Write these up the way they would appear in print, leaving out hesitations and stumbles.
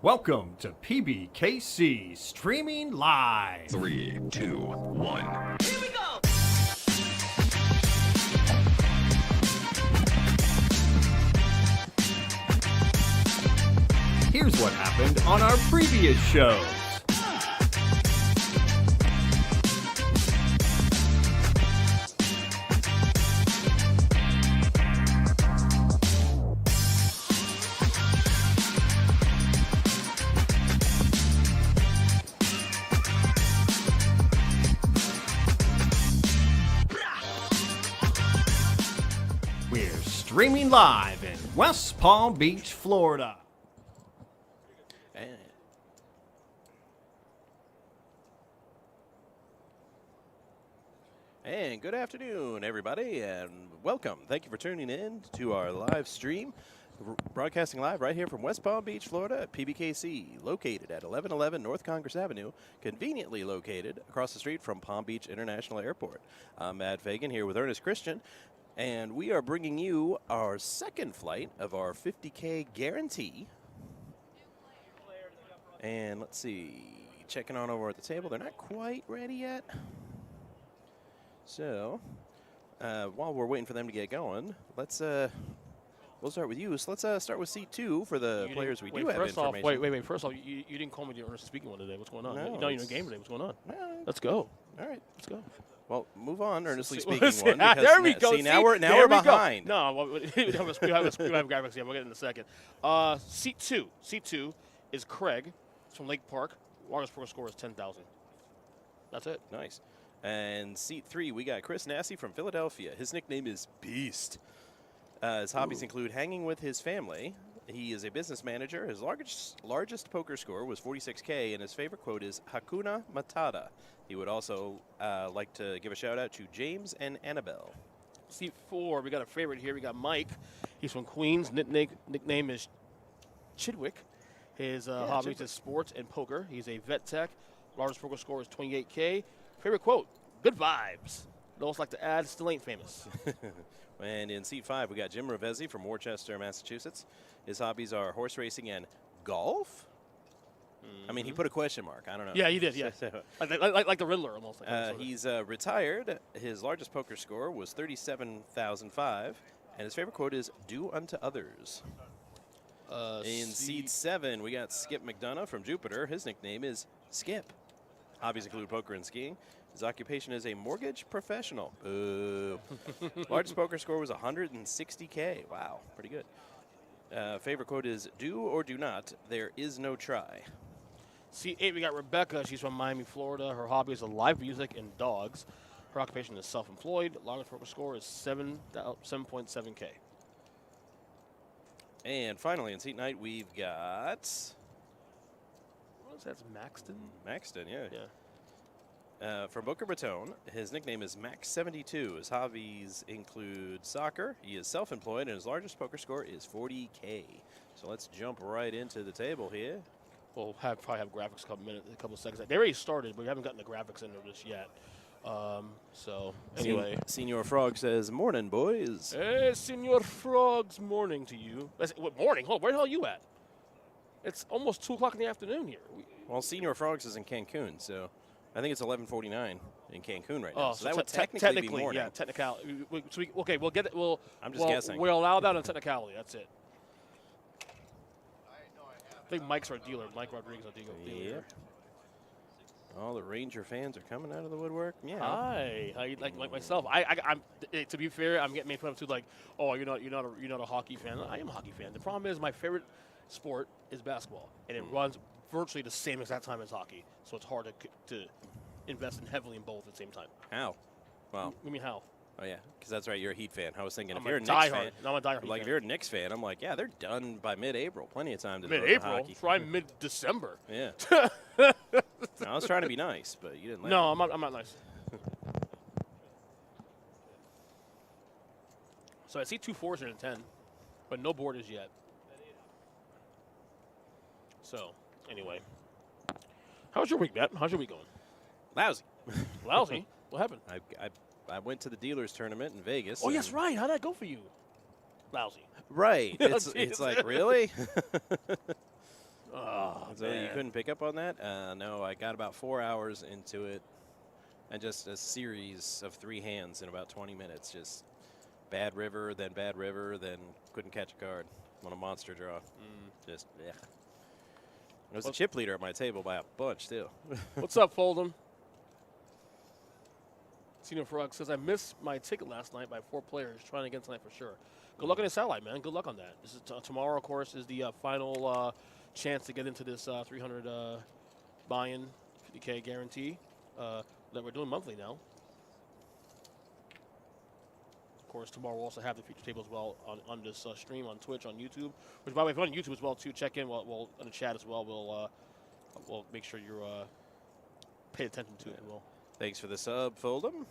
Welcome to PBKC Streaming Live. 3, 2, 1. Here we go! Here's what happened on our previous shows. We're streaming live in West Palm Beach, Florida. And good afternoon, everybody, and welcome. Thank you for tuning in to our live stream, broadcasting live right here from West Palm Beach, Florida at PBKC, located at 1111 North Congress Avenue, conveniently located across the street from Palm Beach International Airport. I'm Matt Fagan here with Ernest Christian, and we are bringing you our second flight of our 50K guarantee. And let's see, checking on over at the table. They're not quite ready yet. So, while we're waiting for them to get going, let's we'll start with you. So let's start with seat 2 for the players we do have information. Wait. First off, you didn't call me the Ernest speaking one today. What's going on? No, You're not even in game today. What's going on? No. Let's go. All right. Let's go. Well, move on, earnestly speaking Let's one. see, there we go. See, now we're behind. No, we have graphics. Yeah, we'll get it in a second. Seat 2. Seat 2 is Craig. It's from Lake Park. Longest pro score is 10,000. That's it. Nice. And seat 3, we got Chris Nassy from Philadelphia. His nickname is Beast. His hobbies include hanging with his family. He is a business manager. His largest poker score was 46K, and his favorite quote is Hakuna Matata. He would also like to give a shout-out to James and Annabelle. Seat 4, we got a favorite here. We got Mike. He's from Queens. Nickname is Chidwick. His hobbies is sports and poker. He's a vet tech. Largest poker score is 28K. Favorite quote, good vibes. Those like to add, still ain't famous. And in seat 5, we got Jim Ravesi from Worcester, Massachusetts. His hobbies are horse racing and golf. I mean, he put a question mark. I don't know. Yeah, he did, yeah. like the Riddler almost. He's retired. His largest poker score was 37,005. And his favorite quote is, do unto others. In seat 7, we got Skip McDonough from Jupiter. His nickname is Skip. Hobbies include poker and skiing. His occupation is a mortgage professional. Boo. Largest poker score was 160K. Wow, pretty good. Favorite quote is, do or do not, there is no try. Seat 8, we got Rebecca. She's from Miami, Florida. Her hobby is live music and dogs. Her occupation is self-employed. Longest poker score is 7.7K. And finally, in seat 9, we've got... What is that? It's Maxton? Maxton, yeah. From Boca Raton, his nickname is Max72. His hobbies include soccer. He is self-employed, and his largest poker score is 40K. So let's jump right into the table here. We'll probably have graphics a couple of seconds. They already started, but we haven't gotten the graphics into this yet. So, anyway. Senior Frog says, morning, boys. Hey, Senor Frogs, morning to you. What morning? Hold on, where the hell are you at? It's almost 2 o'clock in the afternoon here. Well, Senior Frogs is in Cancun, so I think it's 11:49 in Cancun right now. Oh, so that would technically be morning. Yeah, technicality. Okay, we'll get it. I'm just guessing. We'll allow that on technicality. That's it. I think Mike's our dealer. Mike Rodriguez, our dealer. Yeah. All the Ranger fans are coming out of the woodwork. Yeah. Hi, like myself. I'm. To be fair, I'm getting made fun of too. Like, oh, you're not a hockey fan. I am a hockey fan. The problem is my favorite sport is basketball, and it runs virtually the same exact time as hockey. So it's hard to invest heavily in both at the same time. How? Well, what do you mean how? Oh yeah, because that's right. You're a Heat fan. I was thinking I'm if you're a Knicks fan, I'm a diehard. like if you're a Knicks fan, I'm like, yeah, they're done by mid-April. Plenty of time to devote to mid-April. hockey. Try mid-December. Yeah. I was trying to be nice, but you didn't. No, I'm not nice. So I see 2 4s here in 10, but no borders yet. So anyway, how's your week, Matt? How's your week going? Lousy. Lousy. What happened? I went to the dealers tournament in Vegas. Oh, yes, right. How'd that go for you? Lousy. Right. It's like, really? So you couldn't pick up on that? No, I got about 4 hours into it, and just a series of 3 hands in about 20 minutes. Just bad river, then couldn't catch a card on a monster draw. Just, yeah. There was a chip leader at my table by a bunch, too. What's up, Fold'em? Senior Frog says, I missed my ticket last night by 4 players. Trying again tonight for sure. Good luck on the satellite, man. Good luck on that. This is tomorrow, of course, is the final chance to get into this 300 buy-in, 50K guarantee that we're doing monthly now. Of course, tomorrow we'll also have the feature table as well on this stream on Twitch, on YouTube. Which, by the way, if you're on YouTube as well, too, check in. We'll in the chat as well. We'll make sure you're pay attention to it as well. Thanks for the sub, Fold'em.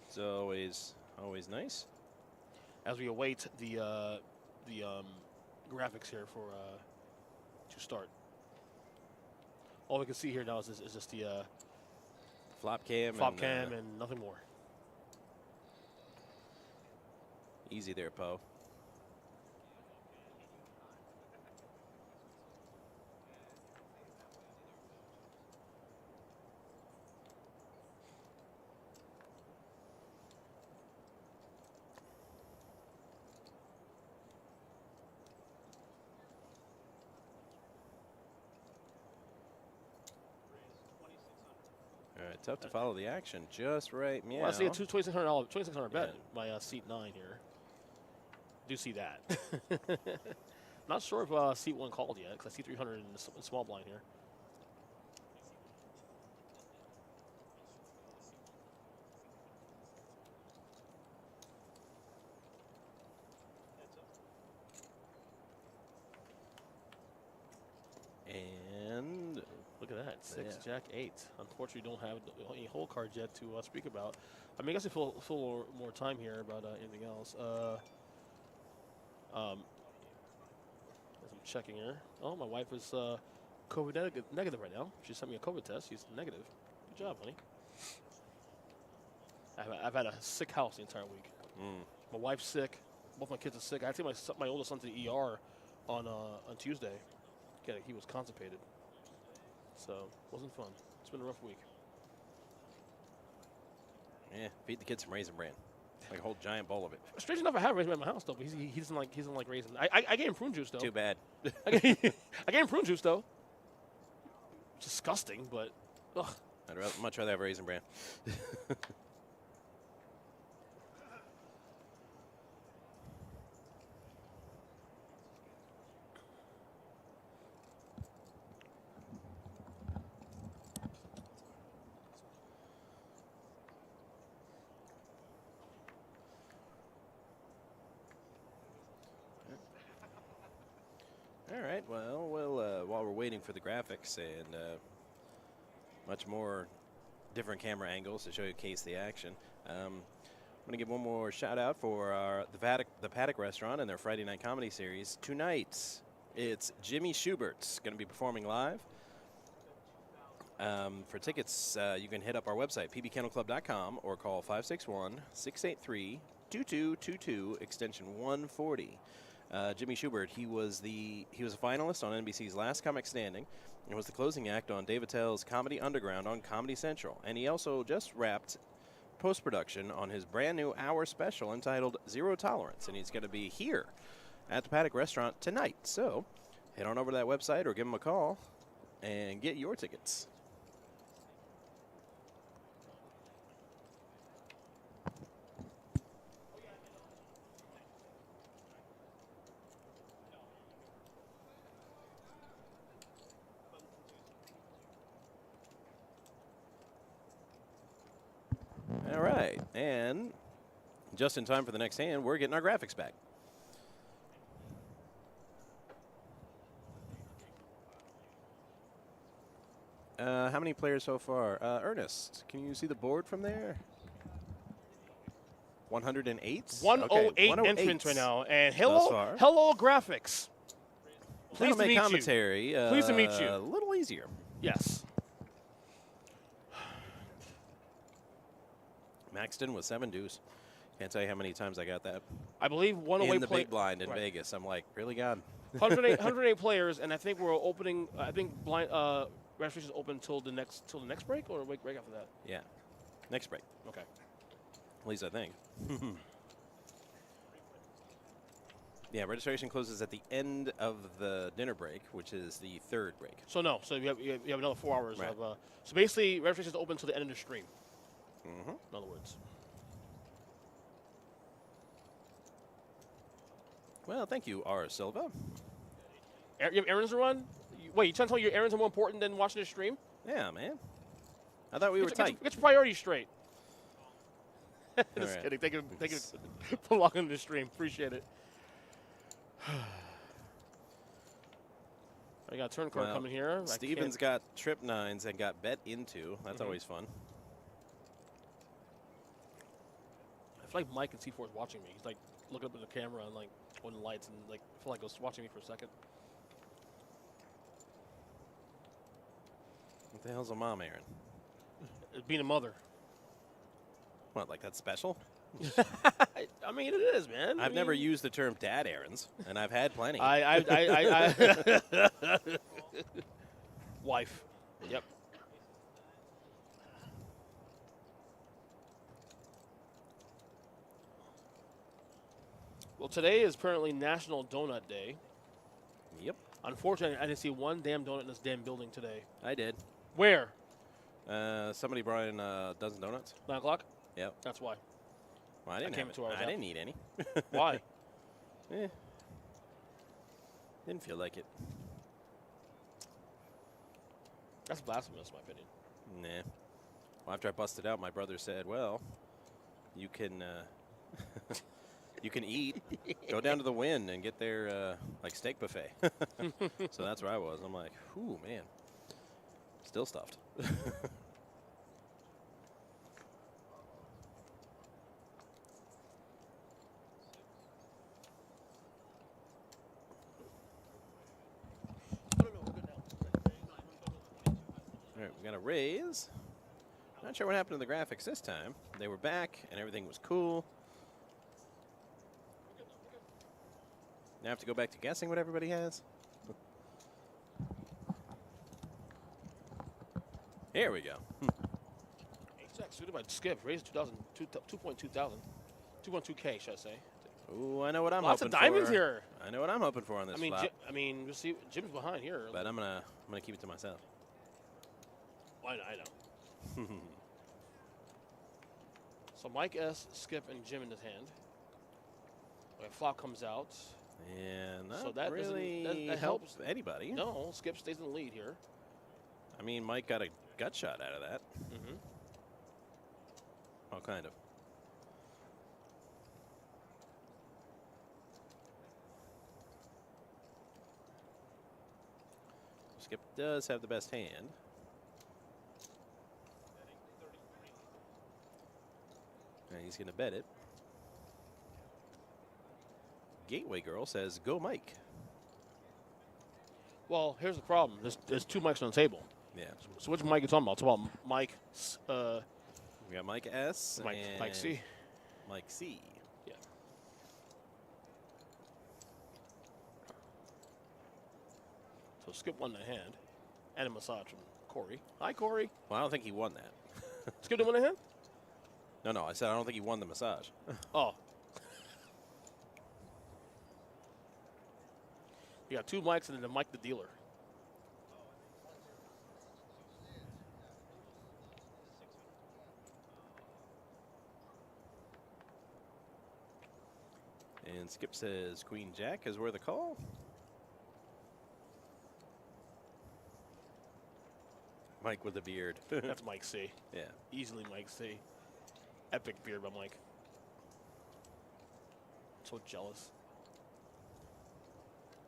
It's always nice. As we await the graphics here for to start. All we can see here now is just the flop cam and nothing more. Easy there, Poe. All right, tough to follow the action. Just right, meow. Well, I see a $2,600 bet by seat 9 here. Do see that. Not sure if seat 1 called yet, because I see 300 in the small blind here. And look at that, 6, Jack 8. Unfortunately, don't have any hole cards yet to speak about. I mean, I guess we fill more time here about anything else. As I'm checking here. Oh, my wife is COVID negative right now. She sent me a COVID test. She's negative. Good job, honey. I've had a sick house the entire week. My wife's sick. Both my kids are sick. I had to take my oldest son to the ER on Tuesday. He was constipated. So, it wasn't fun. It's been a rough week. Yeah, feed the kids some Raisin Bran. Like a whole giant bowl of it. Strange enough, I have Raisin Bran in my house, though, but he doesn't like raisin. I gave him prune juice, though. Too bad. I gave him prune juice, though. Disgusting, but, ugh. I'd much rather have Raisin Bran. All right, well, while we're waiting for the graphics and much more different camera angles to show you case the action, I'm going to give one more shout out for the Paddock Restaurant and their Friday Night Comedy Series. Tonight, it's Jimmy Schubert's going to be performing live. For tickets, you can hit up our website, pbkennelclub.com, or call 561-683-2222, extension 140. Jimmy Schubert, he was a finalist on NBC's Last Comic Standing and was the closing act on Dave Attell's Comedy Underground on Comedy Central. And he also just wrapped post-production on his brand new hour special entitled Zero Tolerance. And he's going to be here at the Paddock Restaurant tonight. So head on over to that website or give him a call and get your tickets. All right, and just in time for the next hand, we're getting our graphics back. How many players so far? Ernest, can you see the board from there? 108? 108 entrants right now. And hello graphics. Pleased to meet commentary, you. Pleased to meet you. A little easier. Yes. Maxton with 7 deuce. Can't tell you how many times I got that. I believe one away in the big blind in Vegas. I'm like, really, God? 108 players, and I think we're opening. I think blind registration's open till the next break, or break after that. Yeah. Next break. Okay. At least I think. Yeah, registration closes at the end of the dinner break, which is the third break. So no, so you have another 4 hours Right. of. So basically, registration's open till the end of the stream. Mm-hmm. In other words. Well, thank you, R. Silva. You have errands to run? Wait, you trying to tell me your errands are more important than watching the stream? Yeah, man. I thought we were tight. Get your priorities straight. Just right. kidding. Thank you for logging the stream. Appreciate it. I got a turn card coming here. Steven's got trip 9s and got bet into. That's always fun. I feel like Mike and C4 is watching me. He's like looking up at the camera and like on the lights and like I feel like he was watching me for a second. What the hell's a mom, Aaron? Being a mother. What, like that's special? I mean, it is, man. I've never used the term dad errands, and I've had plenty. Wife. Yep. Well, today is apparently National Donut Day. Yep, Unfortunately, I didn't see one damn donut in this damn building today. I did. Where? Somebody brought in a dozen donuts. 9 o'clock? Yep. That's why. Well, I didn't came have 2 hours I out. didn't eat any. Why? Didn't feel like it. That's blasphemous, in my opinion. Nah. Well, after I busted out, my brother said, "Well, you can you can eat. Go down to the Wynn and get their like steak buffet." So that's where I was. I'm like, "Ooh, man, still stuffed." All right, we got a raise. Not sure what happened to the graphics this time. They were back and everything was cool. Now I have to go back to guessing what everybody has. Here we go. Exact suited by Skip. Raised 2.2 thousand. 2.2K, should I say. Ooh, I know what I'm Lots hoping of diamonds for. here. I know what I'm hoping for on this flop. We'll see. Jim's behind here. But I'm gonna keep it to myself. I know. So Mike S, Skip, and Jim in his hand. When flop comes out. And not So that really that helps anybody. No, Skip stays in the lead here. I mean, Mike got a gut shot out of that. Mm-hmm. Oh, kind of. Skip does have the best hand. And he's going to bet it. Gateway Girl says, "Go Mike." Well, here's the problem. There's 2 mics on the table. Yeah. So which mic are you talking about? It's about Mike. We got Mike S. Mike and C. Mike C. Yeah. So Skip won the hand, and a massage from Corey. Hi, Corey. Well, I don't think he won that. Skip didn't win the hand? No, I said I don't think he won the massage. Oh. You got 2 mics and then the Mike the dealer. And Skip says Queen Jack is worth a call. Mike with a beard. That's Mike C. Yeah. Easily Mike C. Epic beard by Mike. So jealous.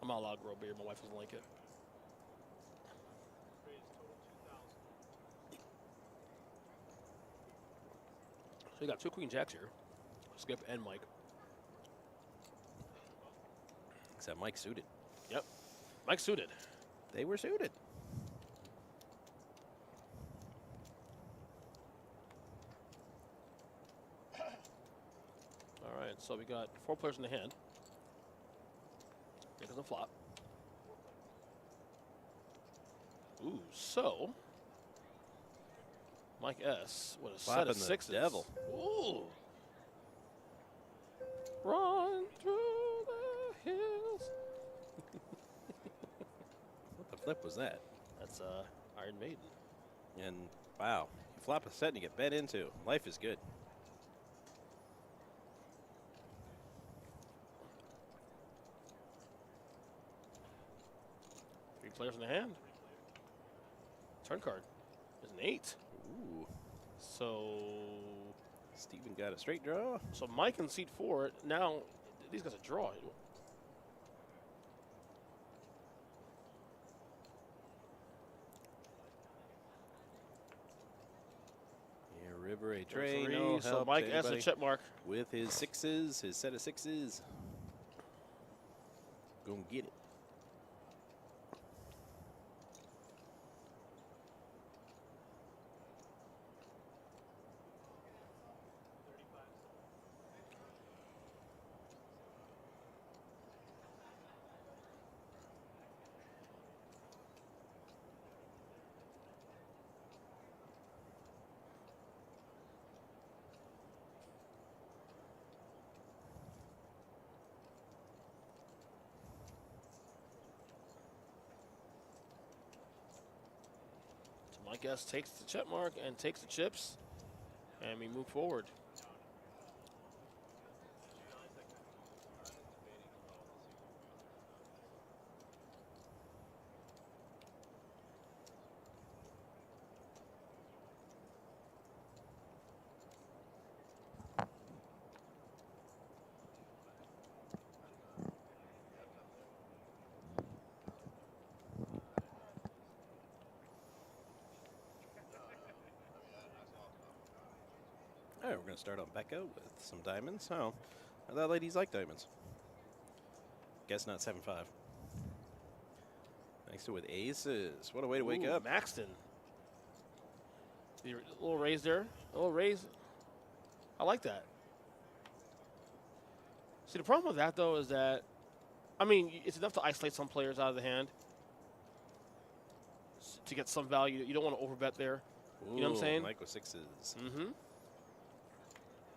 I'm not allowed to grow a beard. My wife doesn't like it. So you got 2 Queen Jacks here. Skip and Mike. Except Mike suited. Yep. Mike suited. They were suited. All right, so we got 4 players in the hand. It doesn't flop. So, Mike S. with a set Flapping of the sixes. devil. Ooh. Run through the hills. What the flip was that? That's Iron Maiden. And wow, you flop a set and you get bet into. Life is good. Three players in the hand. Turn card is an 8. Ooh. So Steven got a straight draw. So Mike can seat for it. Now these guys a draw. Yeah, River a tray. Three. No So help Mike to S a anybody check mark. with his sixes, his set of sixes. Gonna get it. Mike S takes the check mark and takes the chips, and we move forward. All right, we're going to start on Becca with some diamonds. Oh, I thought ladies like diamonds. Guess not 7-5. Next to with aces. What a way to wake Ooh, up. Maxton. The little raise there. A little raise. I like that. See, the problem with that, though, is that, I mean, it's enough to isolate some players out of the hand to get some value. You don't want to overbet there. You know what I'm saying? Mike with sixes. Mm-hmm.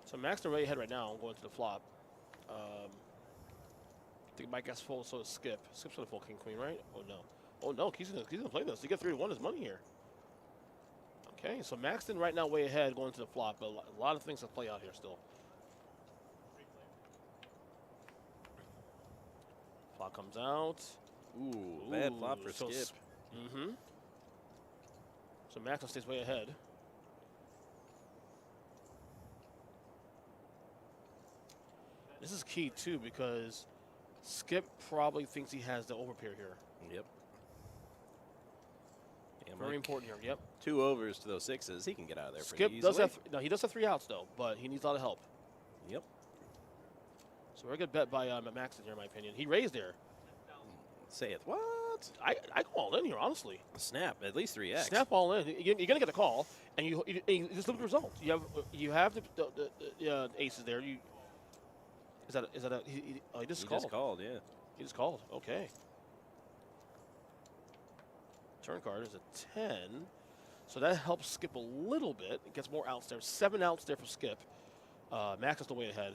So Maxton way ahead right now. I'm going to the flop. I think Mike has full, so is Skip. Skip's going to full king queen, right? Oh no. Oh no, he's gonna play this. You get 3-1 his money here. Okay, so Maxton right now way ahead going to the flop, but a lot of things to play out here still. Flop comes out. Ooh, bad flop for so Skip. Mm-hmm. So Maxton stays way ahead. This is key, too, because Skip probably thinks he has the overpair here. Yep. Yeah, Very Mike, important here, yep. 2 overs to those sixes. He can get out of there pretty Skip easily. does have, no, he does have 3 outs, though, but he needs a lot of help. Yep. So very good bet by Maxton here, in my opinion. He raised there. Saith what? I go all in here, honestly. Snap, at least 3x. Snap all in. You're going to get a call, and you just look at the result. You have the aces there. Is that a he just called. He just called, yeah. He just called. Okay. Turn card is a 10. So that helps Skip a little bit. It gets more outs there. 7 outs there for Skip. Max is the way ahead.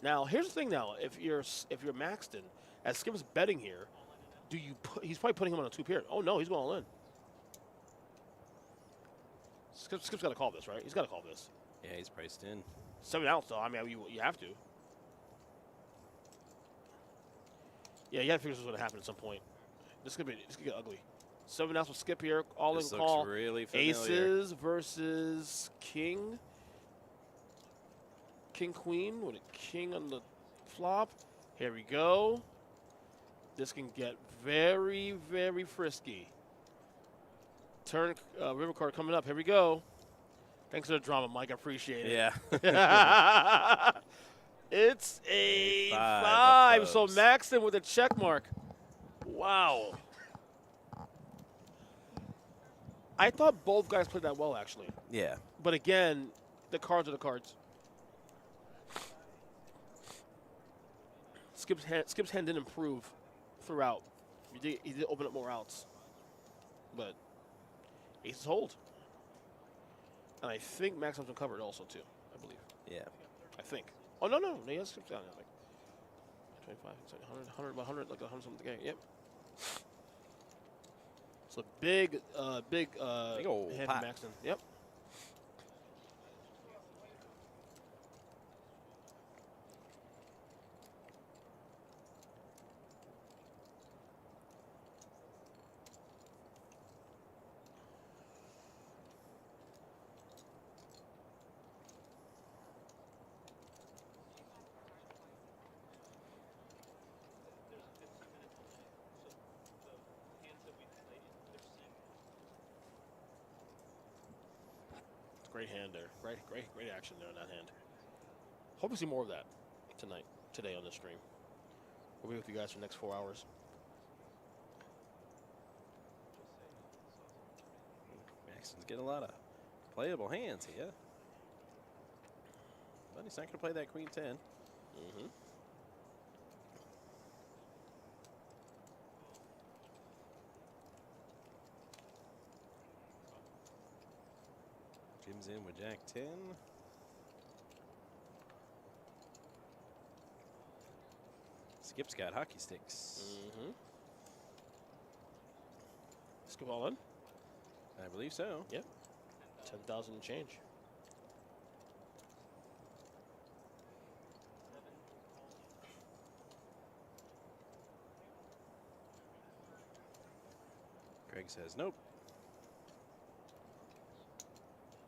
Now, here's the thing now. If you're Maxton, as Skip is betting here, he's probably putting him on a 2-pair. Oh, no, he's going all in. Skip's got to call this, right? He's got to call this. Yeah, he's priced in. 7 outs, though. I mean, you have to. Yeah, you got to figure this is going to happen at some point. This could get ugly. 7 outs with Skip here. All This in looks call. really familiar. Aces versus king. King queen with a king on the flop. Here we go. This can get very, very frisky. Turn river card coming up. Here we go. Thanks for the drama, Mike. I appreciate it. Yeah. It's a 5 5. of So clubs. Maxton with a check mark. Wow. I thought both guys played that well, actually. Yeah. But again, the cards are the cards. Skip's hand didn't improve throughout. He did open up more outs. but aces hold. And I think Maxim's been covered also, too, I believe. Yeah. I think. Oh, no. He has skipped down. Like 25, it's like 100, 100, like 100 something. Yep. So big ol' hand pot. from Maxton. Yep. Great hand there. Great action there in that hand. Hope to see more of that today on the stream. We'll be with you guys for the next 4 hours. Maxton's getting a lot of playable hands here. But he's not going to play that queen 10. Mm-hmm. Jim's in with Jack 10. Skip's got hockey sticks. Mm-hmm. Skip all in? I believe so. Yep. 10,000 and change. Greg says nope.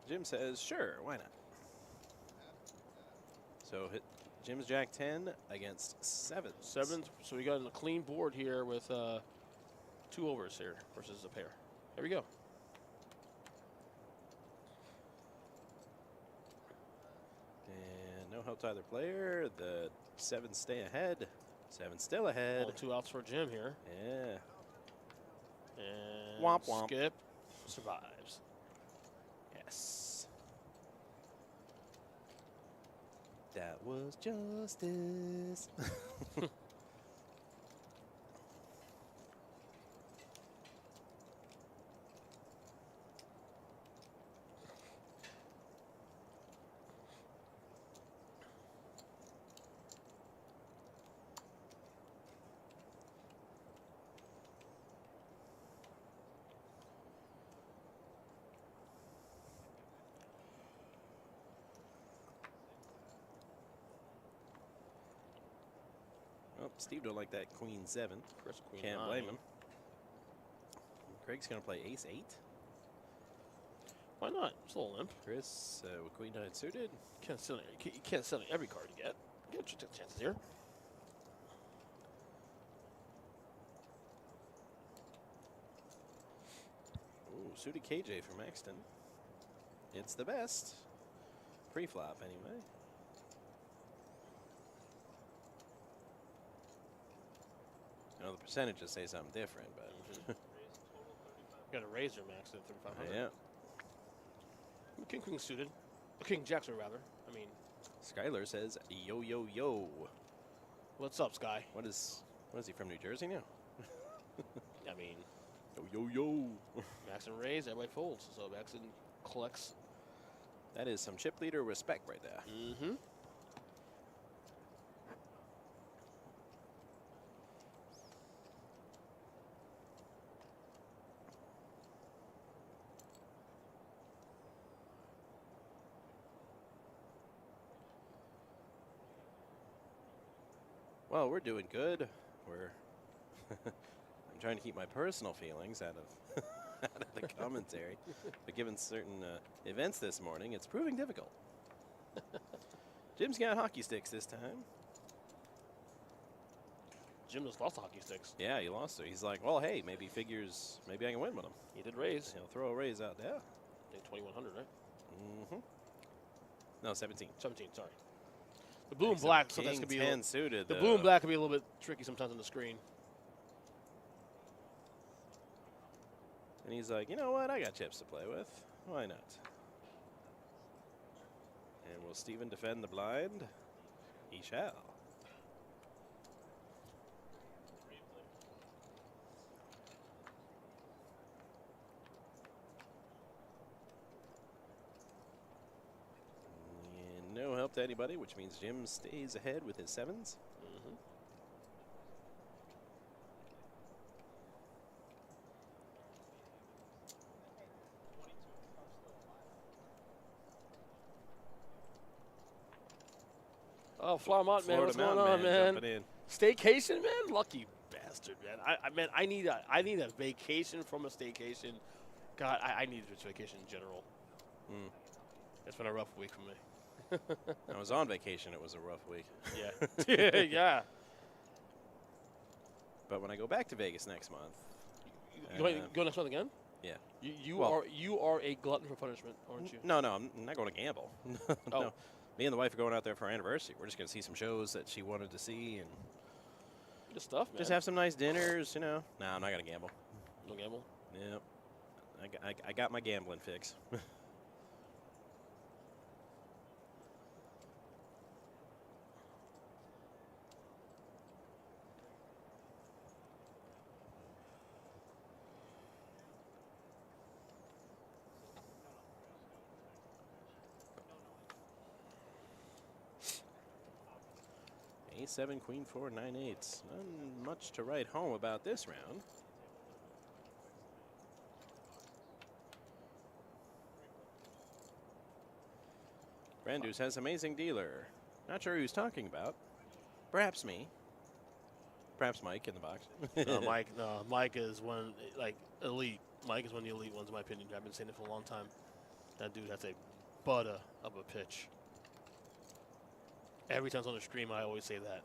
Jim says sure, why not? So hit Jim's Jack 10 against sevens. Sevens. So we got a clean board here with 2 overs here versus a pair. There we go. And no help to either player. The sevens stay ahead. Sevens still ahead. All 2 outs for Jim here. Yeah. And Womp womp. Skip survives. Yes. That was justice. Oh, Steve don't like that queen 7. Chris, queen Can't 9. blame him. Greg's going to play ace 8. Why not? It's a little limp. Chris with queen 9 suited. You can't sell every card you get. You get your chances here. Ooh, suited KJ for Maxton. It's the best. Pre-flop, anyway. I know the percentages say something different, but You got a razor max at 3,500. yeah. King Queen suited. King Jacks, rather. I mean, Skylar says yo yo yo. what's up, Sky? What is he from New Jersey now? I mean, Yo yo yo. Max and raise, everybody folds. So Maxton collects. That is some chip leader respect right there. Mm-hmm. Well, we're doing good. We're I'm trying to keep my personal feelings out of out of the commentary, but given certain events this morning, it's proving difficult. Jim's got hockey sticks this time. Jim just lost the hockey sticks. Yeah, he lost it. He's like, well, hey, maybe figures, maybe I can win with him. He did raise. He'll throw a raise out there. I think 2,100, right? Mm-hmm. No, 17. 17, sorry. The blue and black sometimes King can be 10 suited. the blue and black can be a little bit tricky sometimes on the screen. And he's like, you know what? I got chips to play with. Why not? And will Steven defend the blind? He shall. help to anybody, which means Jim stays ahead with his 7s. Oh, Flarmont, man, what's going Mountain on, man? jumping in. Staycation, man? Lucky bastard, man. I need a vacation from a staycation. God, I need a vacation in general. It's been a rough week for me. I was on vacation. It was a rough week. Yeah. Yeah. But when I go back to Vegas next month. You go next month again? Yeah. You are a glutton for punishment, aren't you? No, I'm not going to gamble. Oh. No. Me and the wife are going out there for our anniversary. We're just going to see some shows that she wanted to see and Good stuff, man. just have some nice dinners, No, I'm not going to gamble. No gamble? Yep. I got my gambling fix. A7, Queen 4, 9/8. Not much to write home about this round. Brandus has amazing dealer. Not sure who he's talking about. Perhaps me. Perhaps Mike in the box. Mike is one, elite. Mike is one of the elite ones, in my opinion. I've been saying it for a long time. That dude has a butter of a pitch. Every time it's on the stream, I always say that.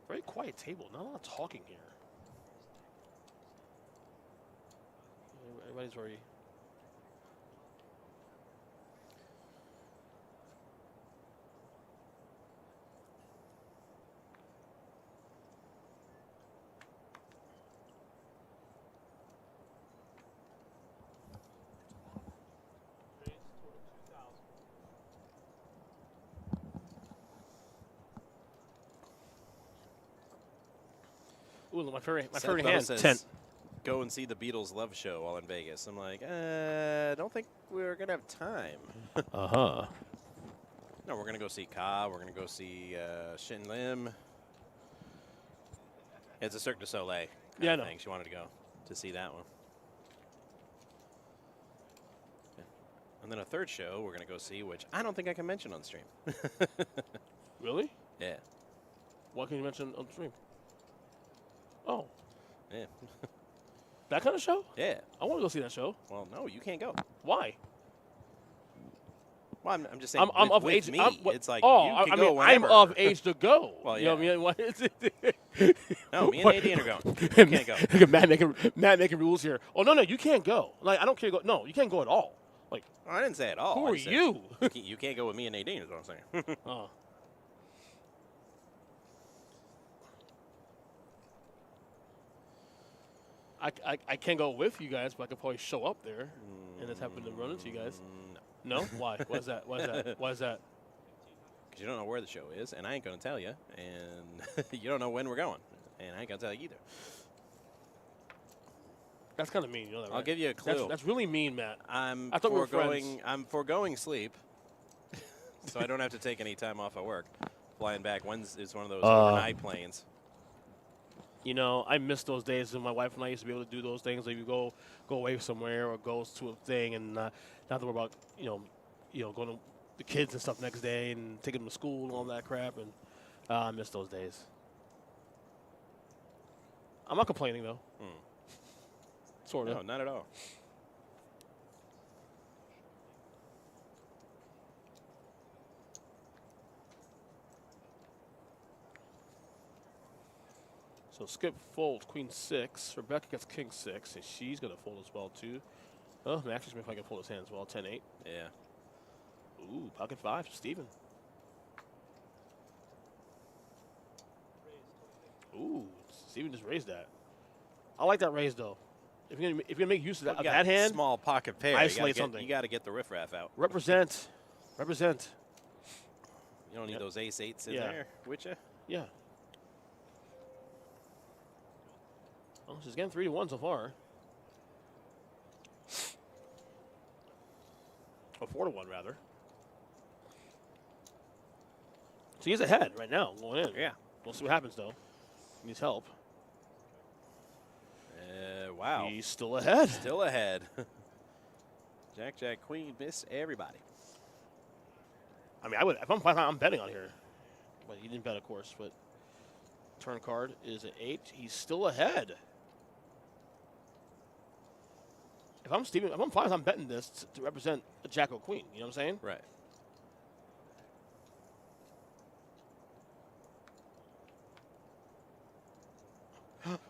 Very quiet table. Not a lot of talking here. Everybody's very... Ooh, my favorite hand. Says, 10. Go and see the Beatles Love Show while in Vegas. I'm like, I don't think we're going to have time. Uh-huh. No, we're going to go see Ka. We're going to go see Shin Lim. It's a Cirque du Soleil kind of thing. She wanted to go to see that one. Yeah. And then a third show we're going to go see, which I don't think I can mention on stream. Really? Yeah. What can you mention on stream? Oh. Yeah. That kind of show? Yeah. I want to go see that show. Well, no, you can't go. Why? Well, I'm just saying. I'm of with age. Me, it's like oh, you can I go mean, whenever. I'm of age to go. Well, you know what I mean? No, me and Nadine are going. You can't go. Look at Matt making rules here. Oh no, you can't go. Like I don't care. No, you can't go at all. Like I didn't say at all. Who are you? You can't go with me and Nadine. Is what I'm saying. Oh. I can't go with you guys, but I could probably show up there and just happen to run into you guys. No? Why? Why is that? Why is that? Why is that? Because you don't know where the show is, and I ain't going to tell you, and you don't know when we're going, and I ain't going to tell you either. That's kind of mean, you know that, right? I'll give you a clue. That's really mean, Matt. I'm I thought we were friends. I'm foregoing sleep, so I don't have to take any time off at work. Flying back is one of those overnight planes. You know, I miss those days when my wife and I used to be able to do those things. Like you go away somewhere or go to a thing and not to worry about, going to the kids and stuff next day and taking them to school and all that crap. And I miss those days. I'm not complaining, though. Sort of. No, not at all. So Skip folds Queen 6. Rebecca gets King 6, and she's going to fold as well, too. Oh, Max just if I can fold his hand as well. 10-8. Yeah. Ooh, pocket 5 to Steven. Ooh, Steven just raised that. I like that raise, though. If you're gonna make use of that hand, small pocket pair. Isolate something. You got to get the riffraff out. Represent. You don't need those ace-8s in there, would you? Yeah. Well, she's getting 3-1 so far. Or 4-1 rather. So he's ahead right now, going in. Yeah. We'll see what happens though. He needs help. Wow. He's still ahead. Still ahead. Jack, Jack, Queen, miss everybody. I mean, I would if I'm betting on here. Well, he didn't bet, of course, but turn card is at 8. He's still ahead. If I'm Steven, if I'm fine, I'm betting this to represent a Jack or Queen. You know what I'm saying? Right.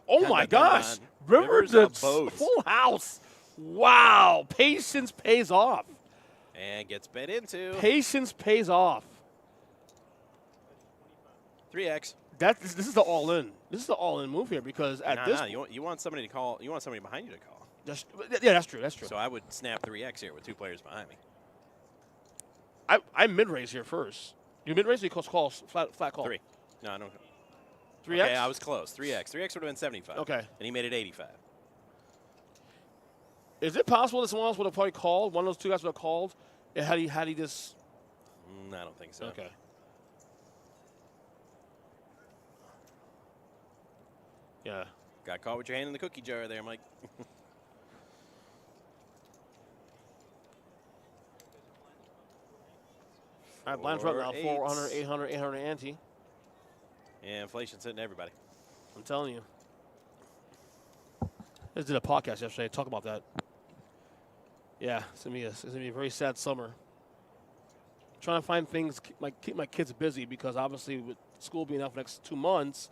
Oh my gosh! Rivers River of boats. full house. Wow! Patience pays off. And gets bet into. Patience pays off. 3x. This is the all-in. This is the all-in move here because at this you want somebody to call. You want somebody behind you to call. yeah, that's true. That's true. So I would snap 3x here with 2 players behind me. I mid-raise here first. You mid-raise or you call flat call? 3. No, I don't. 3x? Okay, I was close. 3x. 3x would have been 75. Okay. And he made it 85. Is it possible that someone else would have probably called? One of those two guys would have called. And had he just? I don't think so. Okay. Yeah. Got caught with your hand in the cookie jar there, Mike. All right, blinds right now. 4 400, eights. 800, 800 ante. Yeah, inflation's hitting everybody. I'm telling you. I just did a podcast yesterday. Talk about that. Yeah, it's gonna be a very sad summer. Trying to find things keep my kids busy because obviously with school being out for the next 2 months,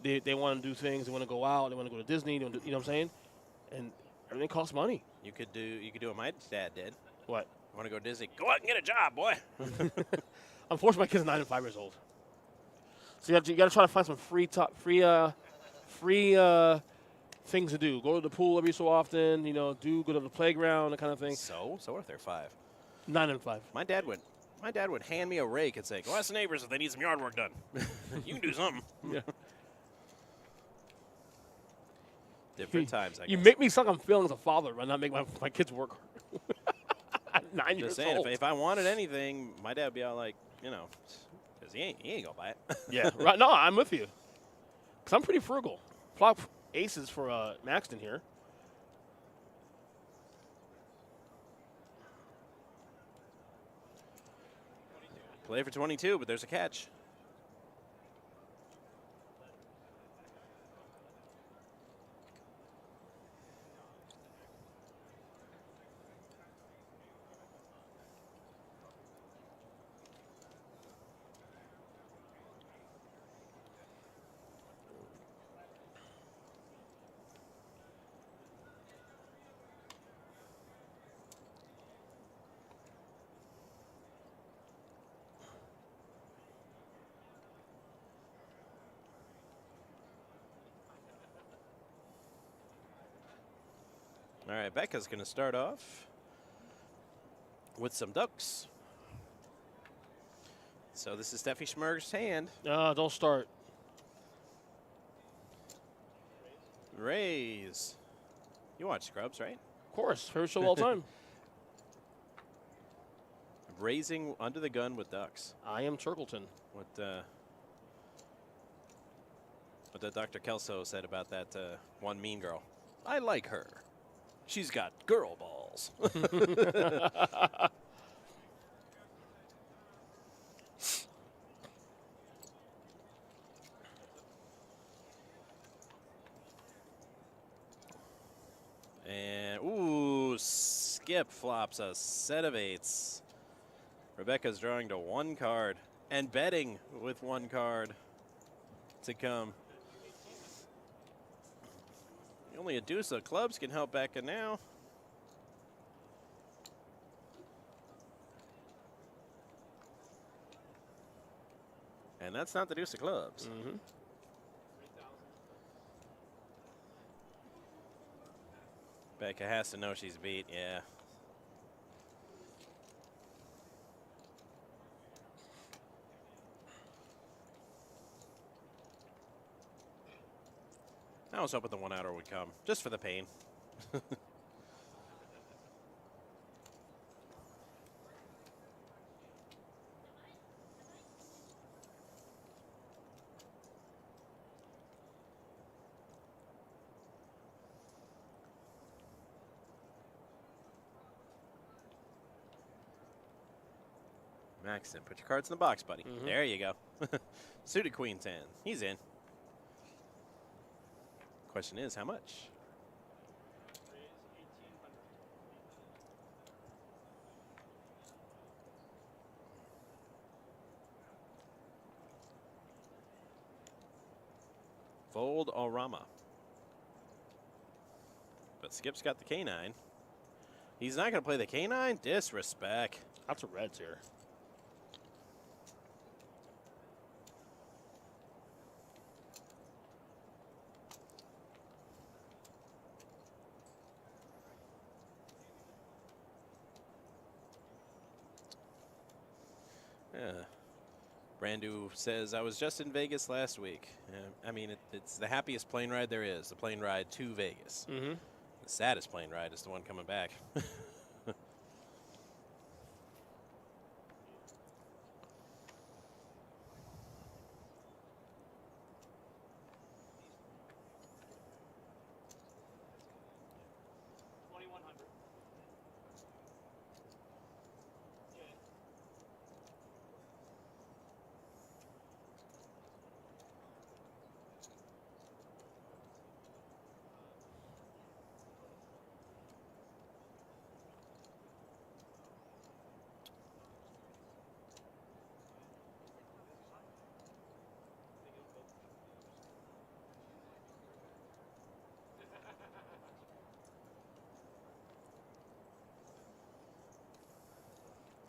they want to do things. They want to go out. They want to go to Disney. You know what I'm saying? And everything costs money. You could do what my dad did. What? Want to go to Disney? Go out and get a job, boy. Unfortunately, my kid's 9 and 5 years old. So you got to try to find some free things to do. Go to the pool every so often. Go to the playground, that kind of thing. So what if they're 5? 9 and 5. My dad would hand me a rake and say, "Go ask the neighbors if they need some yard work done. You can do something." Yeah. Different times, I guess. You make me suck on feelings as a father by not make my kids work hard. At 9 Just years saying, old. if I wanted anything, my dad would be all like, because he ain't gonna buy it. Yeah, right. No, I'm with you. Because I'm pretty frugal. Flop aces for Maxton here. Play for 22, but there's a catch. All right, Becca's going to start off with some ducks. So this is Steffi Schmerg's hand. Don't start. Raise. You watch Scrubs, right? Of course. Favorite show of all time. Raising under the gun with ducks. I am Turkleton. What Dr. Kelso said about that one mean girl. I like her. She's got girl balls. And, Skip flops a set of 8s. Rebecca's drawing to 1 card and betting with 1 card to come. Only a deuce of clubs can help Becca now. And that's not the deuce of clubs. Mm-hmm. Becca has to know she's beat, yeah. I was hoping the one-outer would come, just for the pain. Maxton, put your cards in the box, buddy. There you go. Suited queen 10. He's in. Question is, how much? Fold Orama. But Skip's got the K9. He's not going to play the K9? Disrespect. Lots of reds here. Yeah. Brandu says, I was just in Vegas last week. I mean, it's the happiest plane ride there is, the plane ride to Vegas. The saddest plane ride is the one coming back.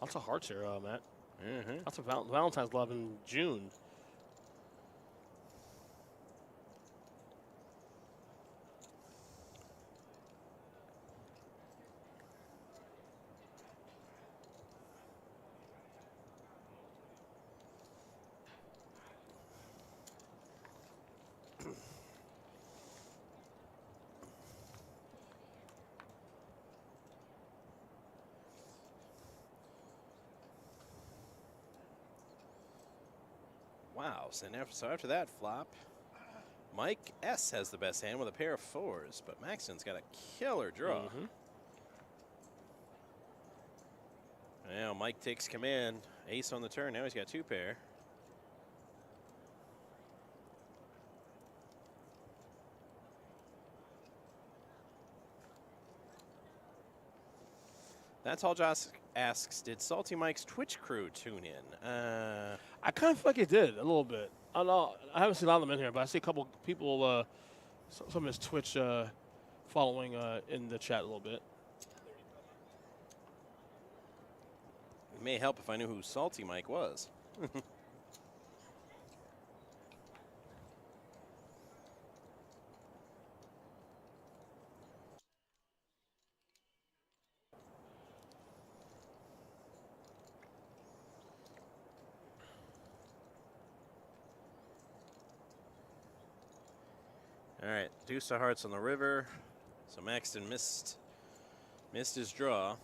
Lots of hearts here, Matt. Lots of Valentine's love in June. Wow, so after that flop, Mike S. has the best hand with a pair of fours, but Maxton's got a killer draw. Now Mike takes command. Ace on the turn. Now he's got two pair. That's all Josh asks. Did Salty Mike's Twitch crew tune in? I kind of feel like it did a little bit. I don't know. I haven't seen a lot of them in here, but I see a couple people, some of his Twitch following in the chat a little bit. It may help if I knew who Salty Mike was. All right, deuce of hearts on the river. So Maxton missed his draw.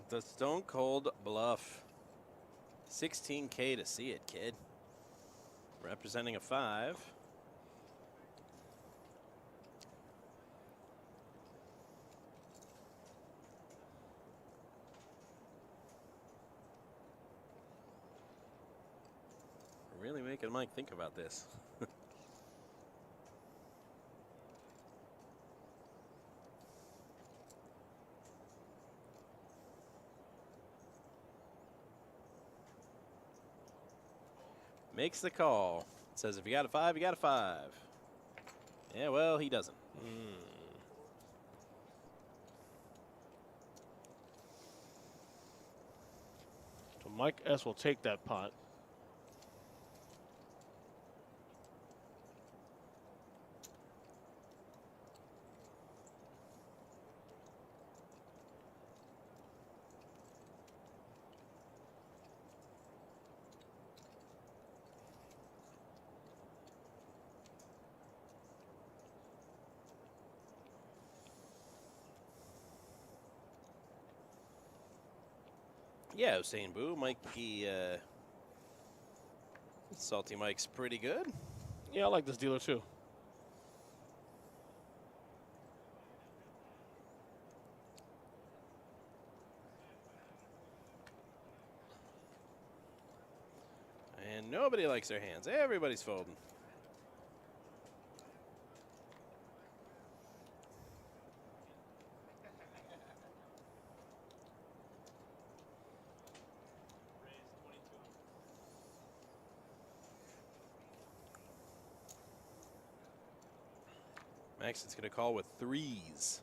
The Stone Cold Bluff. 16K to see it, kid. Representing a 5. Really making Mike think about this. Makes the call. Says if you got a 5, you got a 5. Yeah, well, he doesn't. So Mike S. will take that pot. Yeah, Hussein Boo, Mikey, Salty Mike's pretty good. Yeah, I like this dealer too. And nobody likes their hands. Everybody's folding. Maxon's going to call with threes.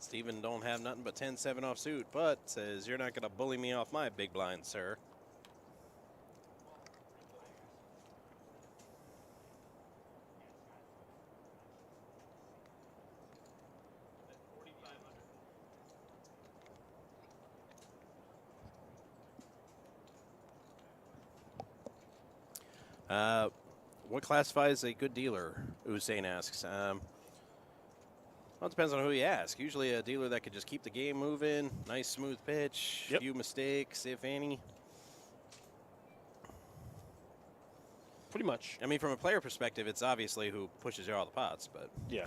Steven don't have nothing but 10-7 offsuit, but says, you're not going to bully me off my big blind, sir. What classifies a good dealer? Hussein asks. Well, it depends on who you ask. Usually a dealer that could just keep the game moving, nice smooth pitch, few mistakes, if any. Pretty much. I mean, from a player perspective, it's obviously who pushes you all the pots, but. Yeah.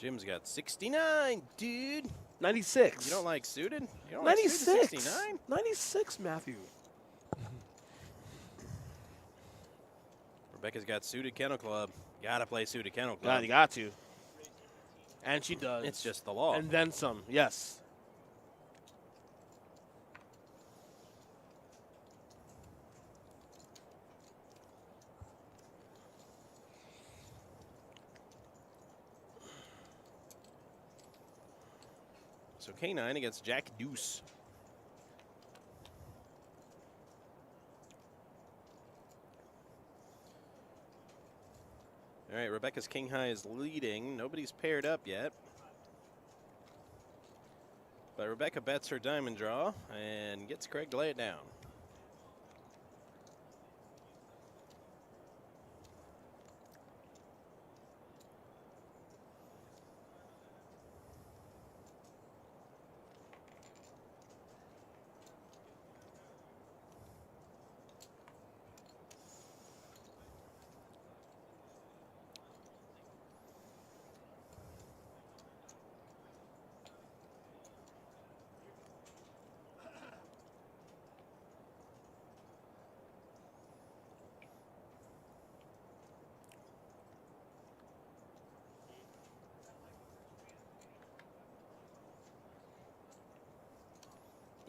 Jim's got 69, dude. 96. You don't like suited? You don't 96. like suited 69? 96, Matthew. Rebecca's got suited Kennel Club. Gotta play suited Kennel Club. God, you got to. And she does. It's just the law. And then some, yes. So K9 against Jack Deuce. All right, Rebecca's King High is leading. Nobody's paired up yet. But Rebecca bets her diamond draw and gets Craig to lay it down.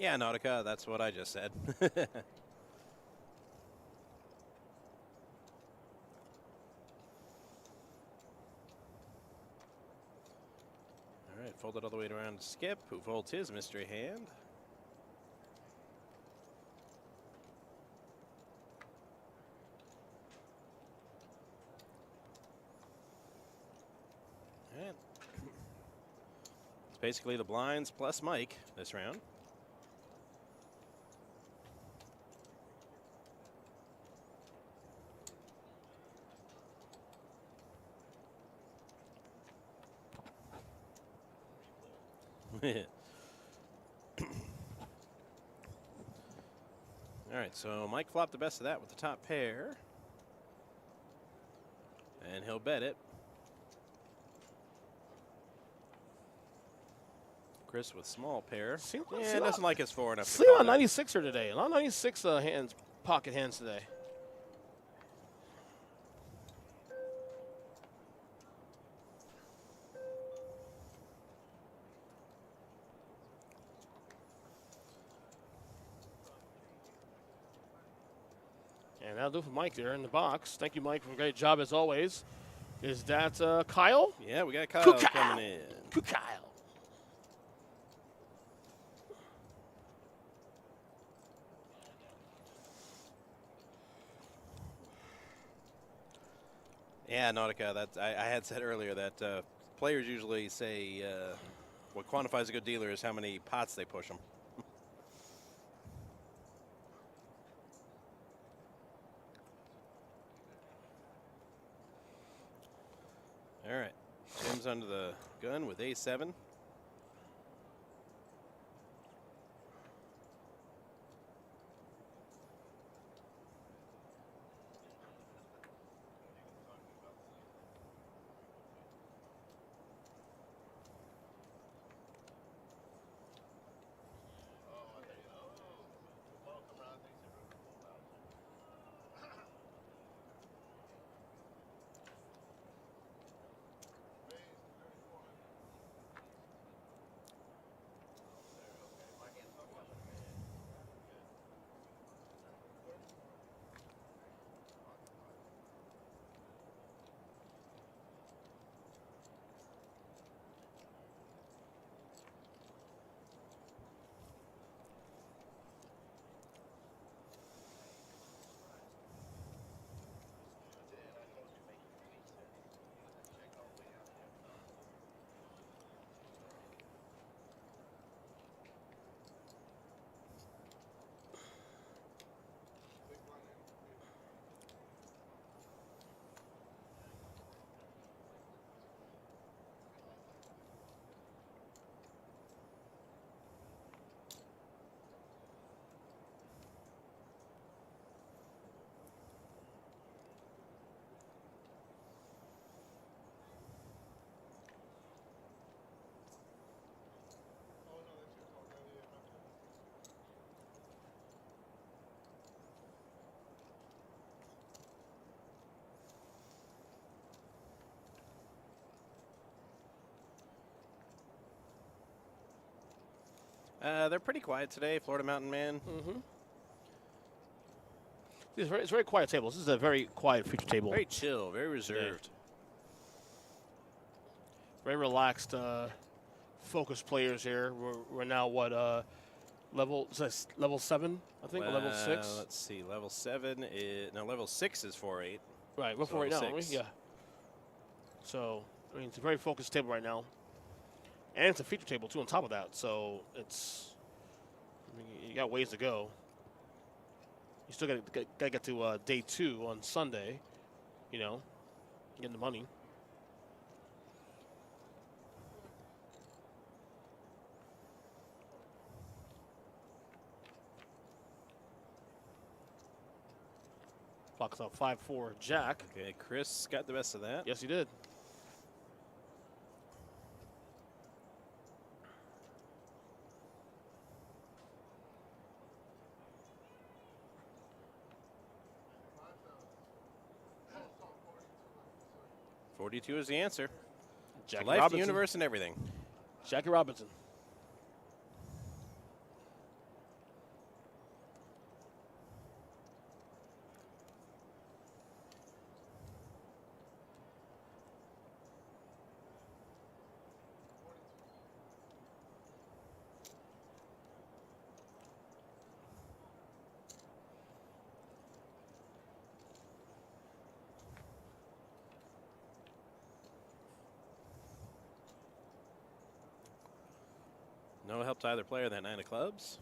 Yeah, Nautica, that's what I just said. All right, fold it all the way around to Skip, who folds his mystery hand. And it's basically the blinds plus Mike this round. All right, so Mike flopped the best of that with the top pair. And he'll bet it. Chris with small pair. Yeah, doesn't like his 4 enough. See on 96er today. A lot of 96 hands, pocket hands today. And that'll do for Mike there in the box. Thank you, Mike, for a great job as always. Is that Kyle? Yeah, we got Kyle Good Kyle. coming in. Good Kyle. Yeah, Nautica, that I had said earlier that players usually say what quantifies a good dealer is how many pots they push them. All right, Jim's under the gun with A7. They're pretty quiet today, Florida Mountain Man. Mm-hmm. It's very quiet table. This is a very quiet feature table. Very chill, very reserved. Very relaxed, focused players here. We're now what level 7, I think, or level 6. Let's see, level 7 is level 6 is 4-8. Right, we're So 4 right now, level aren't we? 6. Yeah. So I mean, it's a very focused table right now, and it's a feature table too. On top of that, so it's you got ways to go. You still got to get to day 2 on Sunday. You know, getting the money. Clock's up 5-4 Jack. Okay, Chris got the best of that. Yes, he did. .42 is the answer. Jackie Life, Robinson. the universe, and everything. Jackie Robinson. No help to either player, that 9 of clubs.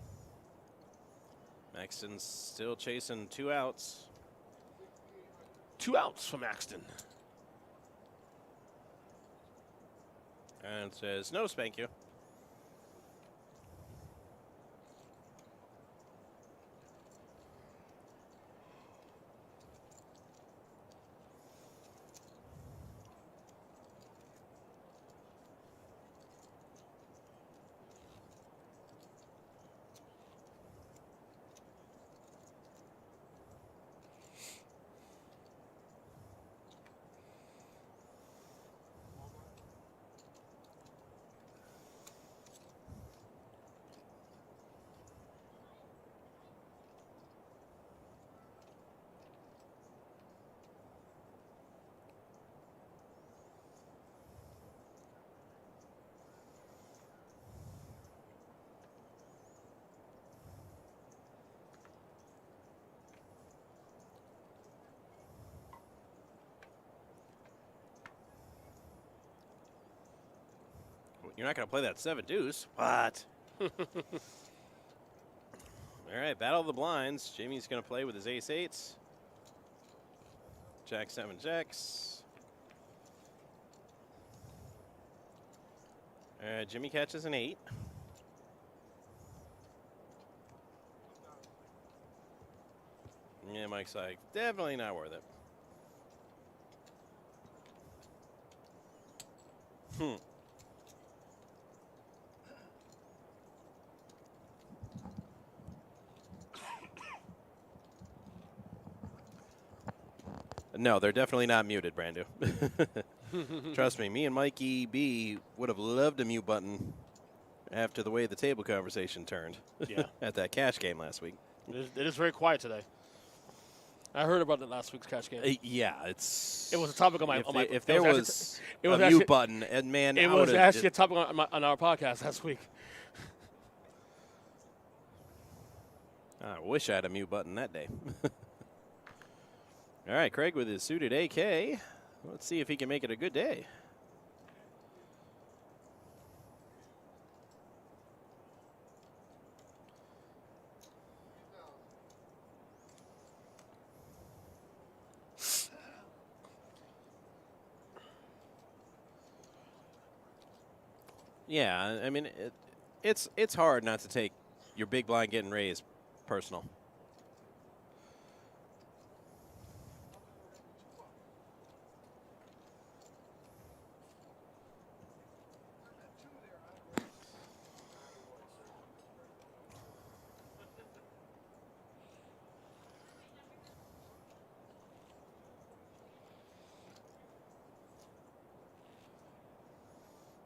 Maxton's still chasing 2 outs. 2 outs from Axton. And says, no spank you. You're not going to play that 7 deuce. What? All right, battle of the blinds. Jimmy's going to play with his ace 8s. Jack 7 jacks. Jimmy catches an 8. Yeah, Mike's like, definitely not worth it. No, they're definitely not muted, Brando. Trust me and Mikey B would have loved a mute button after the way the table conversation turned. Yeah. At that cash game last week. It is very quiet today. I heard about it last week's catch game. Yeah, It was a topic on my. If there was a mute button, and man, it was actually a topic on our podcast last week. I wish I had a mute button that day. All right, Craig with his suited AK. Let's see if he can make it a good day. Yeah, I mean, it's hard not to take your big blind getting raised personal.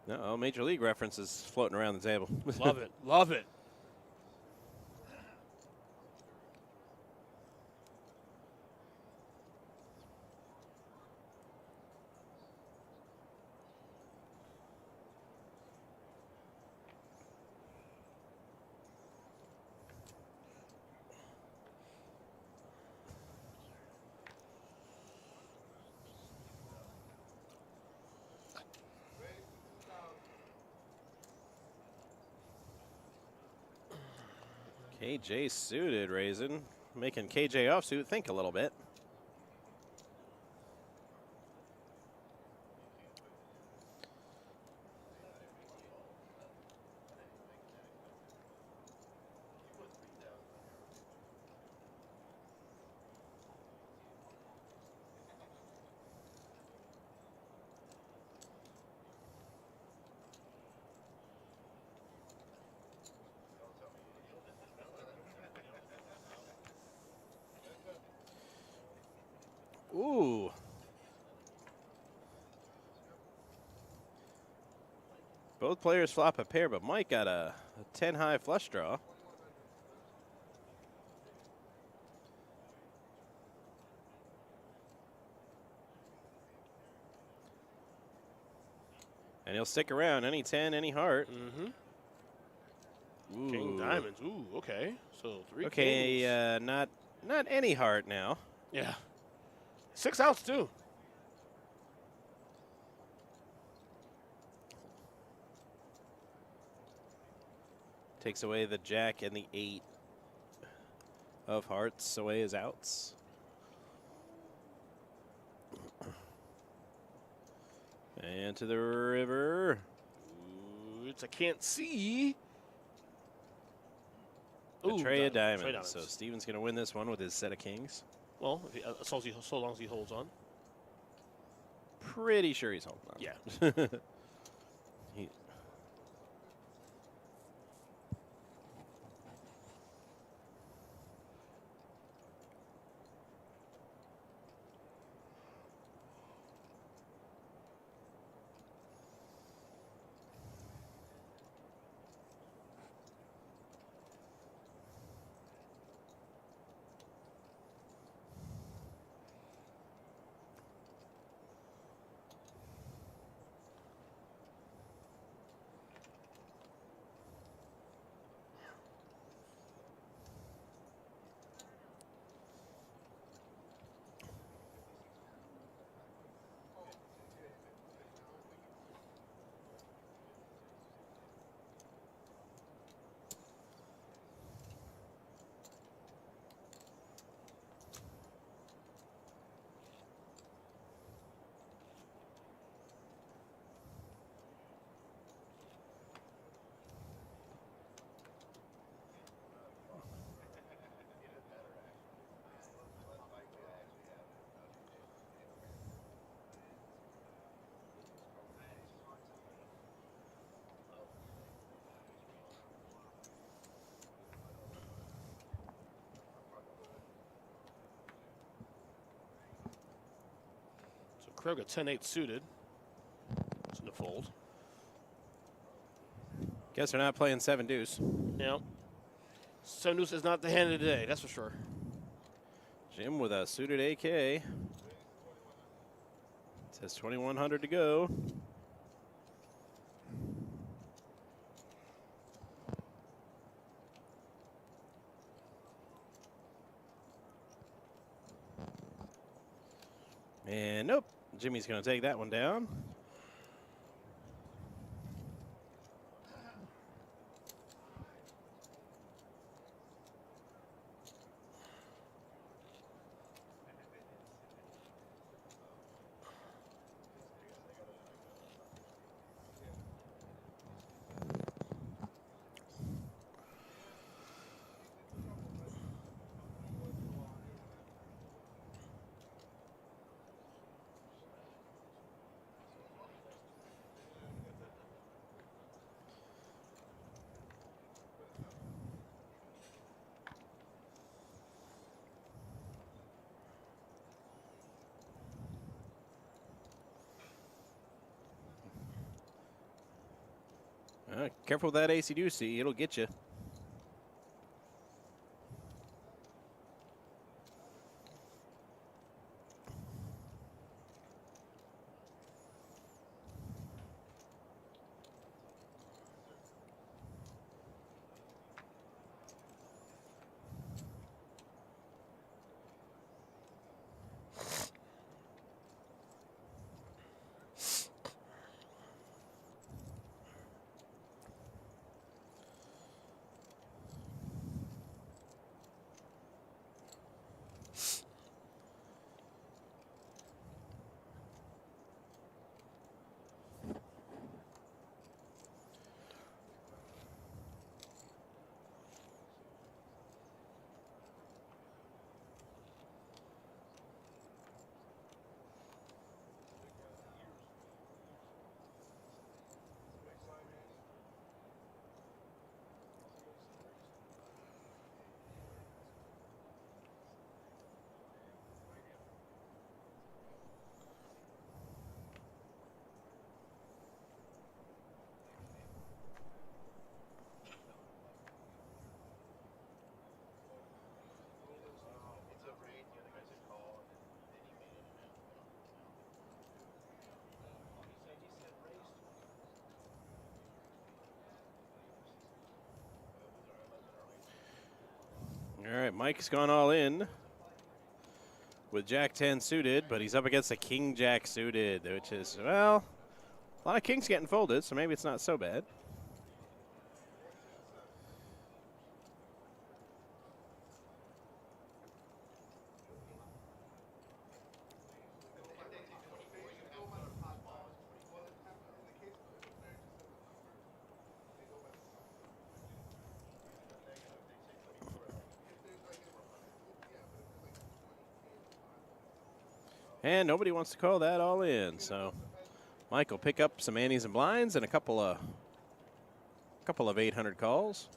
Uh-oh, Major League references floating around the table. Love it. Love it. KJ suited raising, making KJ offsuit think a little bit. Ooh. Both players flop a pair, but Mike got a 10 high flush draw. And he'll stick around. Any 10, any heart. Mm-hmm. King diamonds. Ooh, okay. So 3 Okay, kings. not any heart now. Yeah. 6 outs, too. Takes away the jack and the 8 of hearts away as outs. And to the river. Ooh, it's a can't see. A tray of diamonds. diamonds. So Steven's going to win this one with his set of kings. Well, so long as he holds on. Pretty sure he's holding on. Yeah. Krug at 10-8 suited. It's in the fold. Guess they're not playing 7 deuce. Yep. 7 deuce is not the hand of the day, that's for sure. Jim with a suited AK. It says 2,100 to go. And nope, Jimmy's going to take that one down. Careful with that AC-deucey, it'll get you. All right, Mike's gone all in with Jack-10 suited, but he's up against a King-Jack suited, which is, well, a lot of kings getting folded, so maybe it's not so bad. And nobody wants to call that all in, so Mike will pick up some antes and blinds and a couple of 800 calls.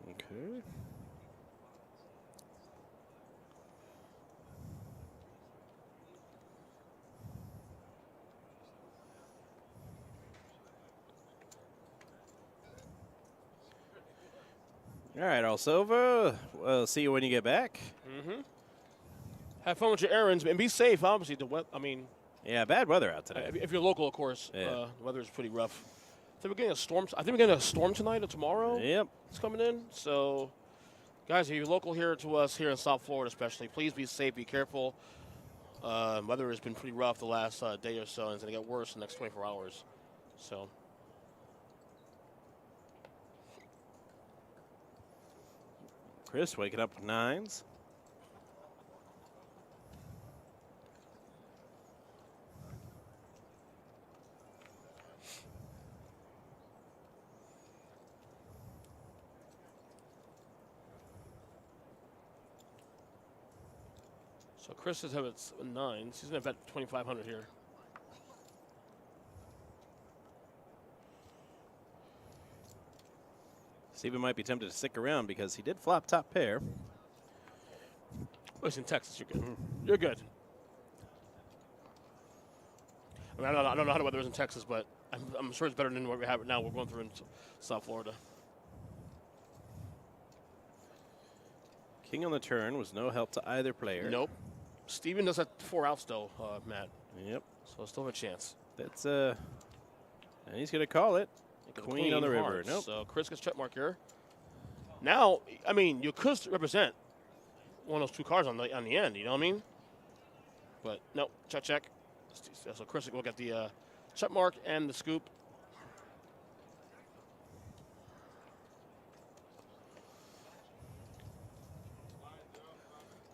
Okay. All right, Earl Silva. We'll see you when you get back. Mm-hmm. Have fun with your errands and be safe. Obviously, Yeah, bad weather out today. if you're local, of course, Yeah. the weather is pretty rough. I think we're getting a storm. I think we're getting a storm tonight or tomorrow. Yep. It's coming in. So, guys, if you're local here to us here in South Florida, especially, please be safe, be careful. Weather has been pretty rough the last day or so, and it's going to get worse in the next 24 hours. So. Chris waking up with nines. So Chris is having 9. He's going to bet 2,500 here. Steven might be tempted to stick around because he did flop top pair. Oh, it's in Texas. You're good. You're good. I mean, I don't know how the weather is in Texas, but I'm sure it's better than what we have now. We're going through in South Florida. King on the turn was no help to either player. Nope. Steven does have 4 outs, though, Matt. Yep. So still have a chance. That's and he's going to call it. Queen on the river. Hearts. Nope. So Chris gets check mark here. Now, I mean, you could represent one of those 2 cards on the end. You know what I mean? But no, check. So Chris will get the check mark and the scoop.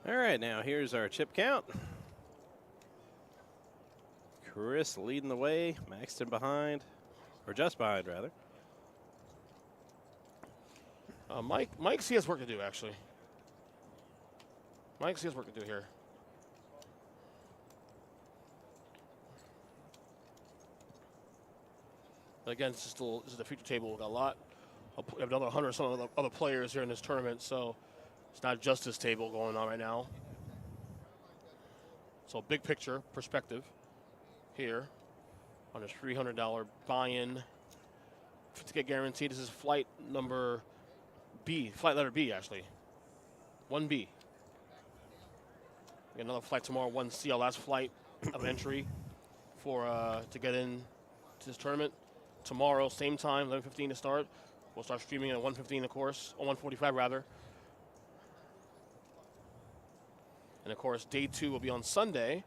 All right, now here's our chip count. Chris leading the way, Maxton behind, or just behind, rather. Mike C has work to do, actually. Mike C has work to do here. But again, this is the future table. We've got a lot. We have another 100 or some other players here in this tournament, so it's not just this table going on right now. So big picture perspective here on this $300 buy-in ticket guarantee. This is flight number B, flight letter B, actually. 1B. We got another flight tomorrow, 1C, our last flight of entry for to get in to this tournament. Tomorrow, same time, 11:15 to start. We'll start streaming at 1:15, of course, or 1:45 rather. And of course, day 2 will be on Sunday,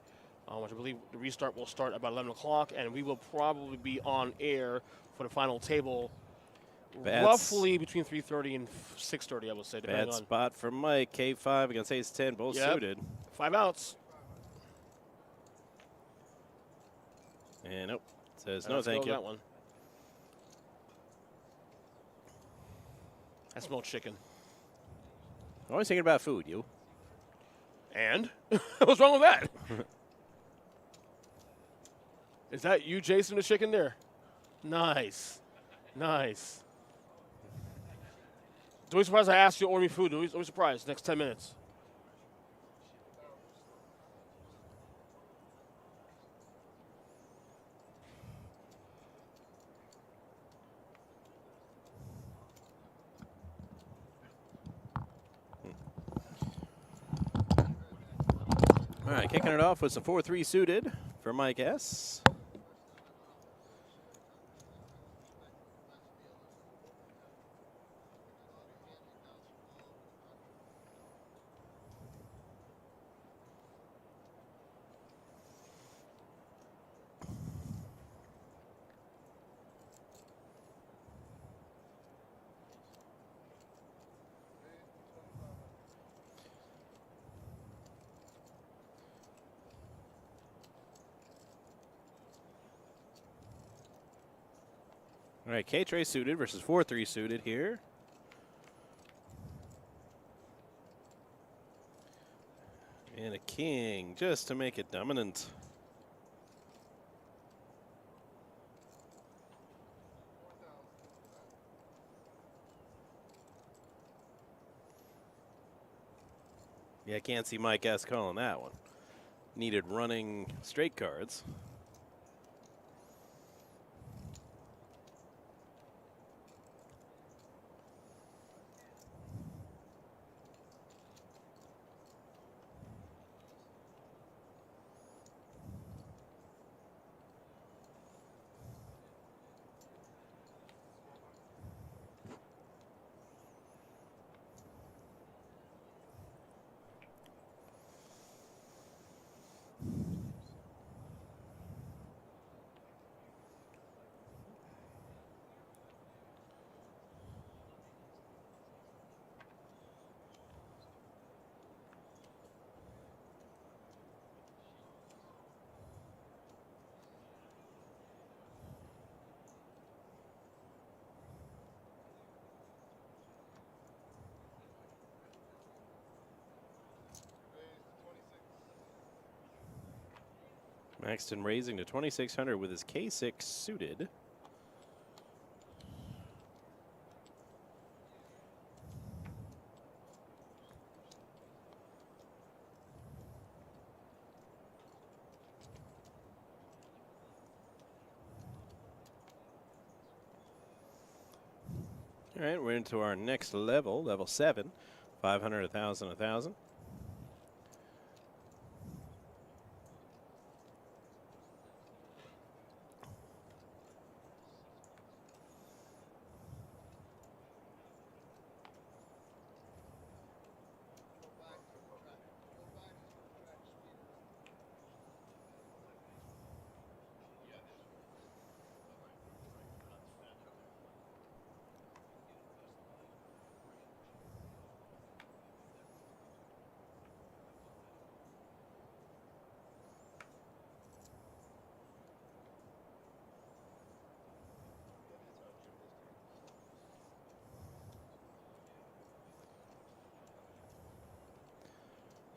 which I believe the restart will start about 11 o'clock, and we will probably be on air for the final table roughly between 3:30 and 6:30, I would say, depending Bad on. spot for Mike. K5 against Ace-10, both suited. 5 outs. And nope, says no thank you. That one. I smell chicken. Always thinking about food, you. And? What's wrong with that? Is that you, Jason, the chicken there? Nice. Nice. Don't be surprised I asked you to order me food. Don't be surprised. Next 10 minutes. All right, kicking it off with some 4-3 suited for Mike S. All right, K-Tray suited versus 4-3 suited here. And a king just to make it dominant. Yeah, I can't see Mike S calling that one. Needed running straight cards. Maxton raising to 2,600 with his K6 suited. All right, we're into our next level, level 7, 500, 1,000, 1,000.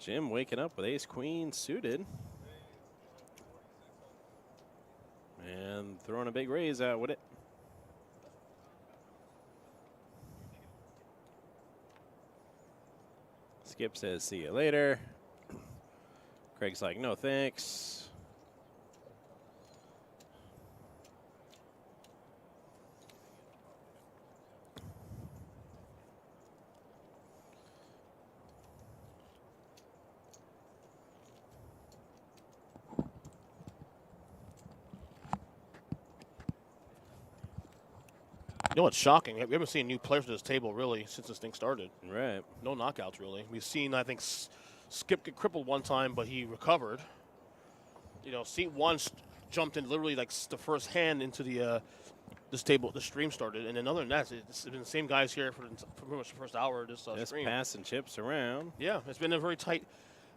Jim waking up with ace queen suited. And throwing a big raise out with it. Skip says, see you later. Craig's like, no thanks. You know what's shocking? We haven't seen new players at this table, really, since this thing started. Right. No knockouts, really. We've seen, I think, Skip get crippled one time, but he recovered. You know, Seat 1 jumped in literally like the first hand into the this table. The stream started, and then other than that, it's been the same guys here for pretty much the first hour of this Just stream. passing chips around. Yeah, it's been a very tight.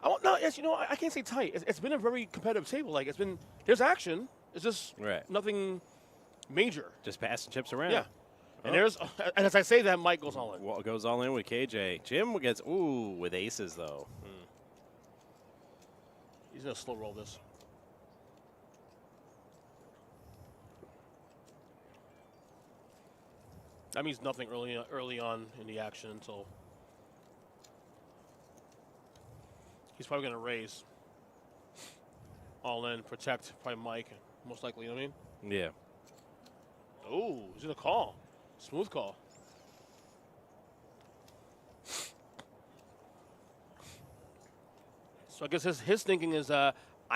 I can't say tight. It's been a very competitive table. Like there's action. It's just nothing major. Just passing chips around. Yeah. And and as I say that, Mike goes all in. Well, goes all in with KJ. Jim gets, with aces, though. He's going to slow roll this. That means nothing early on in the action until he's probably going to raise all in, protect probably Mike, most likely, you know what I mean? Yeah. Oh, he's going to call. Smooth call. So I guess his thinking is, I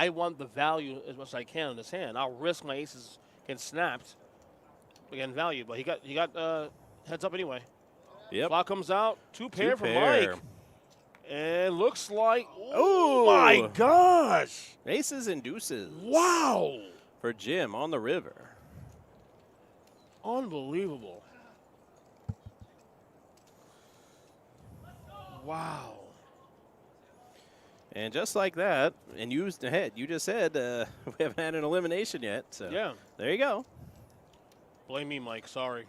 want the value as much as I can in this hand. I'll risk my aces getting snapped, again value. But he got heads up anyway. Yep. Flop comes out, two pair for Mike, and looks like, oh my gosh, aces and deuces. Wow, for Jim on the river. Unbelievable. Wow. And just like that, and you just said we haven't had an elimination yet. So yeah, there you go. Blame me, Mike. Sorry.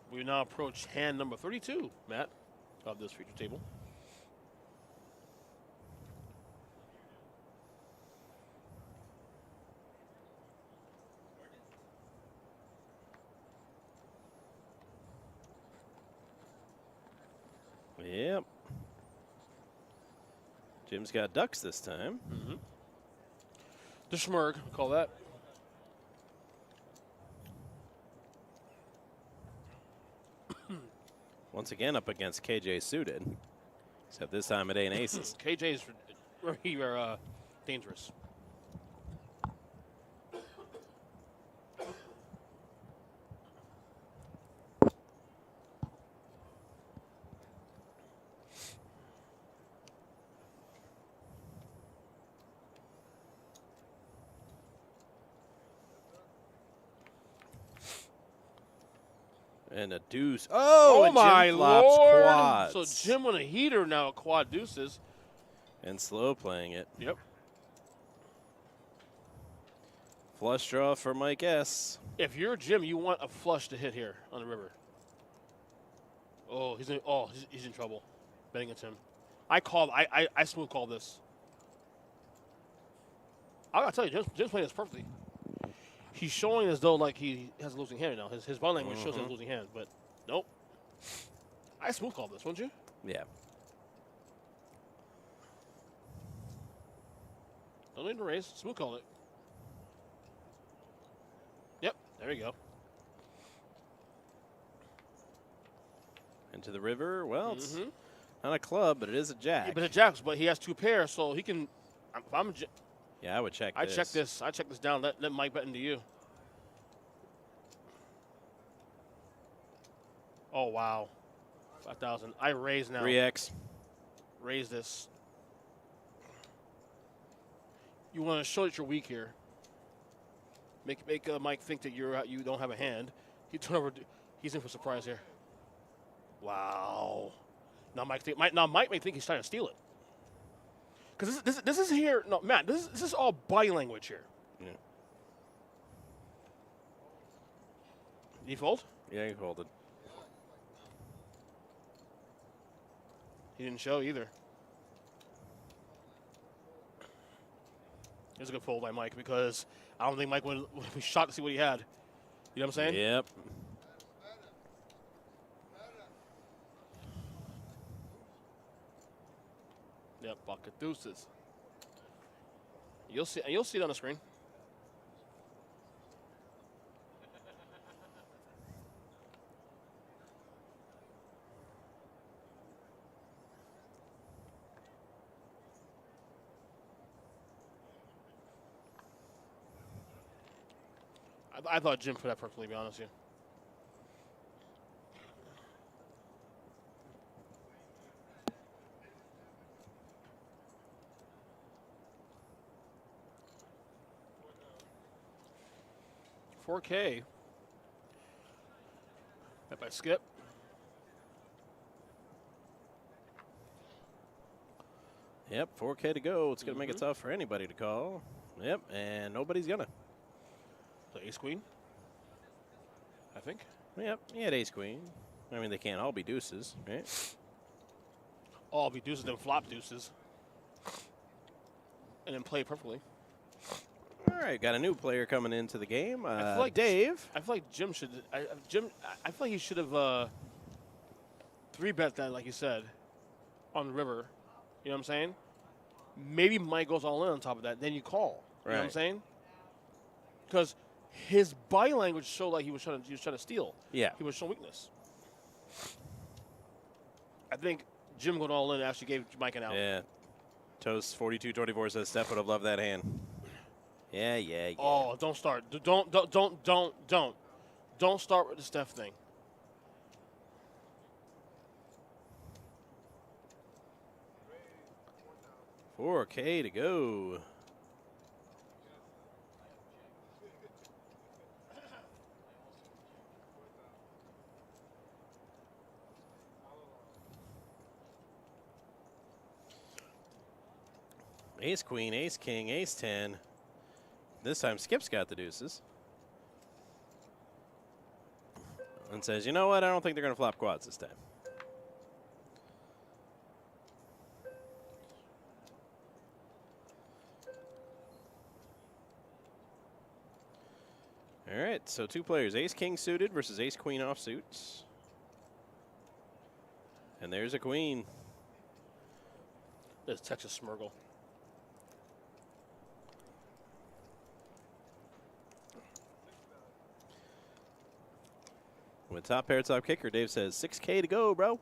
We now approach hand number 32, Matt, of this feature table. Yep. Jim's got ducks this time. Mm-hmm. The schmurg, we call that. Once again up against KJ suited. Except this time it ain't aces. KJ is very dangerous. And a deuce. Oh, and my Jim flops Lord. quads. So Jim on a heater now, quad deuces. And slow playing it. Yep. Flush draw for Mike S. If you're Jim, you want a flush to hit here on the river. Oh, he's in trouble. Betting against him. I smooth called this. I gotta tell you, Jim's playing this perfectly. He's showing as though like he has a losing hand now. His body language shows he has a losing hand, but nope. I smooth called this, wouldn't you? Yeah. Don't need to raise. Smooth called it. Yep, there you go. Into the river. Well, it's not a club, but it is a jack. Yeah, but it's a jack, but he has 2 pairs, so he can. If I'm yeah, I would check I this. check this. I check this down. Let Mike bet into you. Oh wow, 5,000. I raise now. 3x. Raise this. You want to show that you're weak here. Make Mike think that you don't have a hand. He turn over. He's in for a surprise here. Wow. Now Mike may think he's trying to steal it. Because this is here. No, Matt. This is all body language here. Yeah. Did he fold? Yeah, he folded. He didn't show either. It was a good fold by Mike because I don't think Mike would be shocked to see what he had. You know what I'm saying? Yep. Yep, bucket deuces. You'll see it on the screen. I thought Jim put that perfectly, to be honest with you. $4K. Bet by Skip. Yep, 4K to go. It's going to make it tough for anybody to call. Yep, and nobody's going to. The ace queen, I think. Yep, he had ace queen. I mean, they can't all be deuces, right? All be deuces, then flop deuces. And then play perfectly. All right, got a new player coming into the game. I feel like Dave. I feel like Jim should. I feel like he should have 3-bet that, like you said, on the river. You know what I'm saying? Maybe Mike goes all in on top of that. Then you call. You know what I'm saying? Because his body language showed like he was trying to steal. Yeah. He was showing weakness. I think Jim going all in actually gave Mike an out. Yeah. Toast 42-24 says Steph would have loved that hand. Yeah. Oh, don't start. Don't start with the Steph thing. $4K to go. Ace queen, ace king, ace 10. This time Skip's got the deuces. And says, you know what? I don't think they're going to flop quads this time. All right, so 2 players, ace king suited versus ace queen offsuits. And there's a queen. There's Texas Smurgle. With top pair, top kicker, Dave says 6K to go, bro.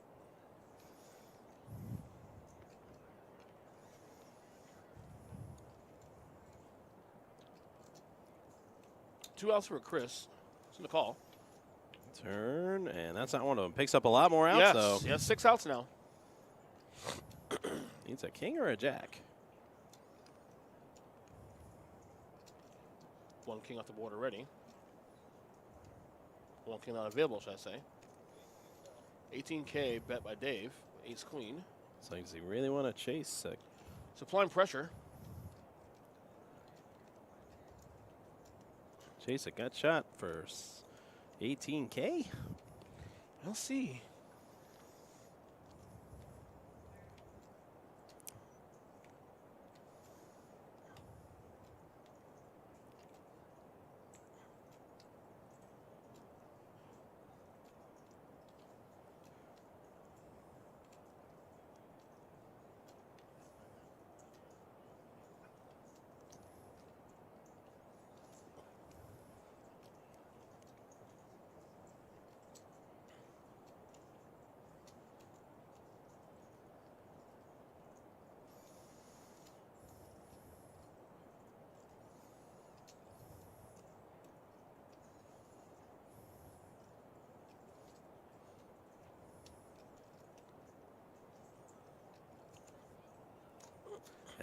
Two outs for Chris. It's in the call. Turn, and that's not one of them. Picks up a lot more outs, Yes, though. he has 6 outs now. Needs a king or a jack? One king off the board already. One king not available, should I say. 18K bet by Dave. Ace queen. So does he really want to chase? Supplying pressure. Chase a gut shot for 18K? We'll see.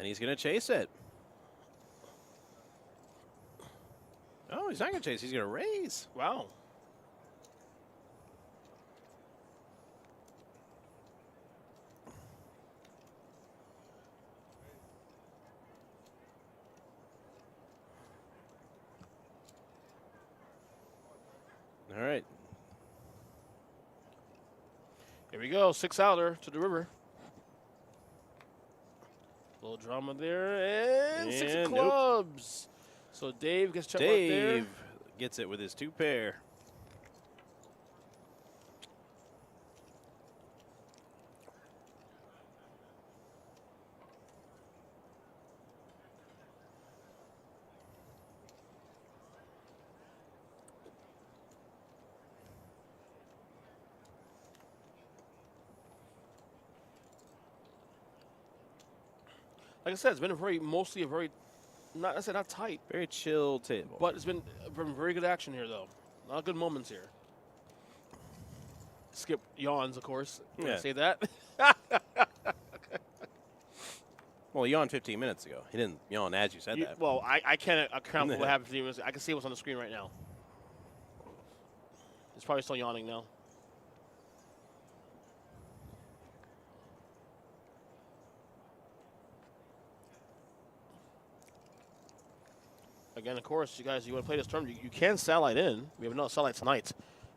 And he's going to chase it. Oh, he's not going to chase. He's going to raise. Wow. All right. Here we go. 6-outer to the river. Little drama there. And 6 of nope. clubs. So Dave gets checked right there. Dave gets it with his 2 pair. Like I said, it's been mostly a very, not tight, Very chill table. but it's been very good action here, though. A lot of good moments here. Skip yawns, of course. Can I Yeah. say that? Well, he yawned 15 minutes ago. He didn't yawn as you said that. Well, I can't account for what happened 15 minutes ago. I can see what's on the screen right now. It's probably still yawning now. Again, of course, you guys, you want to play this tournament, you can satellite in. We have another satellite tonight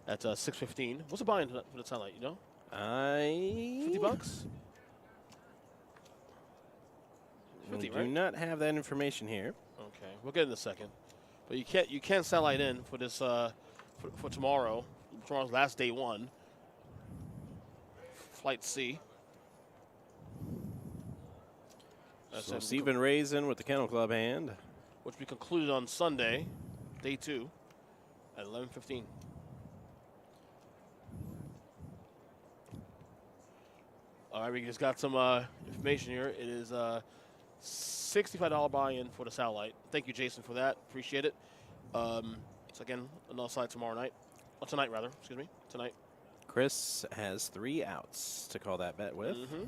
at 6:15. What's the buy-in for the satellite, you know? $50? 50, do right? not have that information here. Okay, we'll get it in a second. But you can satellite in for this for tomorrow. Tomorrow's last day 1. Flight C. So Stephen Raisin with the Kennel Club hand. Which we concluded on Sunday, day 2, at 11:15. All right, we just got some information here. It is $65 buy-in for the satellite. Thank you, Jason, for that. Appreciate it. So again, another side tomorrow night. Oh, tonight, rather. Excuse me. Tonight. Chris has 3 outs to call that bet with. Mm-hmm.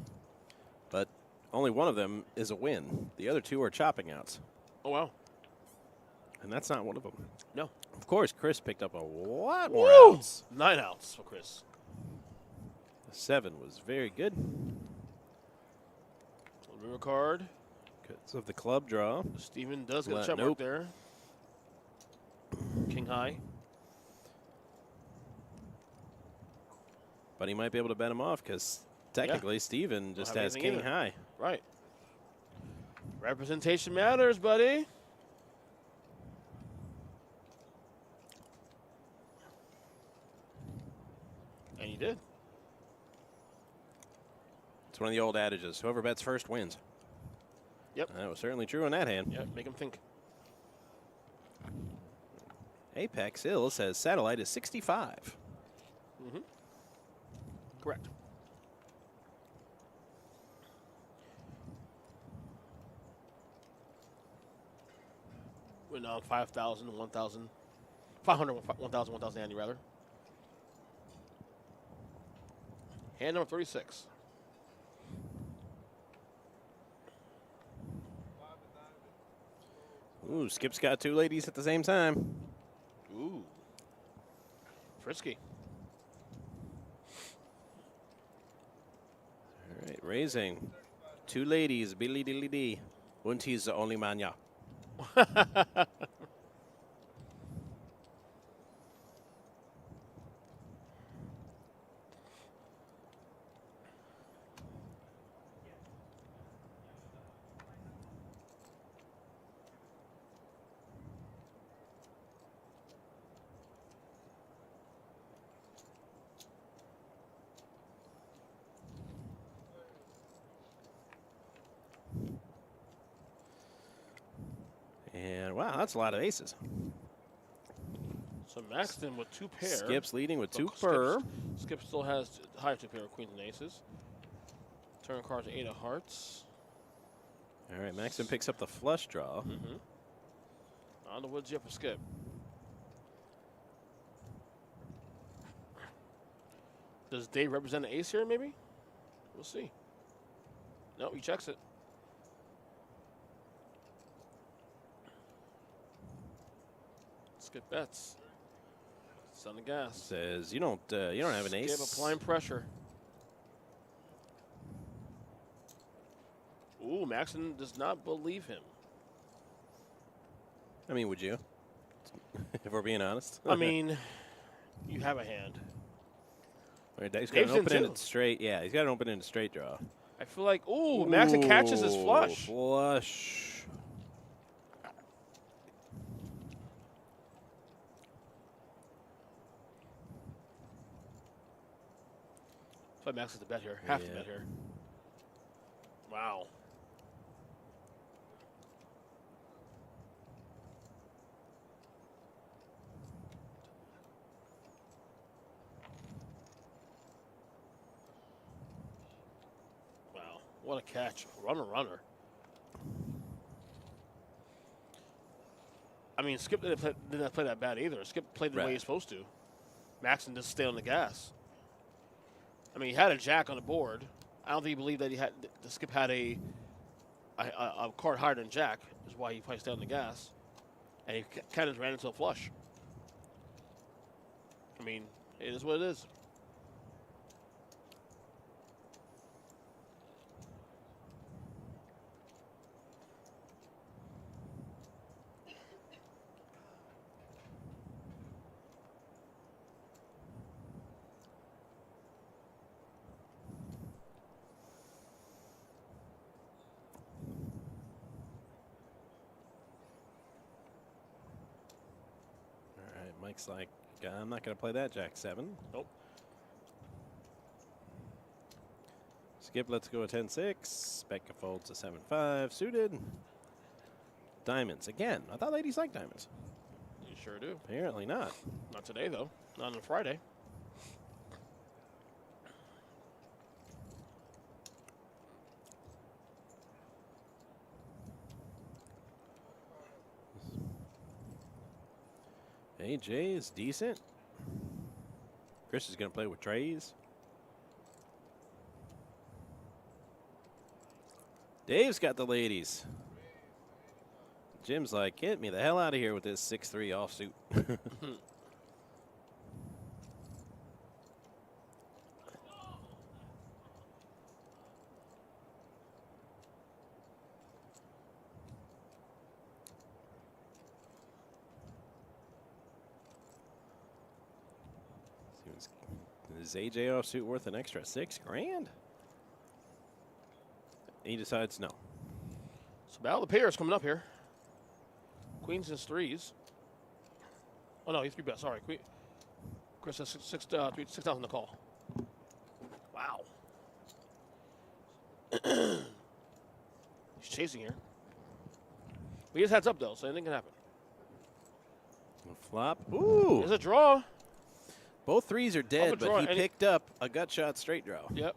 But only one of them is a win. The other 2 are chopping outs. Oh, wow. And that's not one of them. No. Of course, Chris picked up a lot more Woo! outs. 9 outs for Chris. The 7 was very good. River card. Because of the club draw. Steven does get a Well, check mark nope. there. King high. But he might be able to bet him off because technically Steven just have has anything king either. high. Right. Representation matters, buddy. And you did. It's one of the old adages. Whoever bets first wins. Yep. That was certainly true on that hand. Yeah, make him think. Apex Hill says satellite is 65. Mm-hmm. Correct. We're now 5,000, 1,000, 500, 1,000, 1,090 rather. Hand number 36. Ooh, Skip's got 2 ladies at the same time. Ooh. Frisky. All right, raising. 2 ladies, Billy Dilly Dee. Und he's the only man, yeah. And wow, that's a lot of aces. So Maxton with 2 pair. Skip's leading with 2 Skip- per. Skip still has higher 2 pair of queens and aces. Turn cards 8 of hearts. All right, Maxton picks up the flush draw. Mm-hmm. On the woods, you for Skip. Does Dave represent an ace here, maybe? We'll see. No, he checks it. Skip bets. It's on the gas. Says you don't have an ace. Skip applying pressure. Ooh, Maxon does not believe him. I mean, would you? If we're being honest. I mean, you have a hand. He's got an Dave's in open-ended too. straight. Yeah, he's got an open-ended straight draw. I feel like, ooh, Maxon catches his flush. Flush. So Max is the bet here. Have to Yeah. bet here. Wow. Wow. What a catch. Runner. I mean, Skip didn't play that bad either. Skip played the way he's supposed to. Maxon just stayed on the gas. I mean, he had a jack on the board. I don't think he believed that the Skip had a card higher than jack, is why he probably stayed on the gas. And he kind of ran into a flush. I mean, it is what it is. Mike's like, I'm not going to play that jack 7. Nope. Skip, let's go a 10-6. Becca folds a 7-5. Suited. Diamonds. Again, I thought ladies like diamonds. You sure do. Apparently not. Not today, though. Not on Friday. AJ is decent. Chris is going to play with trays. Dave's got the ladies. Jim's like, get me the hell out of here with this 6-3 offsuit. Is AJ offsuit worth an extra $6 grand? He decides no. So battle of the pairs coming up here. Queens and threes. Oh no, he's 3 bets. Sorry, Chris has 6,000 to call. Wow. He's chasing here. But he has heads up though, so anything can happen. Flop. Ooh. There's a draw. Both threes are dead, draw, but he picked up a gut shot straight draw. Yep.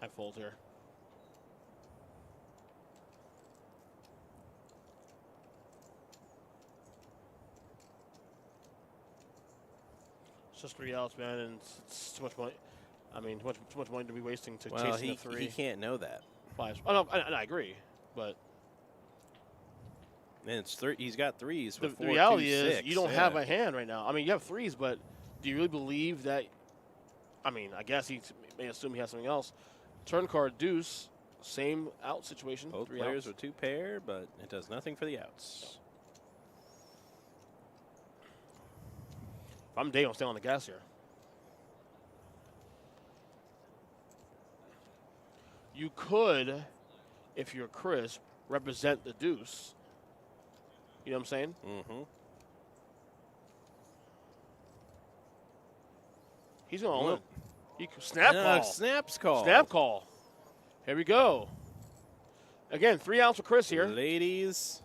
I fold here. It's just 3 outs, man, and it's too much money. I mean, too much money to be wasting to chasing the 3. He can't know that. 5s. Oh no, I agree, but And it's he's got threes. the With 4, reality 2, is 6. you don't have a hand right now. I mean, you have 3s, but do you really believe that? I mean, I guess he may assume he has something else. Turn card deuce, same out situation. Both 3 players outs. with 2 pair, but it does nothing for the outs. If I'm Dave, I'm staying on the gas here. You could, if you're Chris, represent the deuce. You know what I'm saying? Mm-hmm. He's going to snap call. Snaps call. Snap call. Here we go. Again, 3 outs for Chris here. Ladies.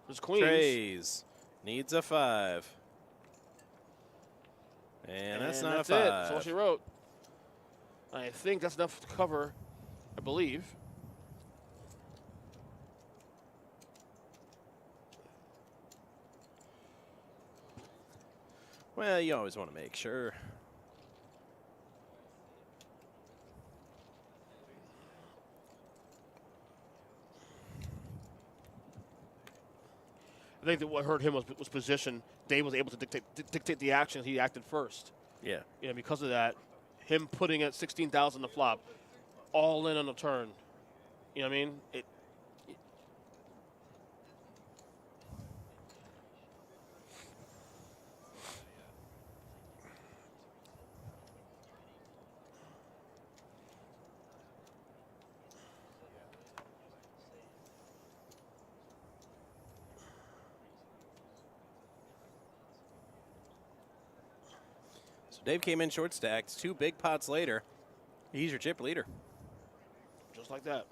There's queens. Trays. Needs a 5. And that's not a 5. That's all she wrote. I think that's enough to cover, I believe. Well, you always want to make sure. I think that what hurt him was position. Dave was able to dictate the action. He acted first. Yeah. You know, because of that, him putting at 16,000 to flop, all in on the turn. You know what I mean? So Dave came in short stacked. 2 big pots later. He's your chip leader. Just like that.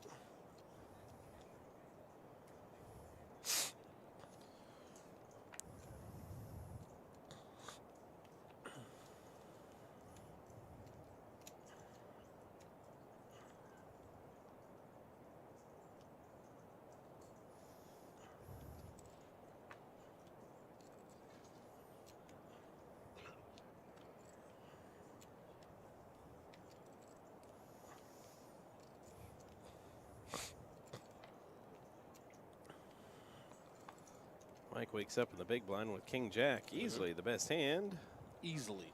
Mike wakes up in the big blind with King Jack. Easily the best hand Easily.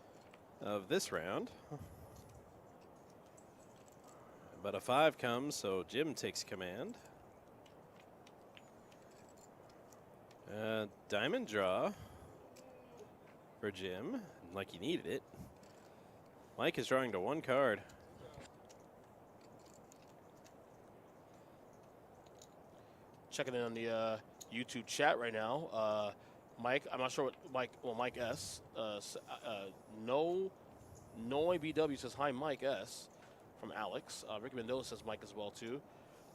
of this round. But a 5 comes, so Jim takes command. Diamond draw for Jim, like he needed it. Mike is drawing to 1 card. Checking in on the YouTube chat right now. Mike, I'm not sure what Mike. Well, Mike S. No BW says hi, Mike S. From Alex. Ricky Mendoza says Mike as well too.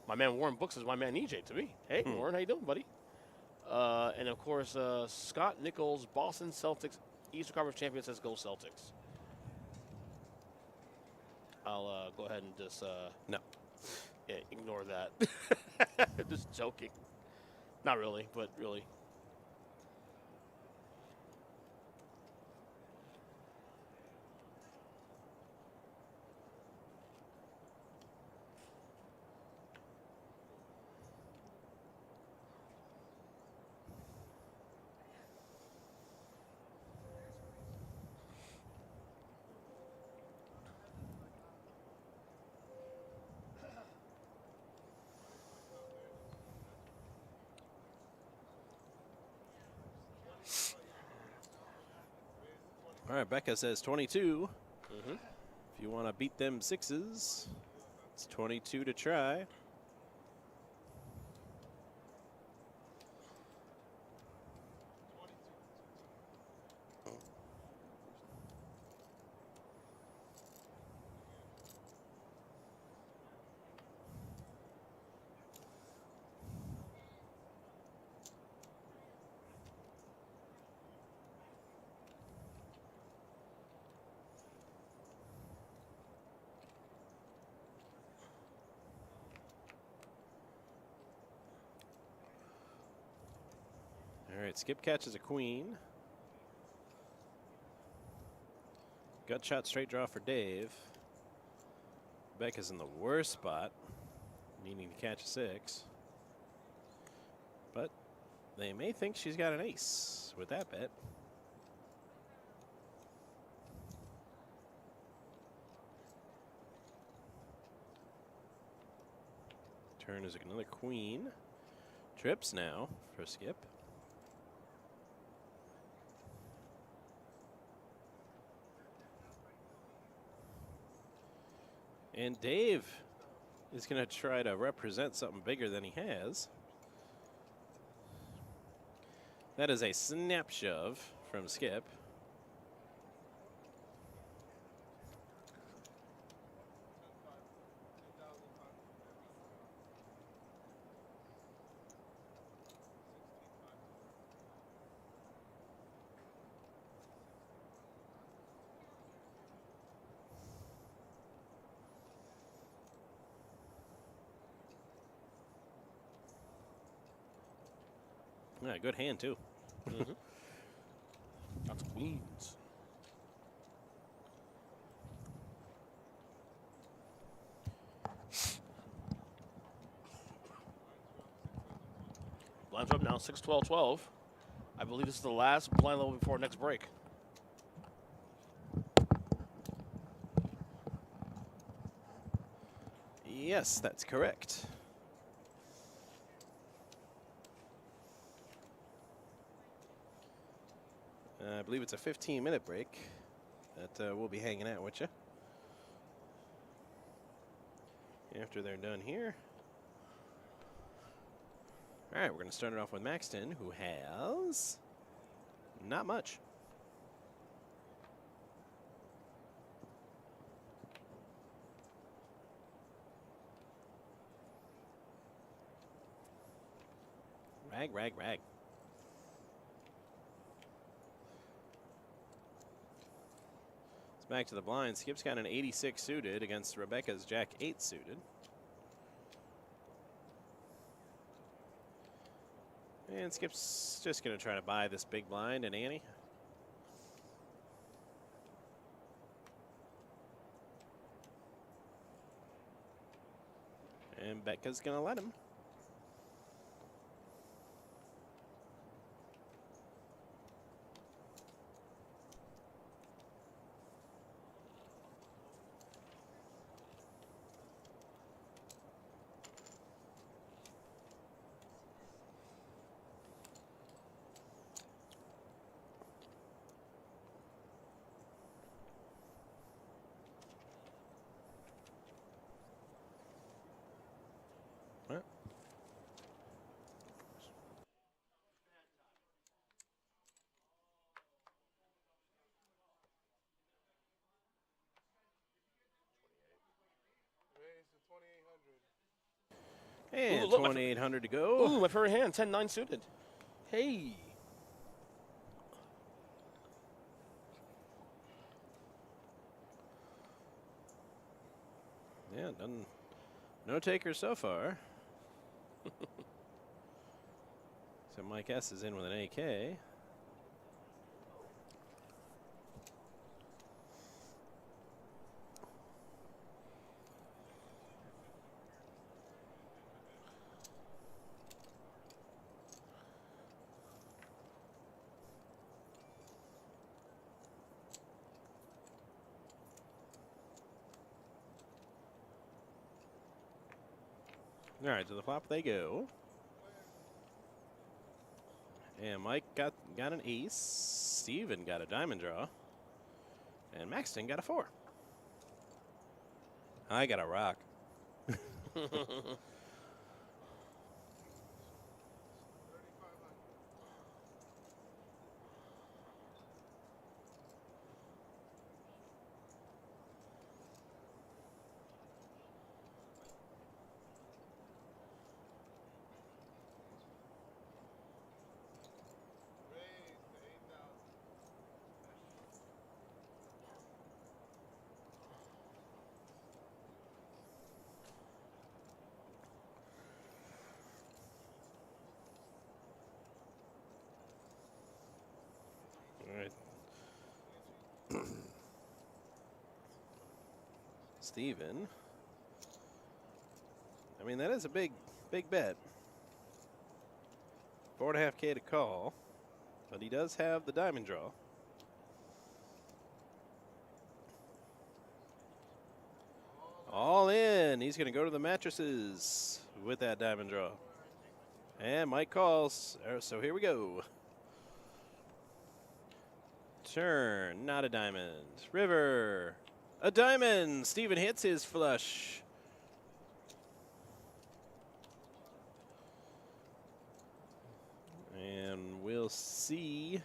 My man Warren Book says my man EJ to me. Hey Warren, how you doing, buddy? And of course Scott Nichols, Boston Celtics, Eastern Conference champion says go Celtics. I'll go ahead and just No. yeah, ignore that. Just joking. Not really, but really. All right, Becca says 22. If you want to beat them 6s, it's 22 to try. All right, Skip catches a queen. Gut shot straight draw for Dave. Becca's in the worst spot, needing to catch a 6. But they may think she's got an ace with that bet. Turn is another queen. Trips now for Skip. And Dave is going to try to represent something bigger than he has. That is a snap shove from Skip. Yeah, good hand, too. That's queens. Blinds are up now, 6, 12, 12. I believe this is the last blind level before next break. Yes, that's correct. I believe it's a 15-minute break that we'll be hanging out with you after they're done here. All right, we're going to start it off with Maxton, who has not much. Rag, rag, rag. It's back to the blind. Skip's got an 86 suited against Rebecca's Jack 8 suited. And Skip's just going to try to buy this big blind and ante. And Becca's going to let him. And Ooh, look, 2,800 to go. Ooh, my favorite hand, 10-9 suited. Hey. Yeah, done. No takers so far. So Mike S is in with an AK. All right, to the flop they go. And Mike got an ace. Steven got a diamond draw. And Maxton got a 4. I got a rock. All right. Steven. I mean, that is a big bet. 4.5K to call. But he does have the diamond draw. All in. He's going to go to the mattresses with that diamond draw. And Mike calls. So here we go. Turn, not a diamond. River, a diamond. Steven hits his flush. And we'll see.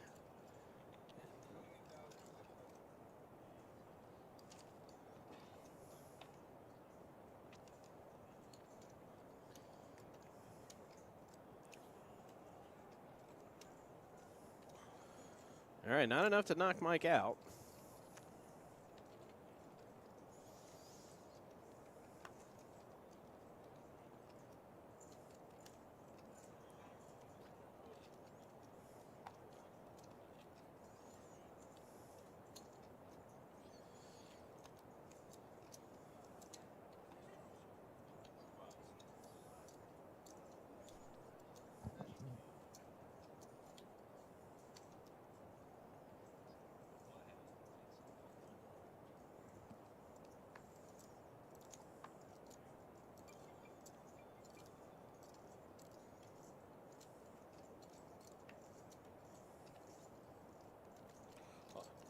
All right, not enough to knock Mike out.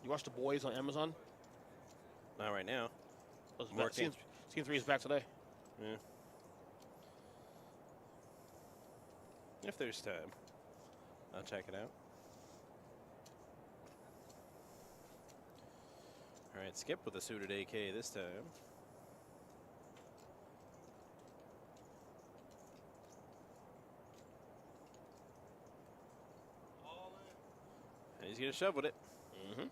You watch The Boys on Amazon? Not right now. Season 3 is back today. Yeah. If there's time, I'll check it out. All right, Skip with a suited AK this time. And he's going to shove with it. Mm-hmm.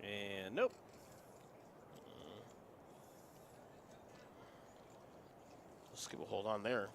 And nope. Skip will hold on there.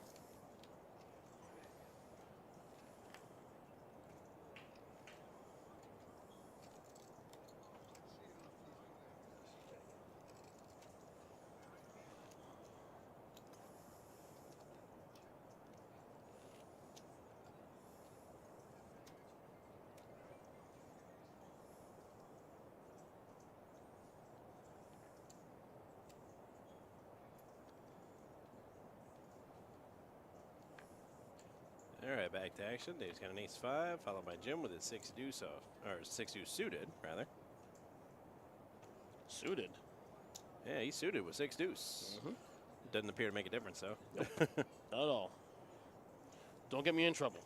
All right, back to action. Dave's got an ace-5, followed by Jim with his 6 deuce off, or 6 deuce suited, rather. Suited. Yeah, he's suited with 6 deuce. Mm-hmm. Doesn't appear to make a difference, though. Nope. Not at all. Don't get me in trouble.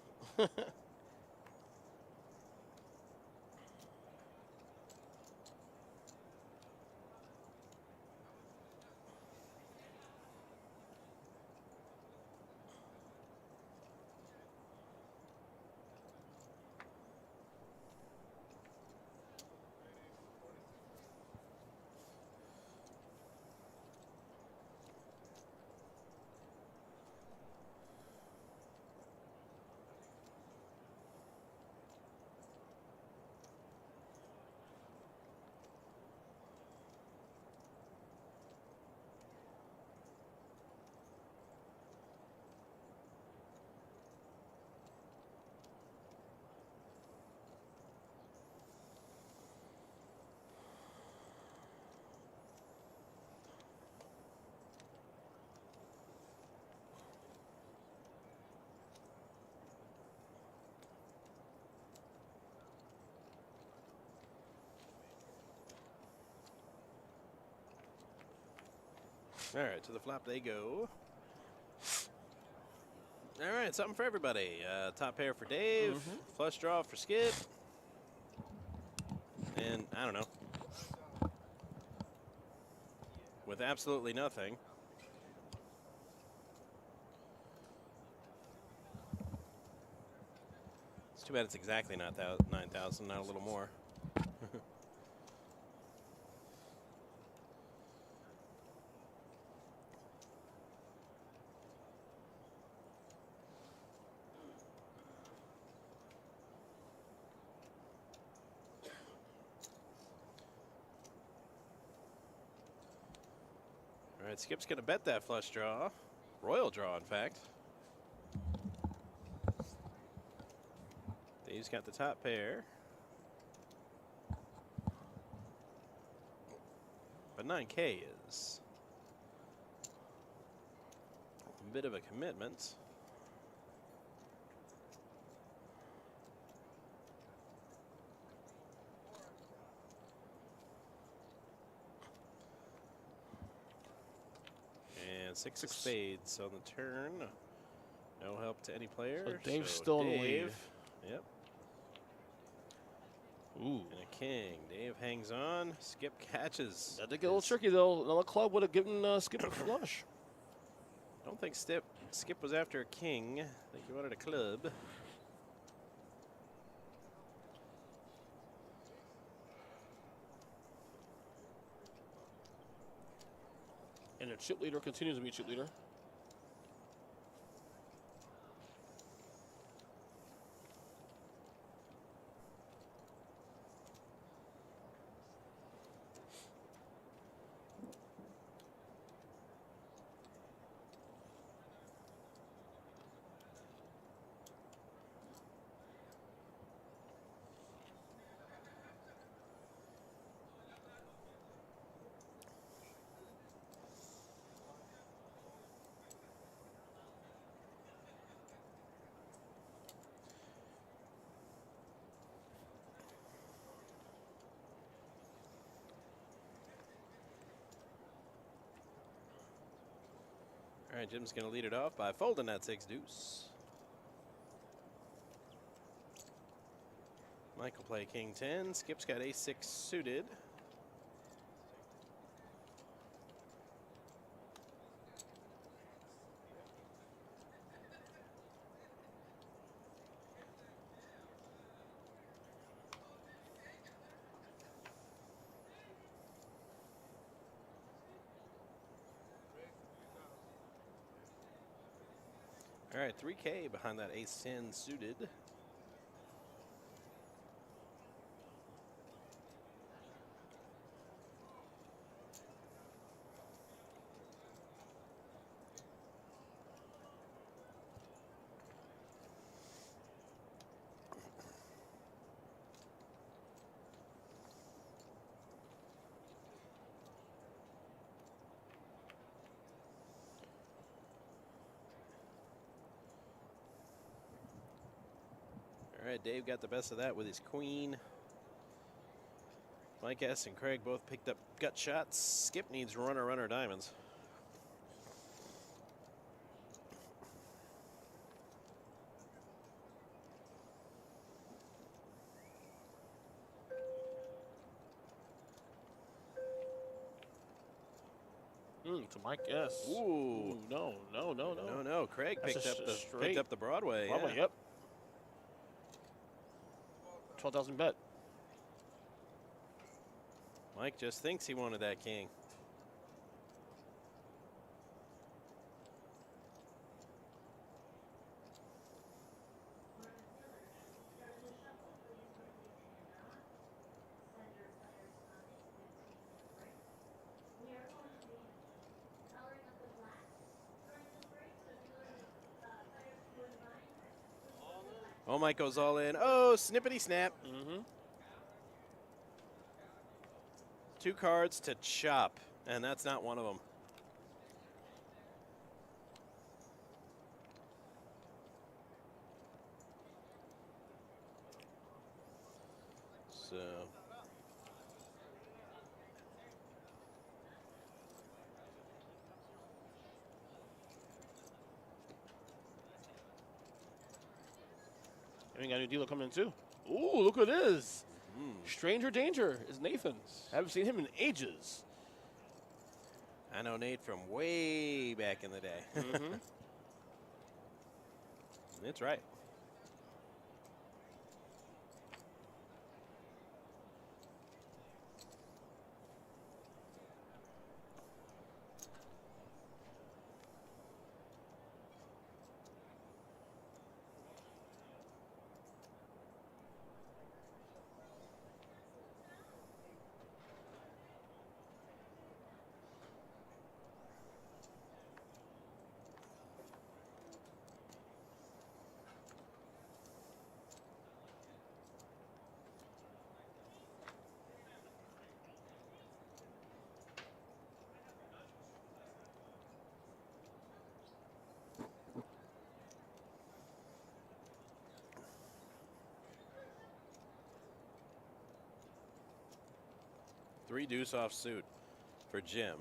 All right, to the flop they go. All right, something for everybody. Top pair for Dave, flush draw for Skip, and I don't know. With absolutely nothing. It's too bad it's exactly not 9,000, not a little more. All right, Skip's going to bet that flush draw. Royal draw, in fact. Dave's got the top pair. But 9K is a bit of a commitment. And 6 of spades on the turn. No help to any player. So Dave's still in the lead. Yep. Ooh. And a king. Dave hangs on. Skip catches. That did get a little tricky, though. Another club would have given Skip a flush. I don't think Skip was after a king. I think he wanted a club. a chip leader continues to be a chip leader. All right, Jim's going to lead it off by folding that 6 deuce. Mike will play king 10. Skip's got ace 6 suited. All right, 3K behind that ace 10 suited. All right, Dave got the best of that with his queen. Mike S. and Craig both picked up gut shots. Skip needs runner diamonds. To Mike S. Ooh. No. No. Craig That's picked up the Broadway. Broadway, Yeah. yep. 12,000 bet. Mike just thinks he wanted that king. Oh, Mike goes all in. Oh, snippity snap. Mm-hmm. 2 cards to chop, and that's not one of them. So. And we got a new dealer coming in too. Ooh, look at this. Stranger Danger is Nathan's. Haven't seen him in ages. I know Nate from way back in the day. Mm-hmm. That's right. Three deuce off suit for Jim.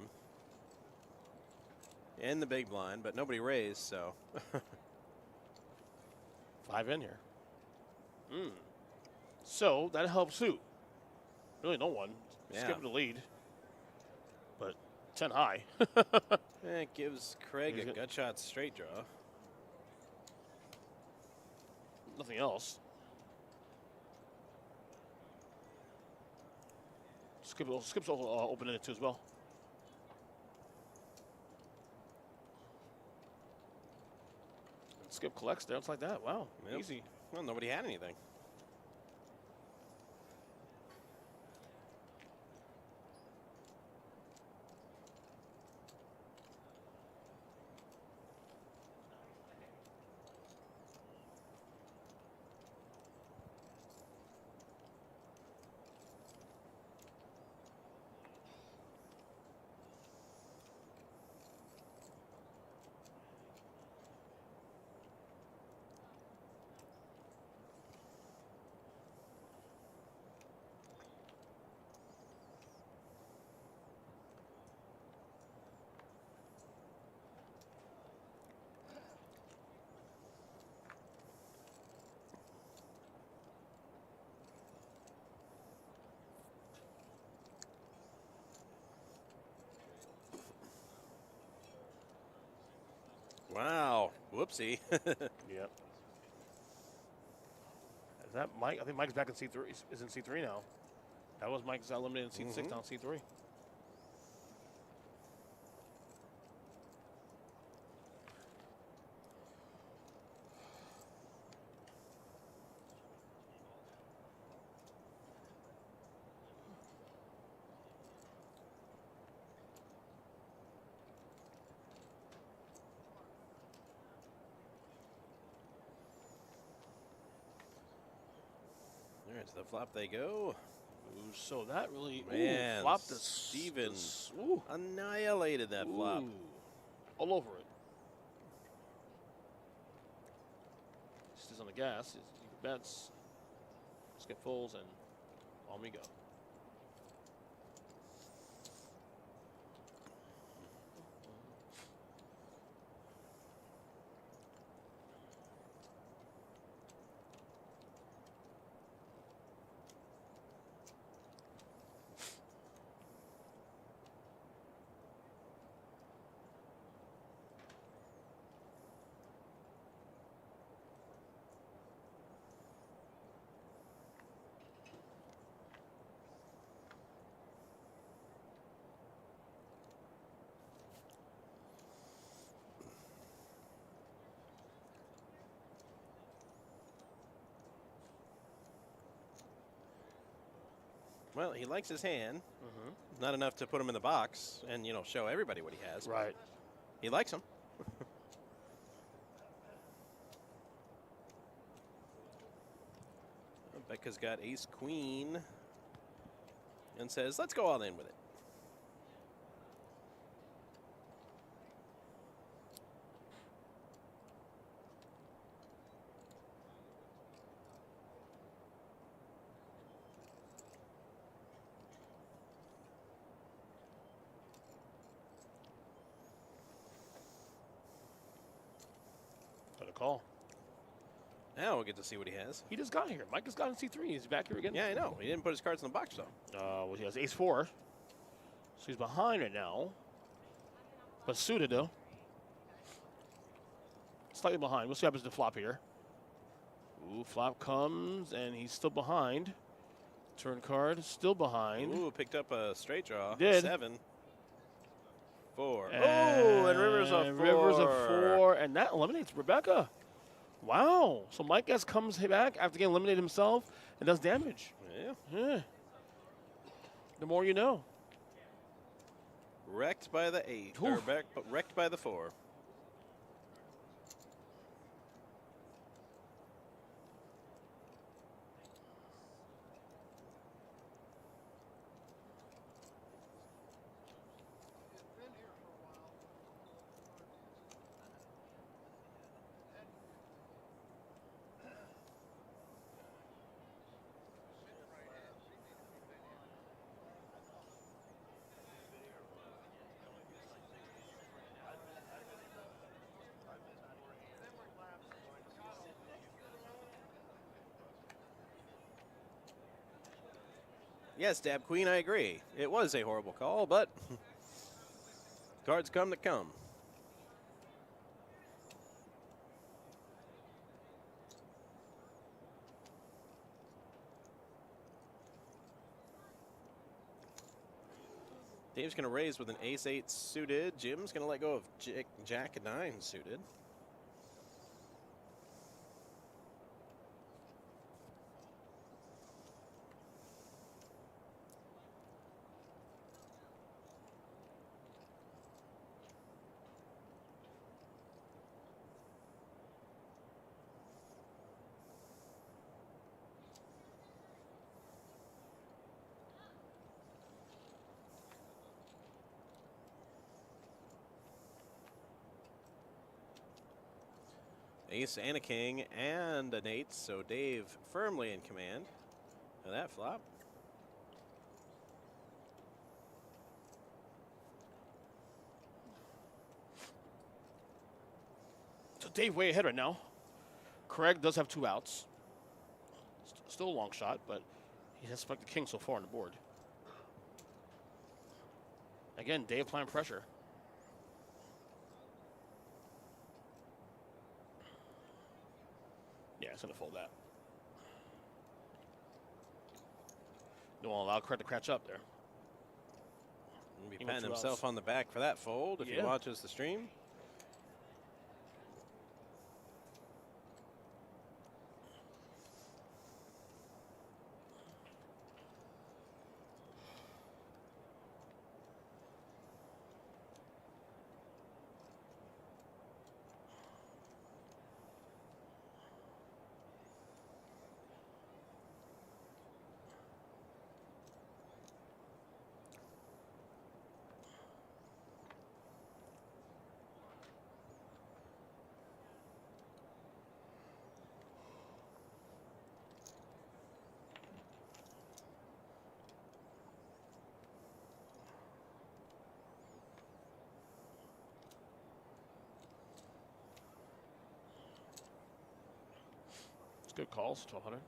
In the big blind, but nobody raised, so. 5 in here. So that helps suit. Really no one. Yeah. Skipping the lead. But 10 high. It gives Craig a gut shot straight draw. Nothing else. Skip's open in it too as well. Skip collects there. It's like that. Wow. Yep. Easy. Well, nobody had anything. Wow. Whoopsie. Yep. Is that Mike? I think Mike's back in C3. Is in C3 now. That was Mike's eliminated in C6, now C3. All right, to the flop they go. Ooh, so that really Man, flopped the Steven ooh. annihilated that flop. Ooh. All over it. Stays on the gas. He bets. Skip folds and on we go. Well, he likes his hand. Not enough to put him in the box and, you know, show everybody what he has. Right. He likes him. Becca's got ace queen and says, let's go all in with it. Got a call. Now we'll get to see what he has. He just got here. Mike just got in C3. He's back here again. Yeah, I know. He didn't put his cards in the box, though. Well, he has ace-4. So he's behind right now. But suited, though. Slightly behind. We'll see what happens to flop here. Ooh, flop comes, and he's still behind. Turn card, still behind. Ooh, picked up a straight draw. Did. 7. 4. And Oh, and Rivers a 4. Rivers a 4, and that eliminates Rebecca. Wow. So Mike S comes back after getting eliminated himself and does damage. Yeah. The more you know. Wrecked by the 8. Ooh. Or wrecked by the 4. Yes, Dab Queen, I agree. It was a horrible call, but cards come that come. Dave's going to raise with an ace-8 suited. Jim's going to let go of Jack-9 suited. Ace and a king and an 8, so Dave firmly in command of that flop. So Dave way ahead right now. Craig does have 2 outs. Still a long shot, but he has spiked the king so far on the board. Again, Dave applying pressure. Yeah, it's going to fold that. No one allow Craig to catch up there. He'll be He went patting 2 himself outs. on the back for that fold if he Yeah. watches the stream. It's good calls, 1,200.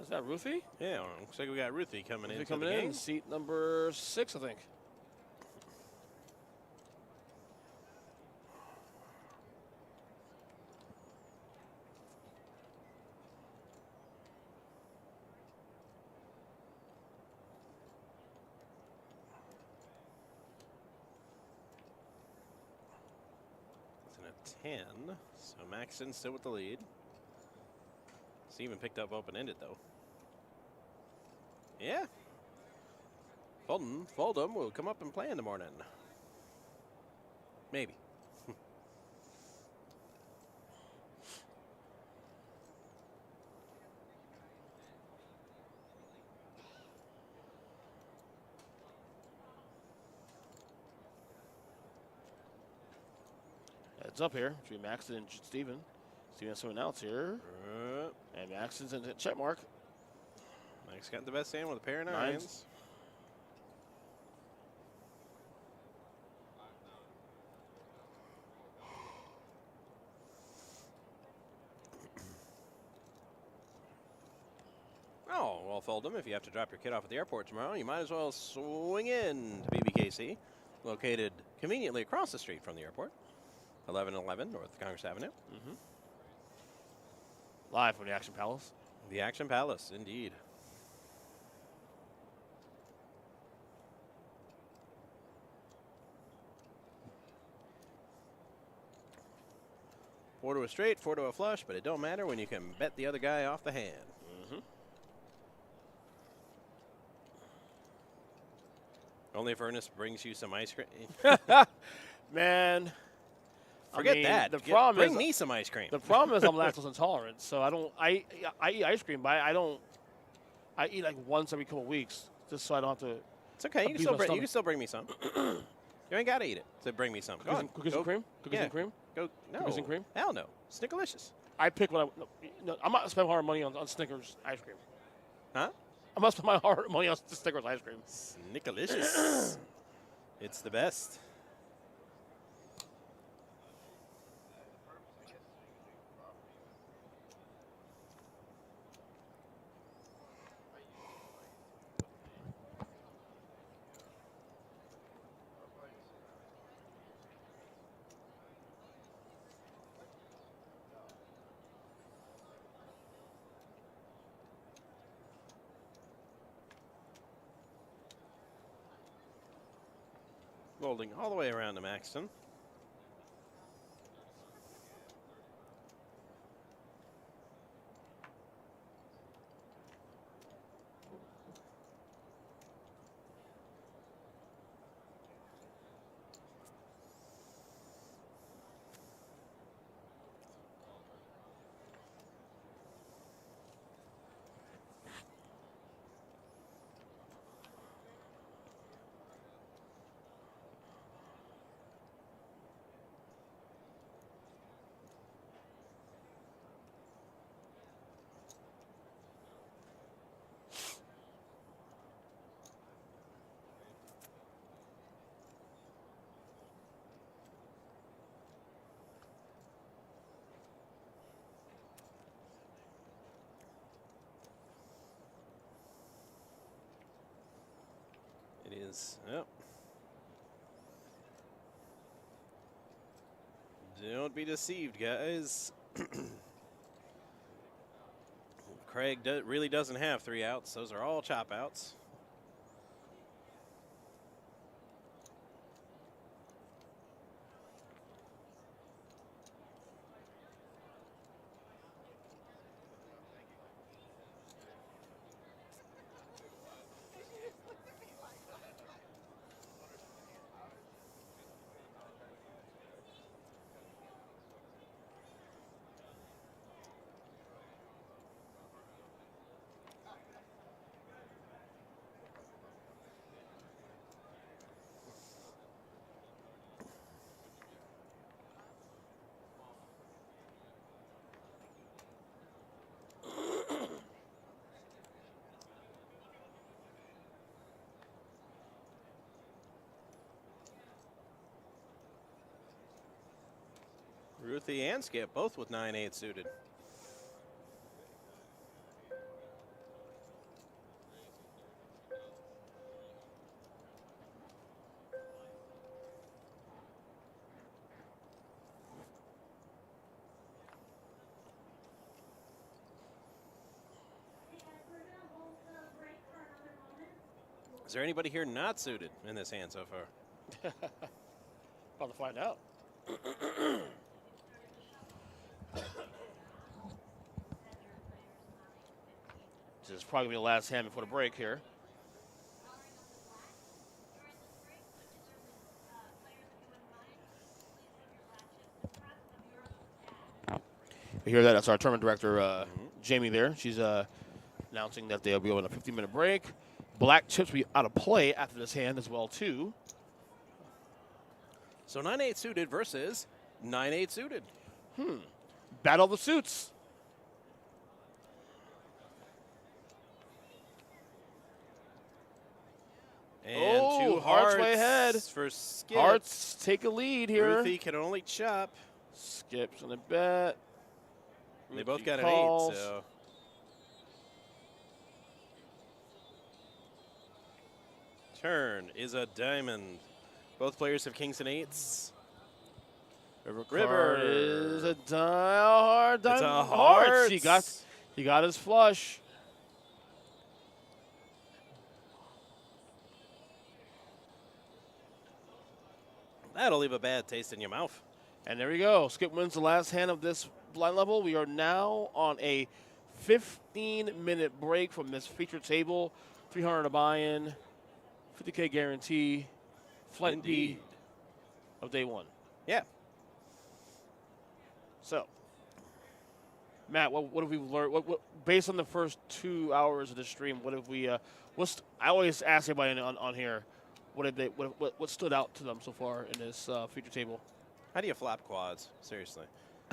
Is that Ruthie? Yeah, looks like we got Ruthie coming Ruthie into coming the game. in, seat number 6, I think. It's in a 10, so Maxton still with the lead. Steven picked up open-ended, though. Yeah. Fold'em will come up and play in the morning. Maybe. Heads up here between Maxton and Steven. Steven has someone else here. And Maxton's in the check mark. Max got the best hand with a pair of 9s. Nines. Oh, well, Fold'em, if you have to drop your kid off at the airport tomorrow, you might as well swing in to PBKC, located conveniently across the street from the airport, 1111 North Congress Avenue. Live from the Action Palace. The Action Palace, indeed. Four to a straight, 4 to a flush, but it don't matter when you can bet the other guy off the hand. Only if Ernest brings you some ice cream. Man. Forget I mean, that. Bring me some ice cream. The problem is I'm lactose intolerant, so I eat ice cream, but I eat like once every couple of weeks, just so I don't have to. It's okay. You can still bring me some. You ain't got to eat it. So bring me some. Cookies and cream? Cookies and cream? Go. No. Cookies and cream? Hell no. Snickerlicious. I pick what I'm not spending hard money on Snickers ice cream. Huh? I'm not spending my hard money on Snickers ice cream. Snickerlicious. It's the best. Rolling all the way around to Maxton. is, yep. Don't be deceived, guys. Craig really doesn't have 3 outs. Those are all chop outs. Ruthie and Skip both with 9-8 suited. Is there anybody here not suited in this hand so far? About to find out. This is probably going to be the last hand before the break here. You hear that? That's our tournament director, Jamie there. She's announcing that they'll be on a 15-minute break. Black chips will be out of play after this hand as well, too. So 9-8 suited versus 9-8 suited. Battle of the suits. And Oh, two hearts hearts way ahead. for Skip. Hearts take a lead here. Ruthie can only chop. Skips on the bet. They both got calls. an 8, so. Turn is a diamond. Both players have kings and 8s. River is a heart. It's a heart. He got his flush. That'll leave a bad taste in your mouth. And there we go. Skip wins the last hand of this blind level. We are now on a 15-minute break from this feature table. 300 to buy-in, 50K guarantee, flight B of day 1. Yeah. So, Matt, what have we learned? What based on the first 2 hours of the stream, what have we? I always ask everybody on here, what stood out to them so far in this feature table? How do you flop quads? Seriously.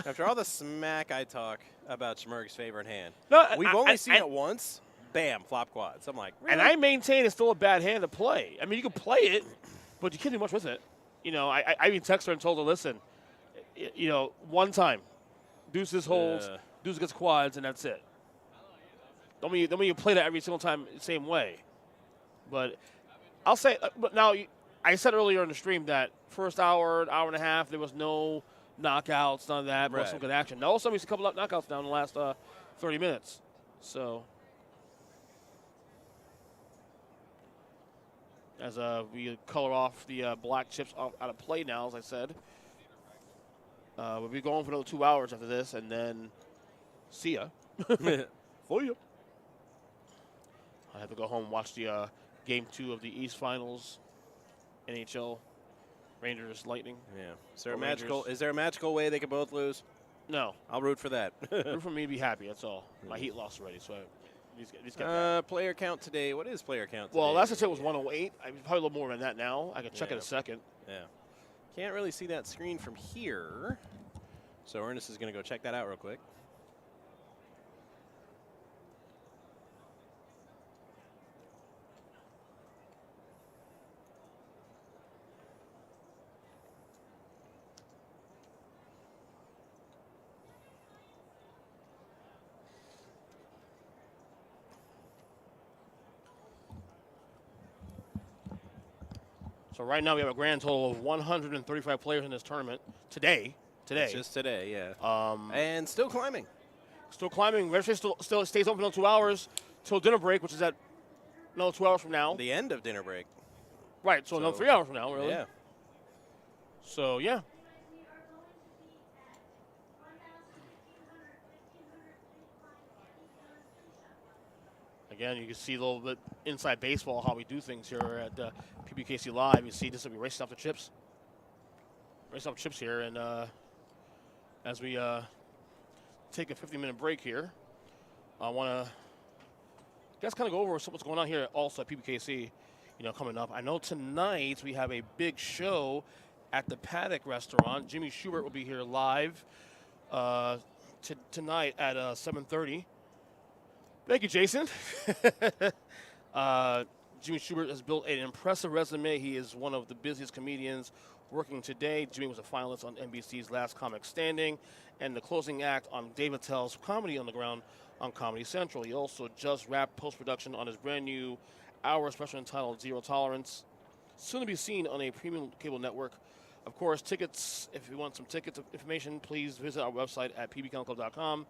After all the smack I talk about Schmerg's favorite hand, we've only seen it once. Bam, flop quads. I'm like, really? And I maintain it's still a bad hand to play. I mean, you can play it, but you can't do much with it. You know, I even texted her and told her, listen, you know, one time, deuces holds, deuce gets quads, and that's it. Don't mean you play that every single time the same way. But I'll say, but now I said earlier in the stream that first hour and a half, there was no knockouts, none of that, but some good action. Now, also, we see a couple of knockouts down in the last 30 minutes. So, as we color off the black chips out of play now, as I said. We'll be going for another 2 hours after this, and then see ya. For you. I have to go home and watch the Game 2 of the East Finals, NHL, Rangers, Lightning. Yeah. Is there a magical way they could both lose? No. I'll root for that. Root for me to be happy, that's all. My Heat lost already, so just get that. Player count today. What is player count today? Well, last I checked was 108. I'm probably a little more than that now. I can check in a second. Yeah. Can't really see that screen from here. So Ernest is going to go check that out real quick. So right now we have a grand total of 135 players in this tournament today. It's just today, yeah. And still climbing. Still climbing. Registration still stays open until 2 hours till dinner break, which is at 2 hours from now. The end of dinner break. Right. So another 3 hours from now, really. Yeah. So yeah. Again, you can see a little bit inside baseball how we do things here at PBKC Live. You see this will be racing off the chips. Racing off chips here, and as we take a 50-minute break here, I want to kind of go over what's going on here also at PBKC, coming up. I know tonight we have a big show at the Paddock Restaurant. Jimmy Schubert will be here live tonight at 7:30. Thank you, Jason. Jimmy Schubert has built an impressive resume. He is one of the busiest comedians working today. Jimmy was a finalist on NBC's Last Comic Standing and the closing act on Dave Attell's Comedy on the Ground on Comedy Central. He also just wrapped post-production on his brand new hour special entitled Zero Tolerance, soon to be seen on a premium cable network. Of course, tickets, if you want some ticket information, please visit our website at pbcomicclub.com.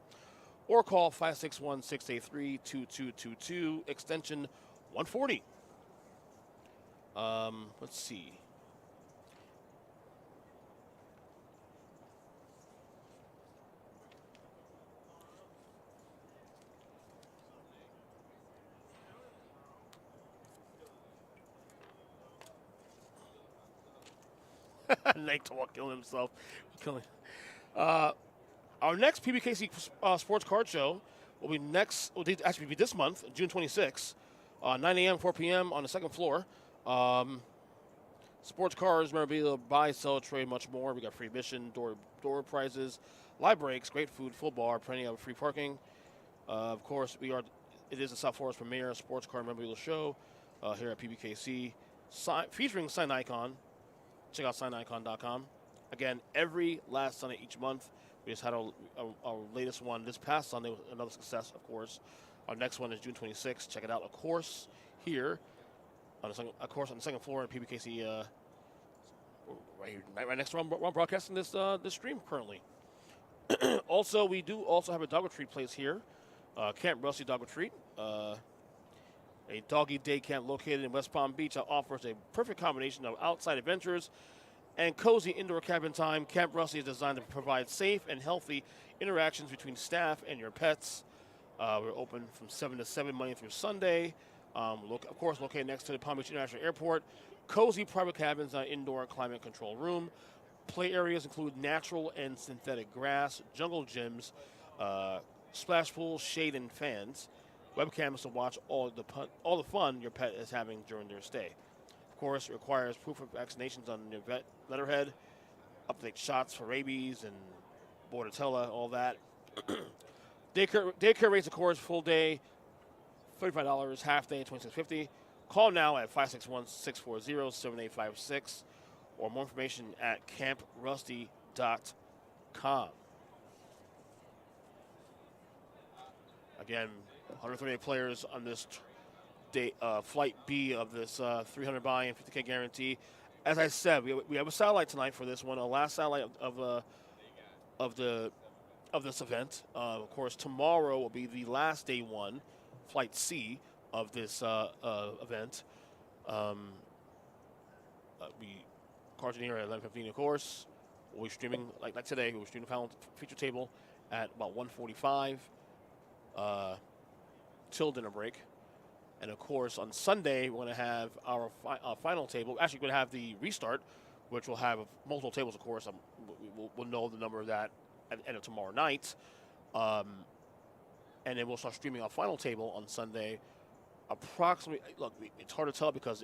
or call 561-683-2222, extension 140. Let's see. Nate Talk killing himself. Our next PBKC Sports Card Show will be actually this month, June 26th, 9 a.m., 4 p.m. on the second floor. Sports cards, memorabilia, buy, sell, trade, much more. We got free admission, door prizes, live breaks, great food, full bar, plenty of free parking. Of course, it is the South Florida's premier sports card memorabilia show here at PBKC, featuring Sign Icon. Check out signicon.com. Again, every last Sunday each month. We just had our latest one this past Sunday was another success, of course. Our next one is June 26th. Check it out. Of course, here on the second floor at PBKC, right next to where I'm broadcasting this stream currently. Also, we do also have a dog retreat place here, Camp Rusty Dog Retreat, a doggy day camp located in West Palm Beach that offers a perfect combination of outside adventures and cozy indoor cabin time. Camp Rusty is designed to provide safe and healthy interactions between staff and your pets. We're open from 7 to 7 Monday through Sunday. Of course, located next to the Palm Beach International Airport. Cozy private cabins, indoor climate control room. Play areas include natural and synthetic grass, jungle gyms, splash pools, shade, and fans. Webcams to watch all the fun your pet is having during their stay. Of course, it requires proof of vaccinations on your vet letterhead, up-to-date shots for rabies and Bordetella, all that. Daycare rates, of course, full day, $35, half day, $26.50. Call now at 561-640-7856 or more information at camprusty.com. Again, 138 players on this day, flight B of this 300 buy and 50K guarantee. As I said, we have a satellite tonight for this one, a last satellite of this event. Of course, tomorrow will be the last day one, flight C of this event. Cards in here at 11:15, of course. We'll be streaming like today. We'll be streaming the final feature table at about 1:45 till dinner break. And, of course, on Sunday, we're going to have our final table. Actually, we're going to have the restart, which will have multiple tables, of course. We'll know the number of that at the end of tomorrow night. And then we'll start streaming our final table on Sunday. Approximately, look, it's hard to tell because,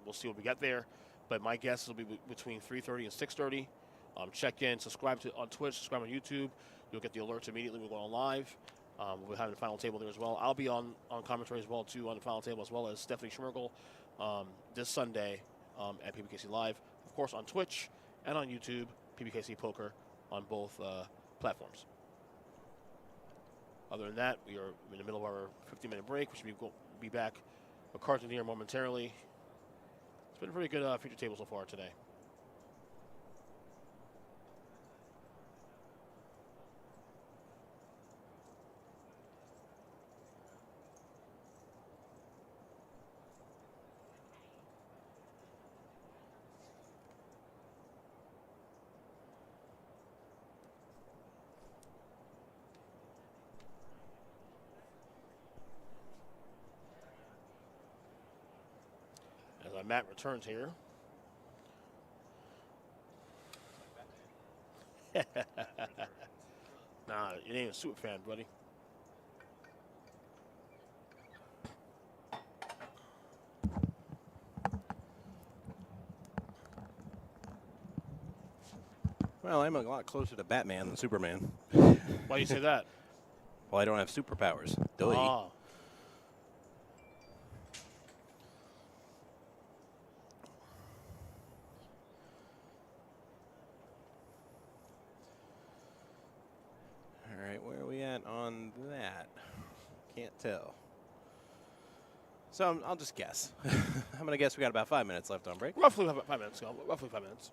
we'll see what we get there. But my guess will be between 3:30 and 6:30. Check in, subscribe on Twitch, subscribe on YouTube. You'll get the alerts immediately when we go on live. We'll be having the final table there as well. I'll be on commentary as well, too, on the final table, as well as Stephanie Schmergel this Sunday at PBKC Live. Of course, on Twitch and on YouTube, PBKC Poker on both platforms. Other than that, we are in the middle of our 50-minute break. We should be back with Cards in here momentarily. It's been a pretty good feature table so far today. As Matt returns here. Nah, you ain't a super fan, buddy. Well, I'm a lot closer to Batman than Superman. Why do you say that? Well, I don't have superpowers. Duh. Ah. All right, where are we at on that? Can't tell. So I'll just guess. I'm going to guess we got about 5 minutes left on break. Roughly 5 minutes. Roughly 5 minutes.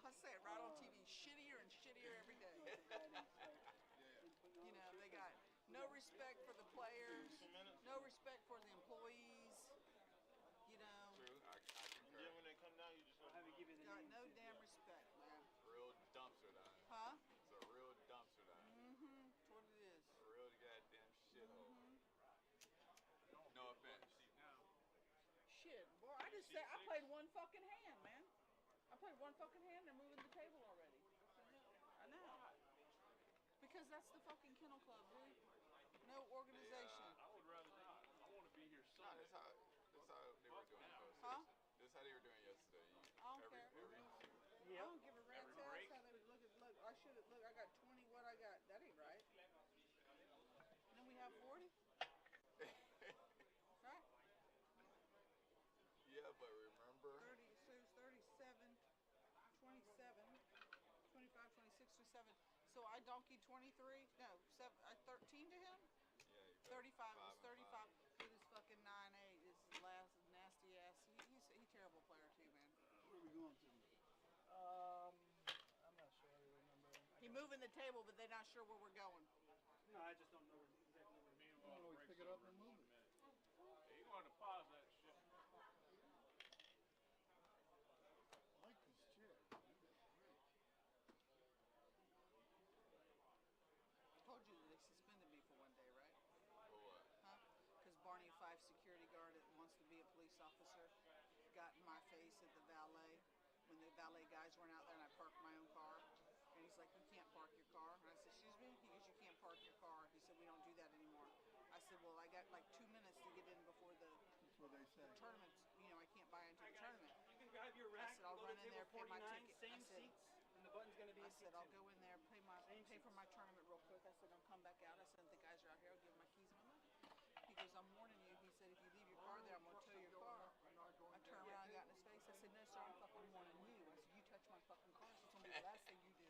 I say it right on TV, shittier and shittier every day. You know, they got no respect for the players, no respect for the employees. You know, True, I concur. Then when they come down, you just got no damn respect, man. Real dumpster dive. Huh? It's a real dumpster dive. Mm-hmm. That's what it is. A real goddamn shithole. No offense. Shit, boy, I just said I played one fucking hand, man. I played one fucking hand. They're moving the table already. I know. Because that's the fucking Kennel Club, dude. No organization. I would rather not. I want to be here Nah, Sunday. that's how they were doing it. Huh? That's how they were doing yesterday. I don't care. I don't give a rat's ass break. how they would look. I should have look. I got 20. What I got? That ain't right. And then we have 40. Right? Yeah, but remember, 30. So it's 37, 27, 25, 26, 27. So I donkeyed 23. No, 7. I 13 to him. yeah, you got 35. It was 5 and 35 with his fucking 9-8. His last nasty ass. He's a terrible player too, man. Where are we going to? the table, but they're not sure where we're going. No, I just don't know exactly what it means. We'll pick it up and move it. Hey, you want to pause that shit? I like this chair. I told you that they suspended me for one day, right? For what? Huh? Because Barney Fife, security guard that wants to be a police officer, got in my face at the valet when the valet guys weren't out there and I parked my own car. And he's like, you can't park your car. And I said, excuse me? He goes, you can't park your car. He said, we don't do that anymore. I said, well, I got like 2 minutes to get in before the That's what they say. tournament. You know, I can't buy into the tournament. You can grab your I rack, said, I'll go run to in there, table pay my 49, ticket. same I said, seats, and the button's going to be I said, I'll go in there, pay for my seats. tournament real quick. I said, I'll come back out. I said, the guys are out here. I'll give them my keys and my money. He goes, I'm warning you. He said, if you leave your car there, I'm going to tow your car. I turned around and got in his face. I said, no, sir, I'm fucking warning you. I said, you touch my fucking car. It's going to be the last thing you do.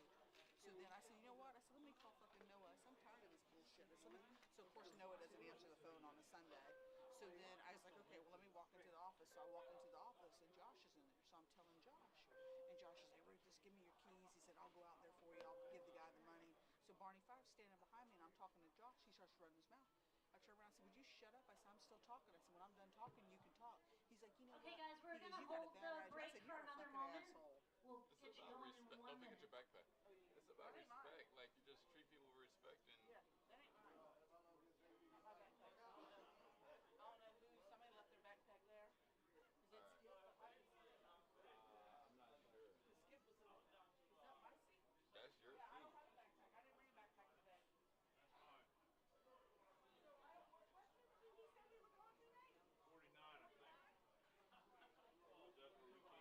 So then I said, you know what? I said, let me call fucking Noah. I said, I'm tired of this bullshit. I said, so, of course, Noah doesn't answer the phone on a Sunday. So then I was like, okay, well, let me walk into the office. So I walk into the office, and Josh is in there. So I'm telling Josh. And Josh is like, Ruth, just give me your keys. He said, I'll go out there for you. I'll give the guy the money. So Barney Five's standing behind me, and I'm talking to Josh. He starts running his mouth. I turned around and said, would you shut up? I said, I'm still talking. I said, when I'm done talking, you can talk. He's like, you know Okay, what? guys, we're He goes, gonna you got a hold bad the idea. I break said, for you're a another fucking moment. asshole. We'll It's get you about going respect. in 1 Don't forget minute. your backpack. It's about That ain't mine. respect. Like you just treat people with respect and. Yeah, that ain't mine. My backpack. I don't know who. Somebody left their backpack there. Is it Skip? I'm not sure. Skip was in it. Is that my seat? That's your Yeah, I don't seat. have a backpack. I didn't bring a backpack today. He said we were going today. 49, I think. Oh, that's where we came from.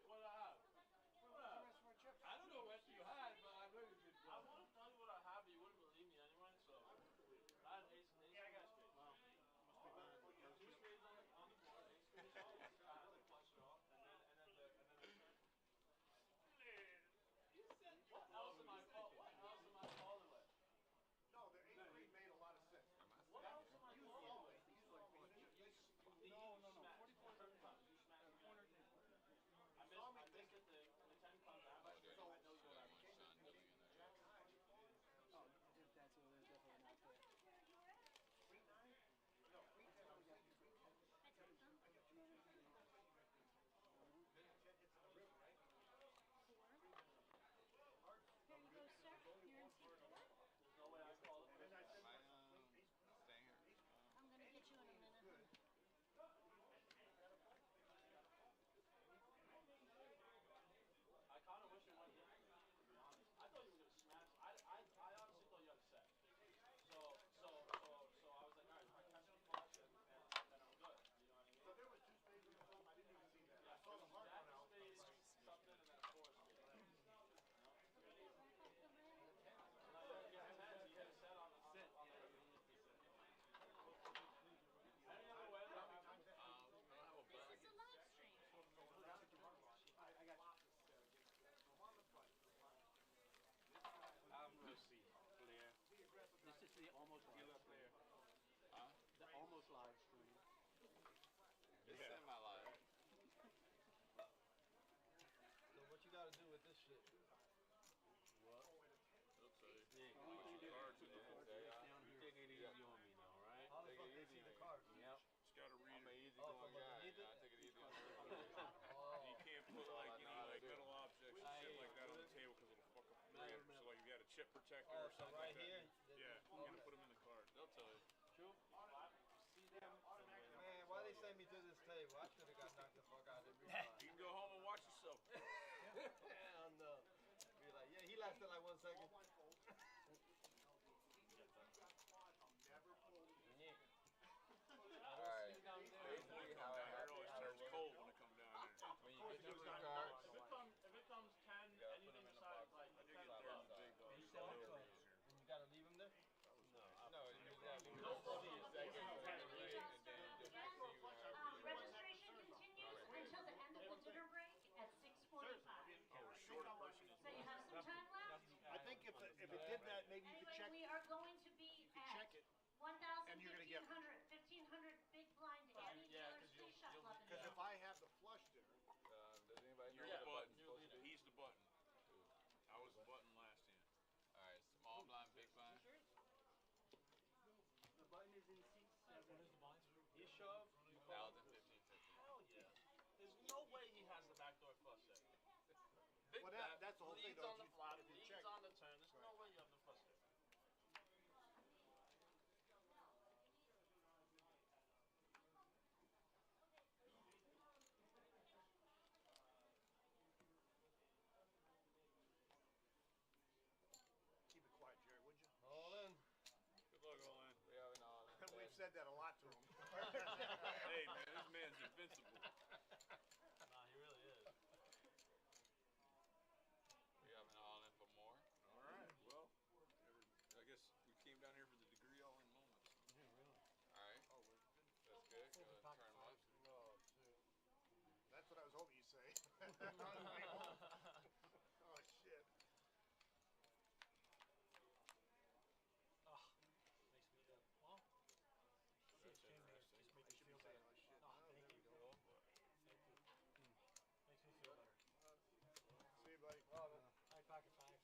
What I have? I don't know what you had, but I know you did. I want to tell you what I have, but you wouldn't believe me anyway, so. I had ace and ace. Yeah, I got straight. Wow. Two spades on the board, ace spades off. I had to flush it off, and then the turn. You said, what else am I calling? What else am I calling with? No, the 8-3 made a lot of sense. What else am I calling with? No. 44 turn comes. You smash the corner. I missed the thing, and the 10 comes out. Oh, dude, I know you got my son doing it. Oh, if that's what it is, definitely not there. Here you go, sir. You're in seat 4. There's no way I call it. Am I staying here? I'm gonna get you in a minute. I kind of wish it went in, to be honest. I thought you were going to smash. I honestly thought you had a set. So I was like, all right, if I catch the flush, then I'm good. You know what I mean? So there was 2 spades in the film. I didn't even see that. Yeah, I saw the heart that run out. spade, something, and then a 4 spade. Yeah, 10, you hit a set on the Any other way that happens? I don't have a bag. This is a live stream. I got you. Lucy, clear. This is the almost live clear. Huh? The almost live stream. It's semi-live. So what you gotta do with this shit? Cards in the You take it easy on me now, right? How the fuck they see the card? Yep. Just gotta read I'm an it. easy Oh, going from guy. underneath it? I take it easy on Oh. You can't put like metal objects and shit like that on the table because it'll fuck up the grip. So like if you had a chip protector Oh, or so something right like here? that. Yeah, you're gonna put them in the card. They'll tell you. True? Man, why they send me to this table? I should have got knocked the fuck out every time. You can go home and watch yourself. Hell no. Be like, yeah, he lasted like 1 second. Alright, basically how it It happens always turns cold when it comes down there. when you get your blue cards, If it comes 10 gotta and you put 'em can in the decide box. like I think 10 it's there in the big bucks, to get. 1500 big blind to get me. Yeah, There's because three shots left in Because there. if I have the flush there, Does anybody know You're what the the button's button. supposed to be? He's the button. I was the button last time. Alright, small blind, big blind. The button is in seat 7. What is the blind? You shove. 1,000, 15, 50. Hell yeah. There's no way he has the backdoor flush there. Big well, bet, that's the whole thing. leads Though, on the if flop, you leads check, on the turn. There's no way you have the flush there. keep it quiet, Jerry, would you? All in. Good luck, all in. We have an all in. We've said that a lot to him. Hey, man, this man's invincible. Nah, he really is. We have an all in for more. Alright, well, I guess we came down here for the degree all in moments. Yeah, really. Alright. That's good. Go ahead and turn them up. Oh, shit. That's what I was hoping you'd say. Oh, shit. Oh, makes me feel. Well, That's just interesting. makes I me should feel be saying, better. oh, shit. Oh, Oh, thank there you. we go. Thank you. Makes me feel better. See you, buddy. Hi, Pocket Five.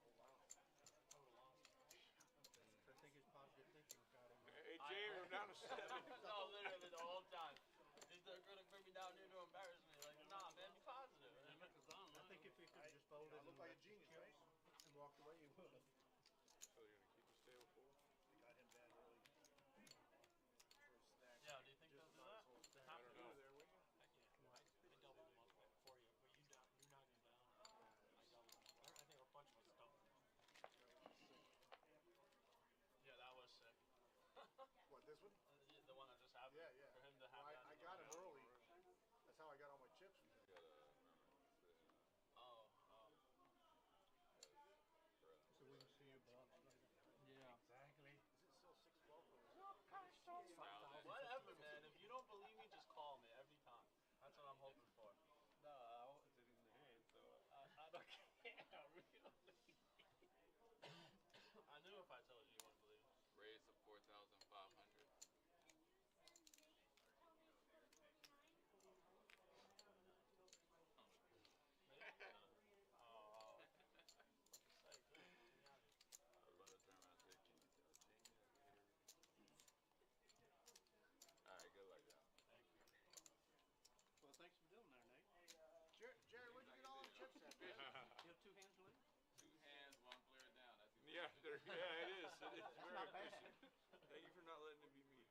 Oh, wow. I would have lost. I think his positive thinking got him. Hey, Jay, we're down to 7. No, literally the whole time. They're gonna bring me down here to embarrass me. Like, nah, man, be positive. I think if he could have just folded I look like a genius, right? and walked away, he would have. So you're gonna keep the table full? We got him bad early. For a snack. Yeah, do you think they'll do that? I don't know. There, will you? Yeah, I doubled him up for you, but you knocked him down. I doubled him up. I think a bunch of us doubled him up. Yeah, that was sick. What, this one? The one that just happened. Yeah, yeah. For him to have Well, that. I got him early. That's how I got all my chips. Oh. So we can see your box later. Yeah. Exactly. Is it still 612? Whatever, man. If you don't believe me, just call me every time. That's what I'm hoping for. No, I want it in the hand, so. I don't care, really. I knew if I told you, you wouldn't believe me. Raise to 4,500. Oh. I was about to turn around and say, can you tell Jamie that we hear everything? Alright, good luck, y'all. Thank you. Well, thanks for doing that, Nate. Jerry, where'd you get all the chips at, man? You have two hands, Lee? 2 hands, 1 player down. That's Yeah, yeah, it is. It is very not bad. efficient. Thank you for not letting it be me.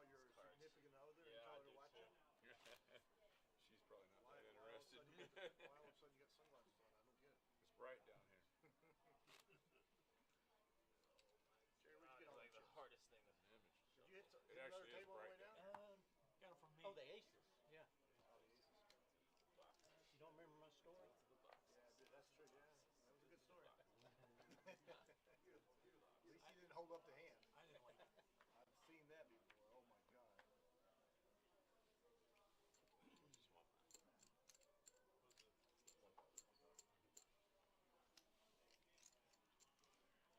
Did you call your significant other and Yeah, tell I her to did watch too. it? She's probably not Why that all of a interested. sudden why all of a sudden you got sunglasses on? I don't get it. It's bright down here. Jerry, where'd you get all the Like the chips? hardest thing to Image. Did you hit It another actually is table on the way bright down? down. Got them from me. Oh, the aces. Yeah. Oh, the aces. You don't remember my story? Yeah, dude, that's true, yeah. That was a good story. At least he didn't hold up the hand. I didn't like it. I've seen that before. Oh my god.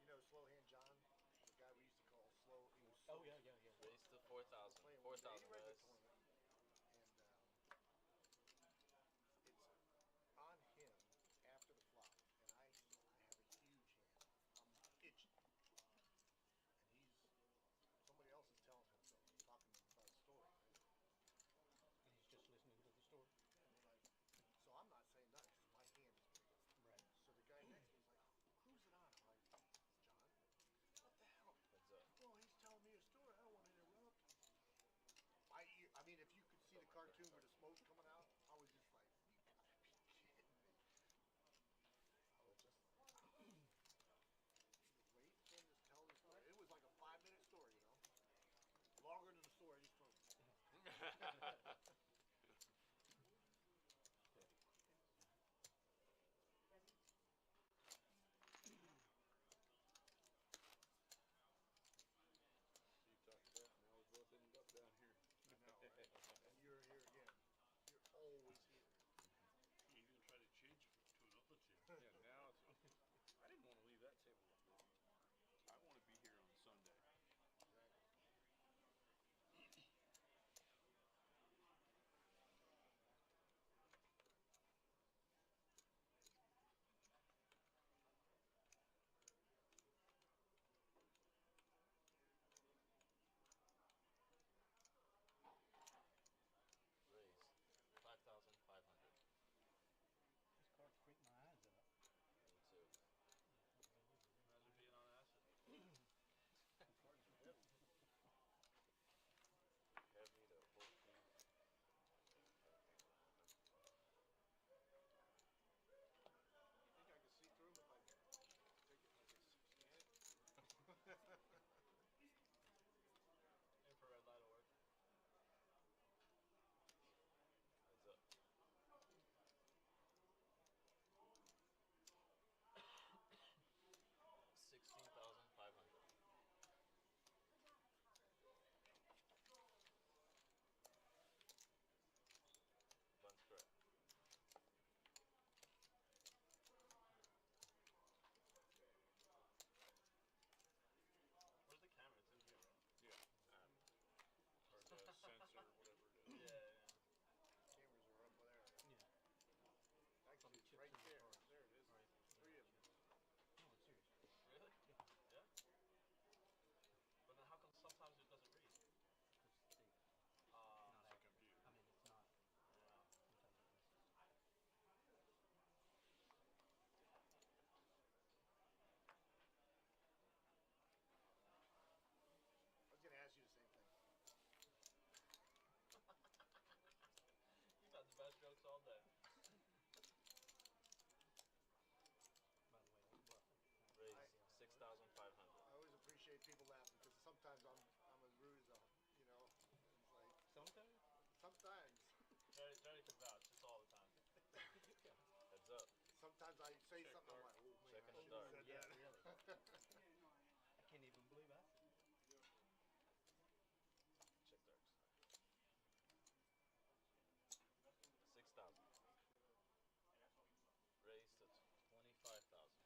You know Slow Hand John? The guy we used to call Slow. He was Oh, yeah, yeah, yeah. Raise to 4,000. playing 4,000 with the guys. tournament. And it's on him after the flop. And I have a huge hand. I'm itching. And somebody else is telling him something, talking to him about a story. And he's just listening to the story. And we're like, so I'm not saying nothing because my hand is big. Right. So the guy next to me is like, who's it on? I'm like, it's John. What the hell? Heads up. Well, he's telling me a story. I don't want to Sometimes. Johnny can vouch. It's all the time. Heads up. Sometimes I say something I'm like, oh man, Checking I the shouldn't dark. have said Yeah, that. really. I can't even believe I said that. Check darks. 6,000. Raise to 25,000.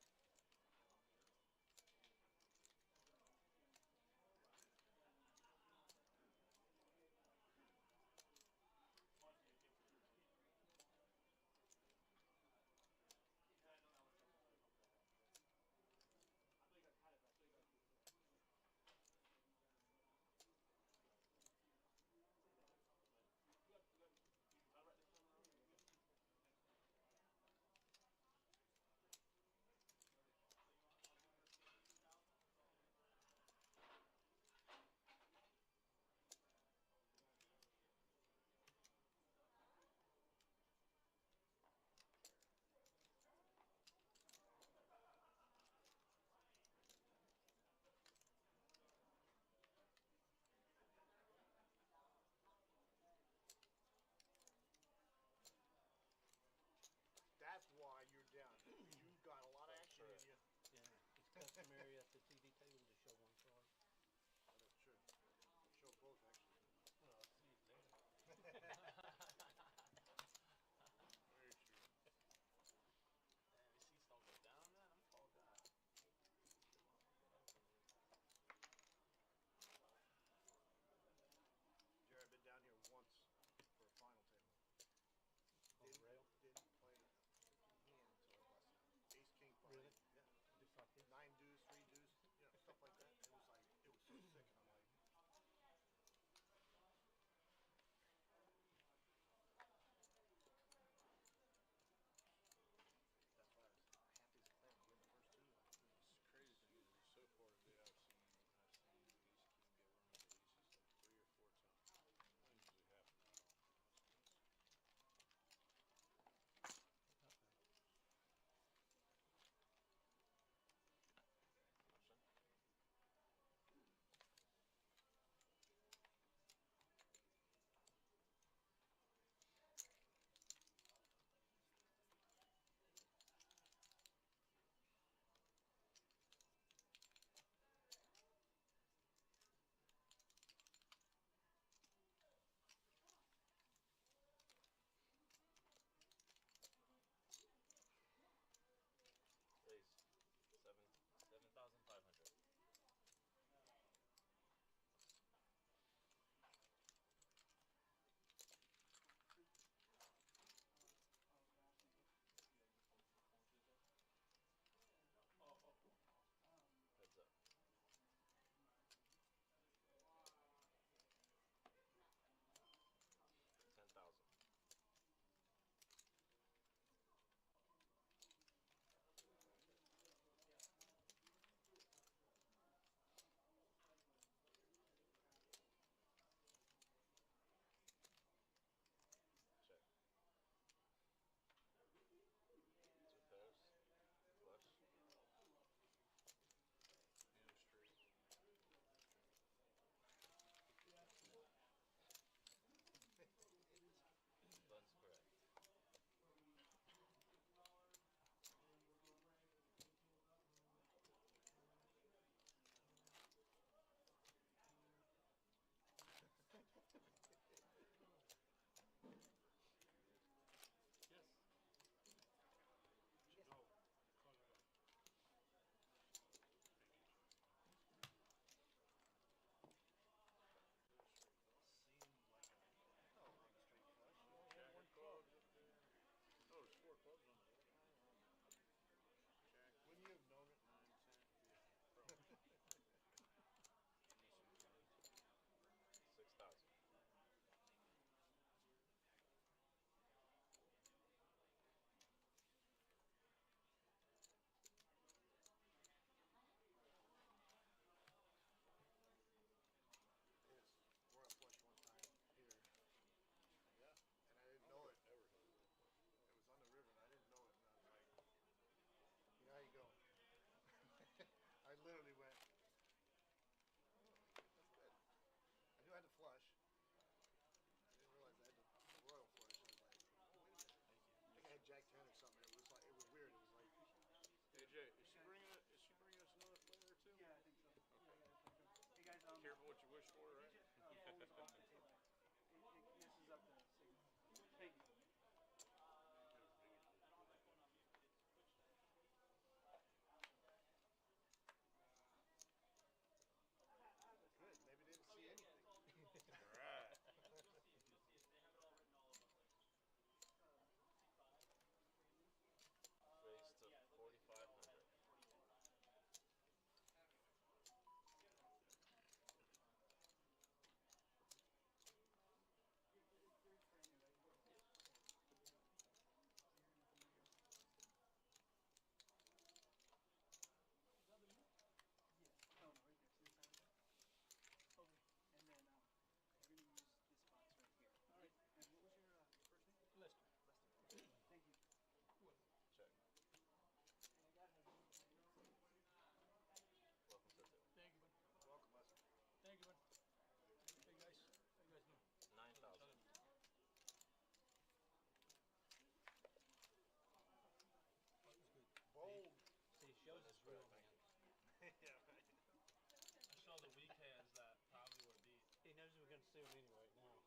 can't see him anyway now.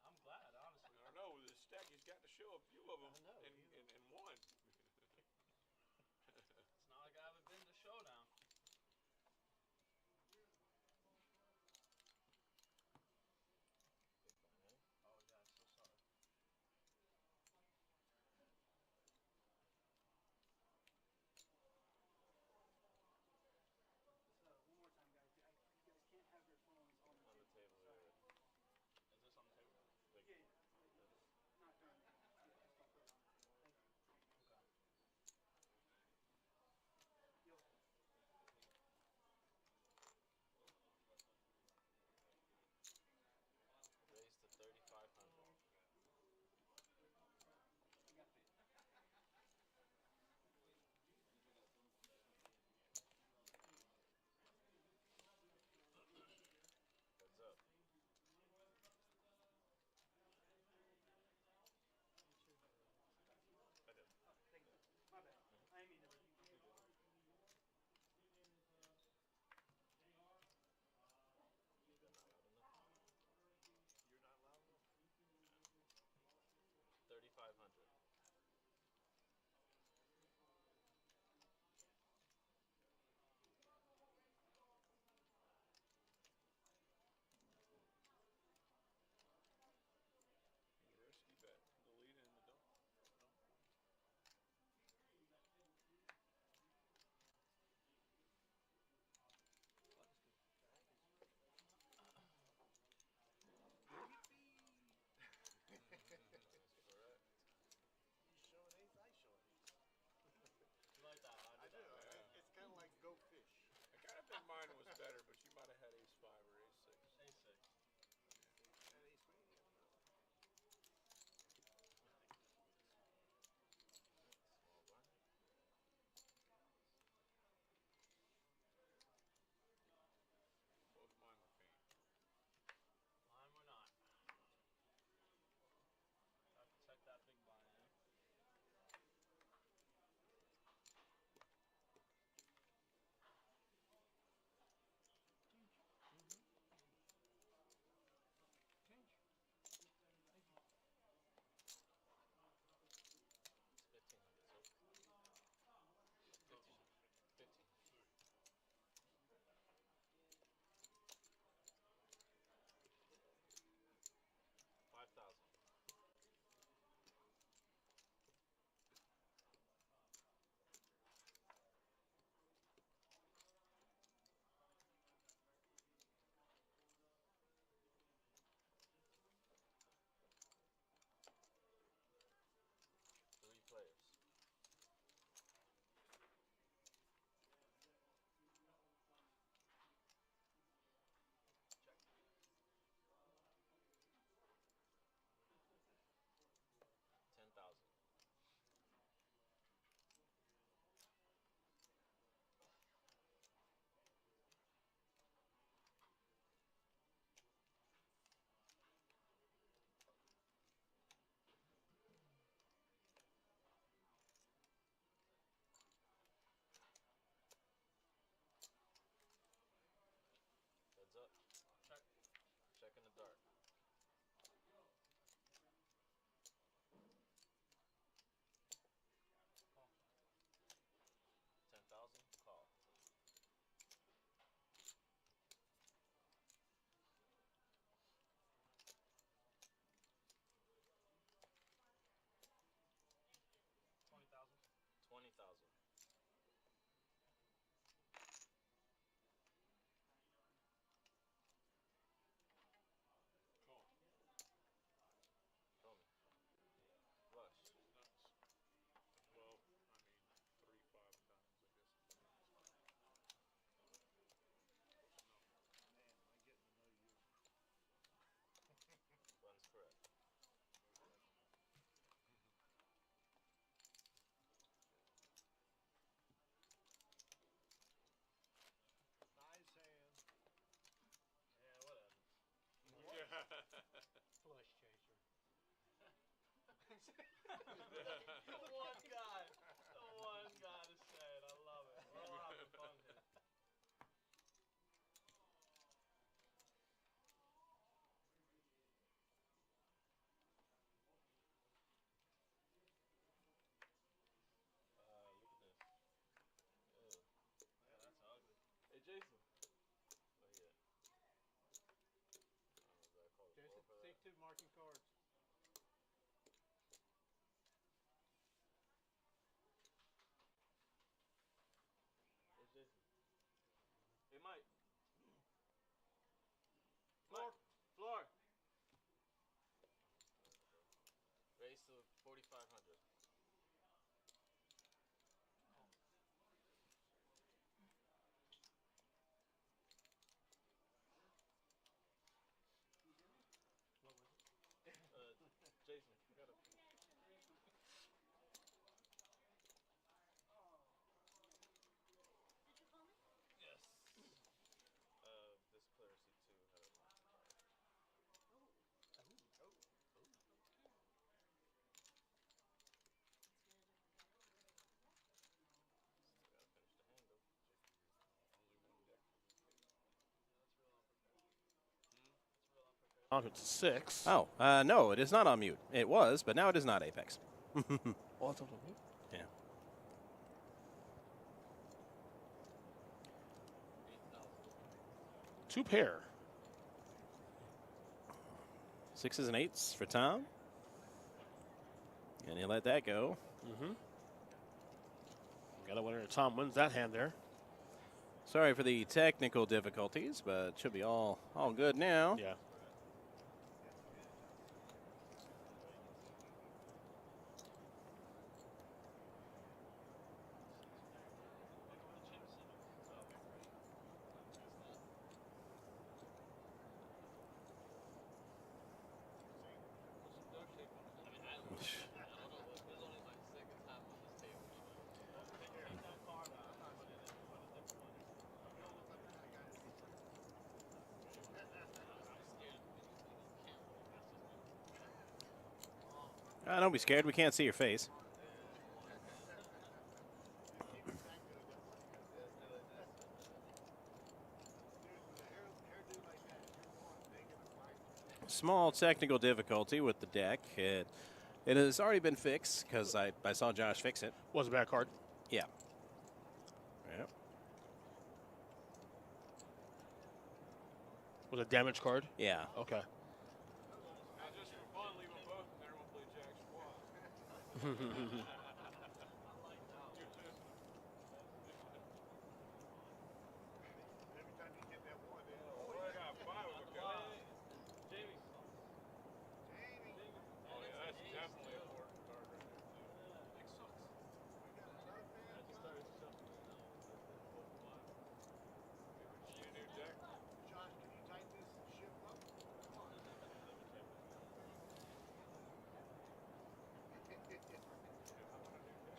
I'm glad, honestly. I don't know. With this stack, he's got to show a few of them I know, in one. It's not like I haven't been to Showdown. Oh yeah, I'm so sorry. One more time, guys. You guys can't have your phones on the table. Sorry. Is this on the table? Yeah. Not during the game. Yeah, just don't put it on the table. Thank you. Okay. Yo. Raised to 3,500. I got it. Heads up. I did. Oh, thank you. My bad. I didn't mean to. They're not loud enough. You're not loud enough. 3,500. Risky bet. The lead and the don't. That's correct. He's showing ace, I show ace. You like that? I do. Yeah. It's kind of like go fish. I kind of think mine was better, but you might have had ace 5 or ace 6. A6. That ace queen, you don't know. Small blind. Both mine were faint. Mine were not. I have to check that big blind in. It's 1,500. So 15. 15. 5,000. Three players. Check. 10,000. Heads up. Check. Checking the dark. Call. 10,000. Call. $20,000. 20,000. Call. Tell me. Flush. Nuts. Well, I mean, 3, 5 diamonds, I guess. Man, am I getting to know you? Button's correct. Nice hand. Yeah, whatever. Flush chaser. The one guy. The one guy to say it. I love it. We're all having fun here. On to 6. Oh, no, it is not on mute. It was, but now it is not Apex. Oh, it's on mute? Yeah. Two pair. 6s and 8s for Tom. And he'll let that go. Mm-hmm. Got a winner. Tom wins that hand there. Sorry for the technical difficulties, but it should be all good now. Yeah. Don't be scared. We can't see your face. Small technical difficulty with the deck. It has already been fixed because I saw Josh fix it. Was a bad card. Yeah. Yep. Was a damage card? Yeah. Okay. Just for fun, leave them both in there. We'll play Jack Squad. Every time you get that one, then, I got 5 of them, guys. Jamie. Oh, yeah, that's definitely a important card right there, too. You new deck? Josh, can you tighten this ship up?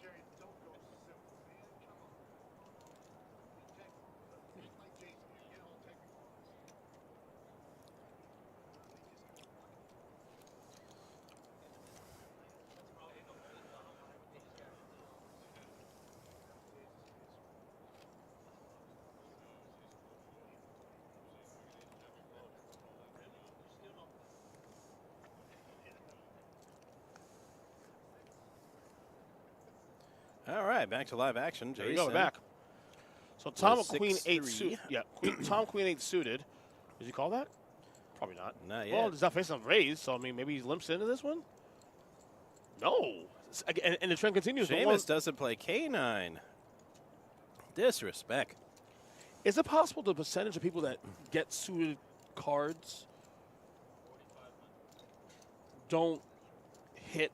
Jerry, don't go simple, man. Come on. Be technical. Just like Jason, you get all technical on this. All right, back to live action. There you Jason. go, we're back. So Tom With Queen 8 6-3. suited. Yeah, Tom Queen 8 suited. Does he call that? Probably not. Not Well, yet. he's not facing a raise, so I mean, maybe he limps into this one. No, and the trend continues. No one- Seamus doesn't play K9. Disrespect. Is it possible the percentage of people that get suited cards don't hit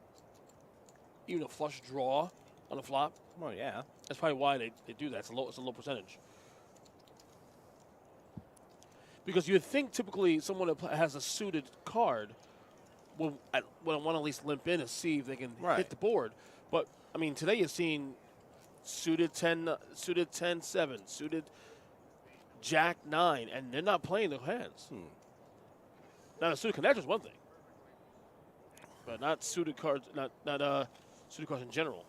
even a flush draw on a flop? Well, yeah. That's probably why they do that. It's a low percentage. Because you would think typically someone that has a suited card would want to at least limp in and see if they can hit the board. But I mean, today you're seeing suited 10, suited 10-7, suited Jack 9, and they're not playing their hands. Now the suited connector is one thing, but not suited cards. Not suited cards in general.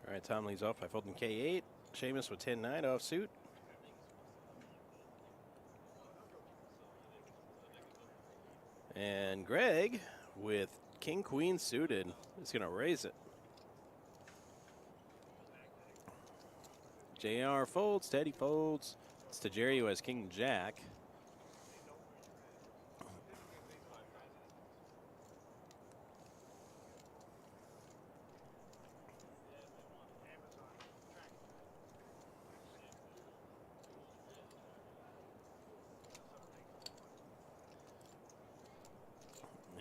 All right, Tom leads off by folding K8. Seamus with 10-9 offsuit. And Greg with King-Queen suited is going to raise it. JR folds, Teddy folds. It's to Jerry who has King-Jack.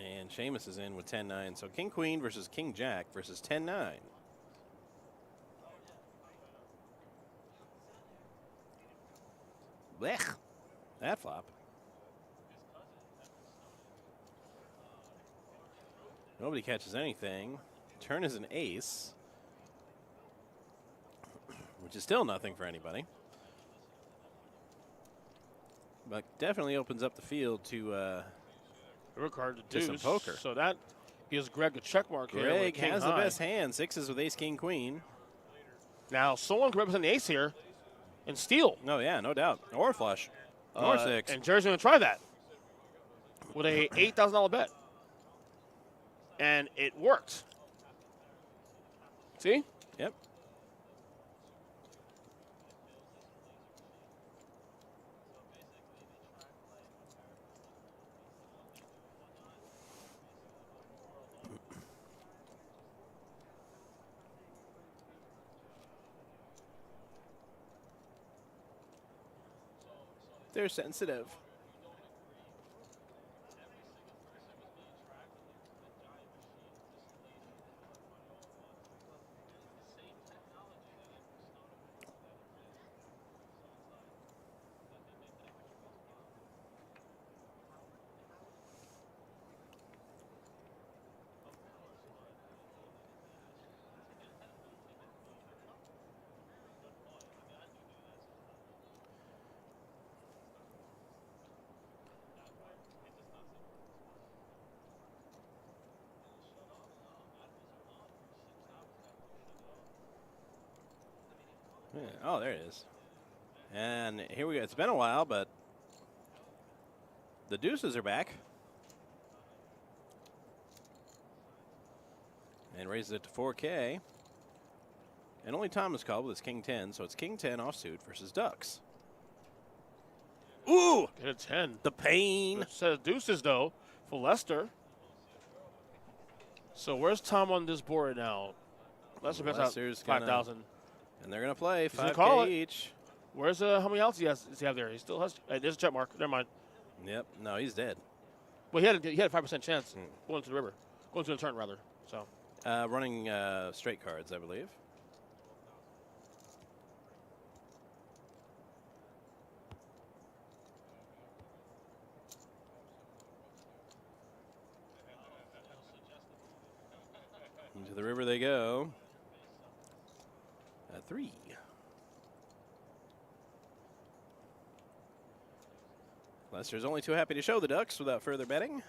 And Seamus is in with 10-9. So King-Queen versus King-Jack versus 10-9. Blech. That flop. Nobody catches anything. Turn is an ace, which is still nothing for anybody. But definitely opens up the field to River card to to deuce. some poker. So that gives Greg a check mark here. with Greg king has high. the best hand. Sixes with ace, king, queen. Now, someone can represent the ace here and steal. Oh, yeah, no doubt. Or flush. Or six. And Jerry's going to try that with a $8,000 bet. And it worked. See? Yep. They're sensitive. Yeah. Oh, there it is. And here we go. It's been a while, but the deuces are back. And raises it to 4K. And only Tom is called with his king 10, so it's king 10 offsuit versus ducks. Ooh! Get a 10. The pain. Good set of deuces, though, for Lester. So where's Tom on this board now? Lester bets out Lester's gonna- 5,000. And they're going to play gonna call 5K it. each. Where's how many outs does he have there? He still has. There's a check mark. Never mind. Yep. No, he's dead. Well, he had a 5% chance going to the river, going to the turn rather. So Running straight cards, I believe. Into the river they go. At 3. Lester's only too happy to show the ducks without further betting.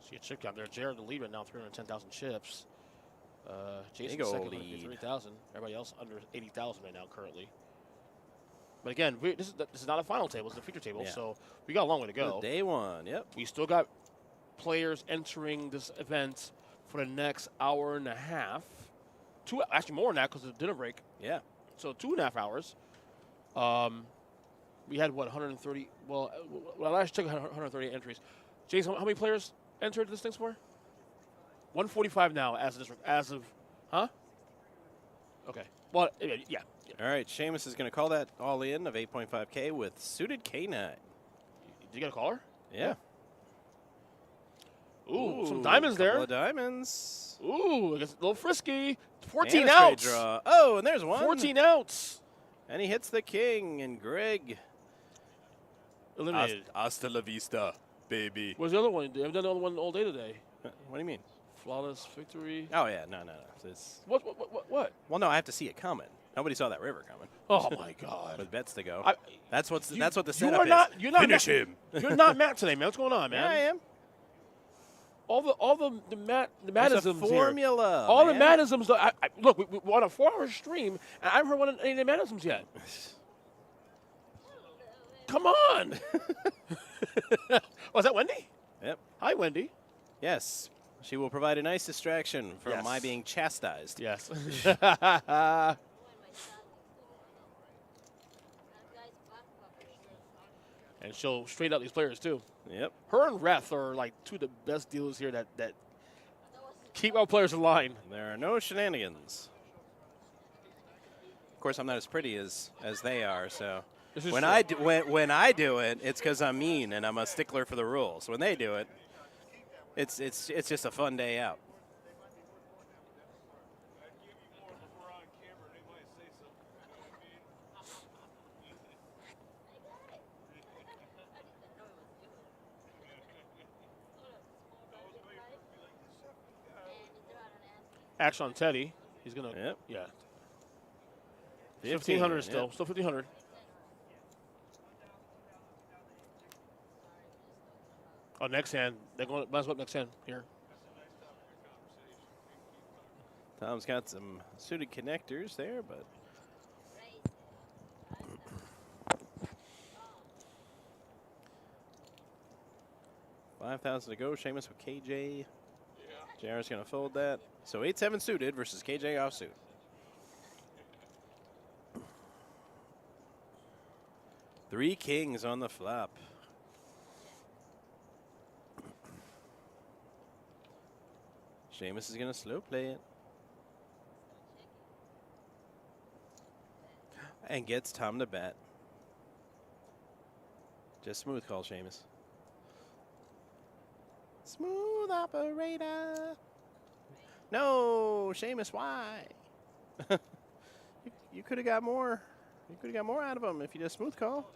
see a chip count there. Jared the lead right now, 310,000 chips. Jason Big ol' second, lead. 3,000. Everybody else under 80,000 right now currently. But again, this is not a final table; it's a feature table. Yeah. So we got a long way to go. Day one. Yep. We still got players entering this event for the next hour and a half. Actually more than that because of the dinner break. Yeah. So 2.5 hours. We had, what, 130? Well, last check, 130 entries. Jason, how many players entered this thing for? 145 now as of, huh? Okay. Well, yeah. All right, Seamus is going to call that all in of 8.5K with suited K9. Did you get a caller? Yeah. Ooh, some diamonds there. Couple of diamonds. Ooh, it's a little frisky. 14 And a straight outs. draw. Oh, and there's one. 14 outs. And he hits the king, and Greg Eliminated. Hasta la vista, baby. Where's the other one? I've done the other one all day today. What do you mean? Flawless victory. Oh, yeah, no. It's, What? well, no, I have to see it coming. Nobody saw that river coming. Oh, my God. With bets to go. I- that's what the You setup are is. not, you're not Finish Matt, him. You're not Matt today, man. What's going on, man? Yeah, I am. All the There's a Mattisms here. formula. All man. the Mattisms. Look, we're on a 4-hour stream, and I haven't heard one of any of the Mattisms yet. Come on. Was that Wendy? Yep. Hi, Wendy. Yes. She will provide a nice distraction from Yes. my being chastised. Yes. And she'll straighten out these players, too. Yep. Her and Reth are like two of the best dealers here that Keep our players in line. There are no shenanigans. Of course, I'm not as pretty as they are, so when I do it, it's because I'm mean and I'm a stickler for the rules. When they do it, it's just a fun day out. Action on Teddy. He's going to, yeah. 1,500 still. Yep. Still 1,500. Oh, next hand. They're going to might as well next hand here. Tom's got some suited connectors there, but 5,000 to go. Sheamus with KJ. JR's going to fold that. So 8-7 suited versus KJ offsuit. Three kings on the flop. Sheamus is going to slow play it. And gets Tom to bet. Just smooth call, Sheamus. Smooth operator. No, Sheamus, why? you could have got more. You could have got more out of him if you just smooth call.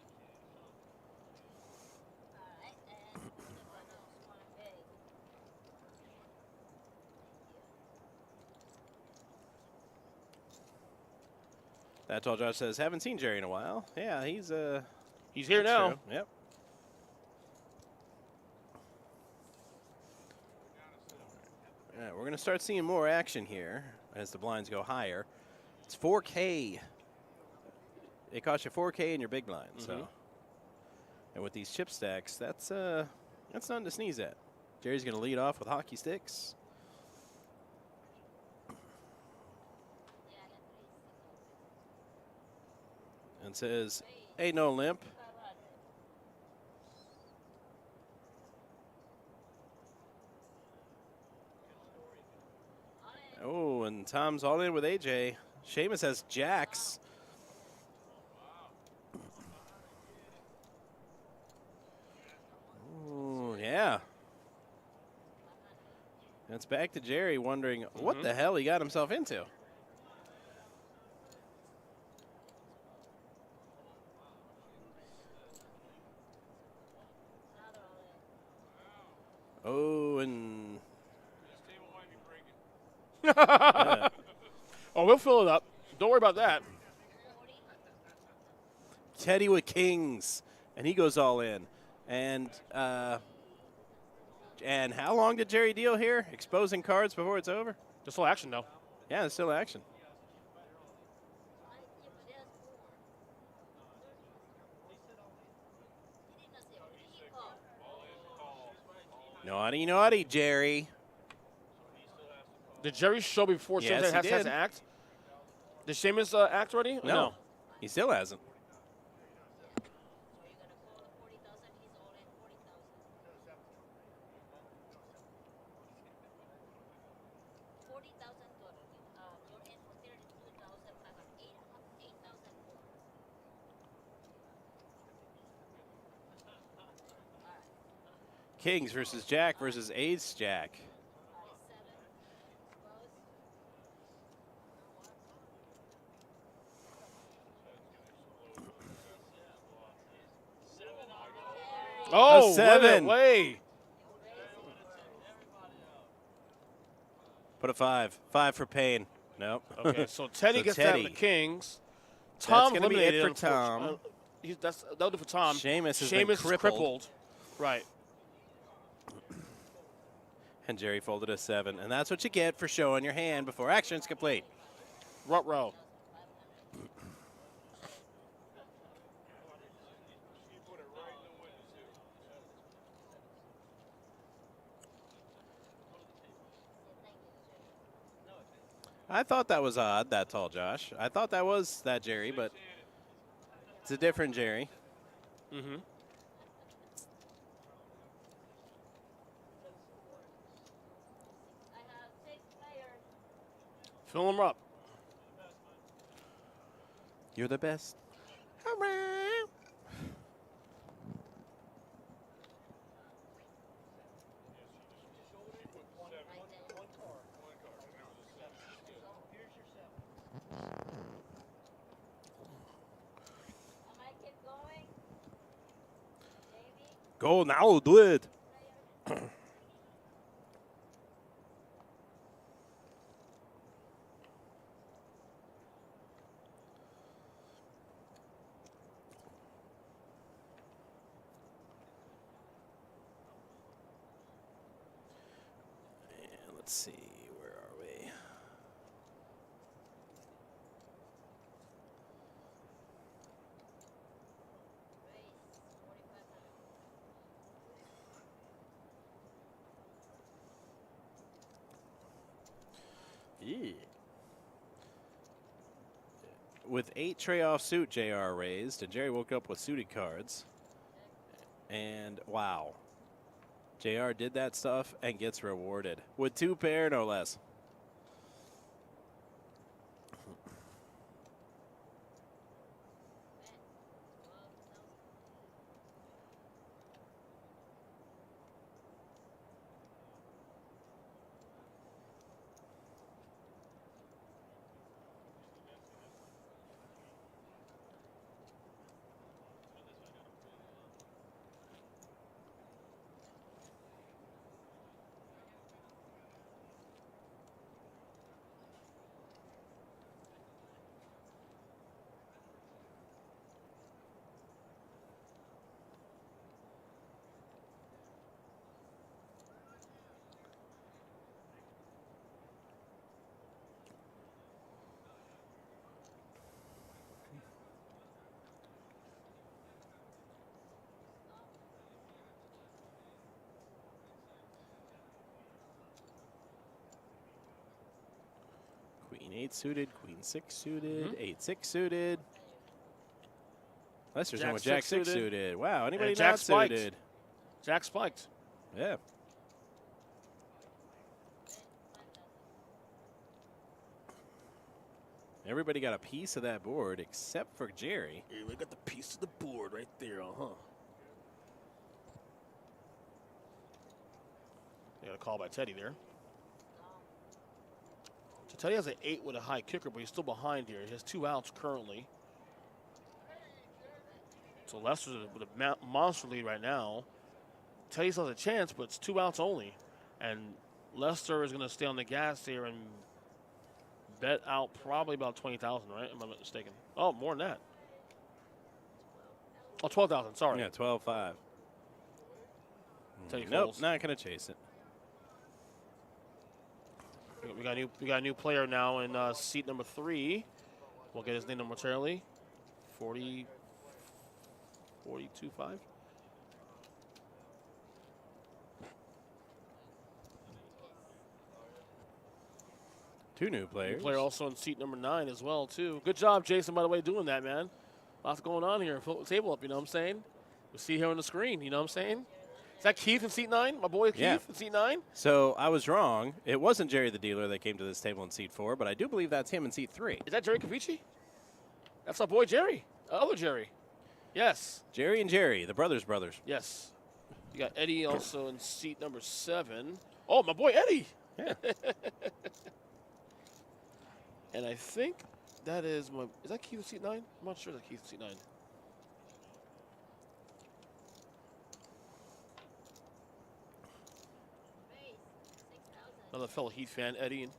That's all Josh says. Haven't seen Jerry in a while. Yeah, he's here now. True. Yep. All right, we're going to start seeing more action here as the blinds go higher. It's 4K. It costs you 4K in your big blind. So, and with these chip stacks, that's nothing to sneeze at. Jerry's going to lead off with hockey sticks. And says, "Ain't no limp." Oh, and Tom's all in with AJ. Sheamus has jacks. Ooh, yeah. And it's back to Jerry wondering what the hell he got himself into. Oh, and yeah. Oh, we'll fill it up. Don't worry about that. Teddy with kings, and he goes all in. And how long did Jerry deal here? Exposing cards before it's over? There's still action, though. Yeah, there's still action. Naughty, naughty, Jerry. Did Jerry show before Yes, Sheamus he has did. to act? Did Sheamus act already? No, he still hasn't. Kings versus Jack versus Ace Jack. Oh, a 7. Way. Put a 5. 5 for Payne. Nope. Okay, so Teddy So gets Teddy. that in the Kings. That's Tom gonna be it eliminated for Tom. That'll do for Tom. Sheamus has Sheamus been is crippled. Right. And Jerry folded a 7. And that's what you get for showing your hand before action's complete. Ruh-roh. I thought that was odd, that tall Josh. I thought that was that Jerry, but it's a different Jerry. Mm-hmm. Fill them up. You're the best. Go now, do it. And let's see, where are we? Yeah. With 8 tray off suit, JR raised, and Jerry woke up with suited cards. And wow. JR did that stuff and gets rewarded with 2 pair, no less. Queen 8 suited, Queen 6 suited, 8-6 suited. Lester's Jack going with Jack 6 suited. suited. Wow, anybody And Jack not spiked. suited? Jack spiked. Yeah. Everybody got a piece of that board except for Jerry. Yeah, we got the piece of the board right there, They got a call by Teddy there. So Teddy has an 8 with a high kicker, but he's still behind here. He has 2 outs currently. So Lester's with a monster lead right now. Teddy still has a chance, but it's 2 outs only. And Lester is going to stay on the gas here and bet out probably about 20,000, right? Am I not mistaken? Oh, more than that. Oh, 12,000, sorry. Yeah, 12-5. Teddy Nope, folds. not going to chase it. We got a new player now in seat number 3. We'll get his name momentarily. 42.5. Two new players. New player also in seat number 9 as well too. Good job, Jason, by the way, doing that, man. Lots going on here. Fill the table up, you know what I'm saying? We see here on the screen, you know what I'm saying? Is that Keith in seat 9? My boy Keith in seat 9? So I was wrong. It wasn't Jerry the dealer that came to this table in seat 4, but I do believe that's him in seat 3. Is that Jerry Cavici? That's our boy Jerry. Other Jerry. Yes. Jerry and Jerry, the brothers. Yes. You got Eddie also in seat number 7. Oh, my boy Eddie. Yeah. And I think that is that Keith in seat 9? I'm not sure that's Keith in seat 9. Another fellow Heat fan, Eddie.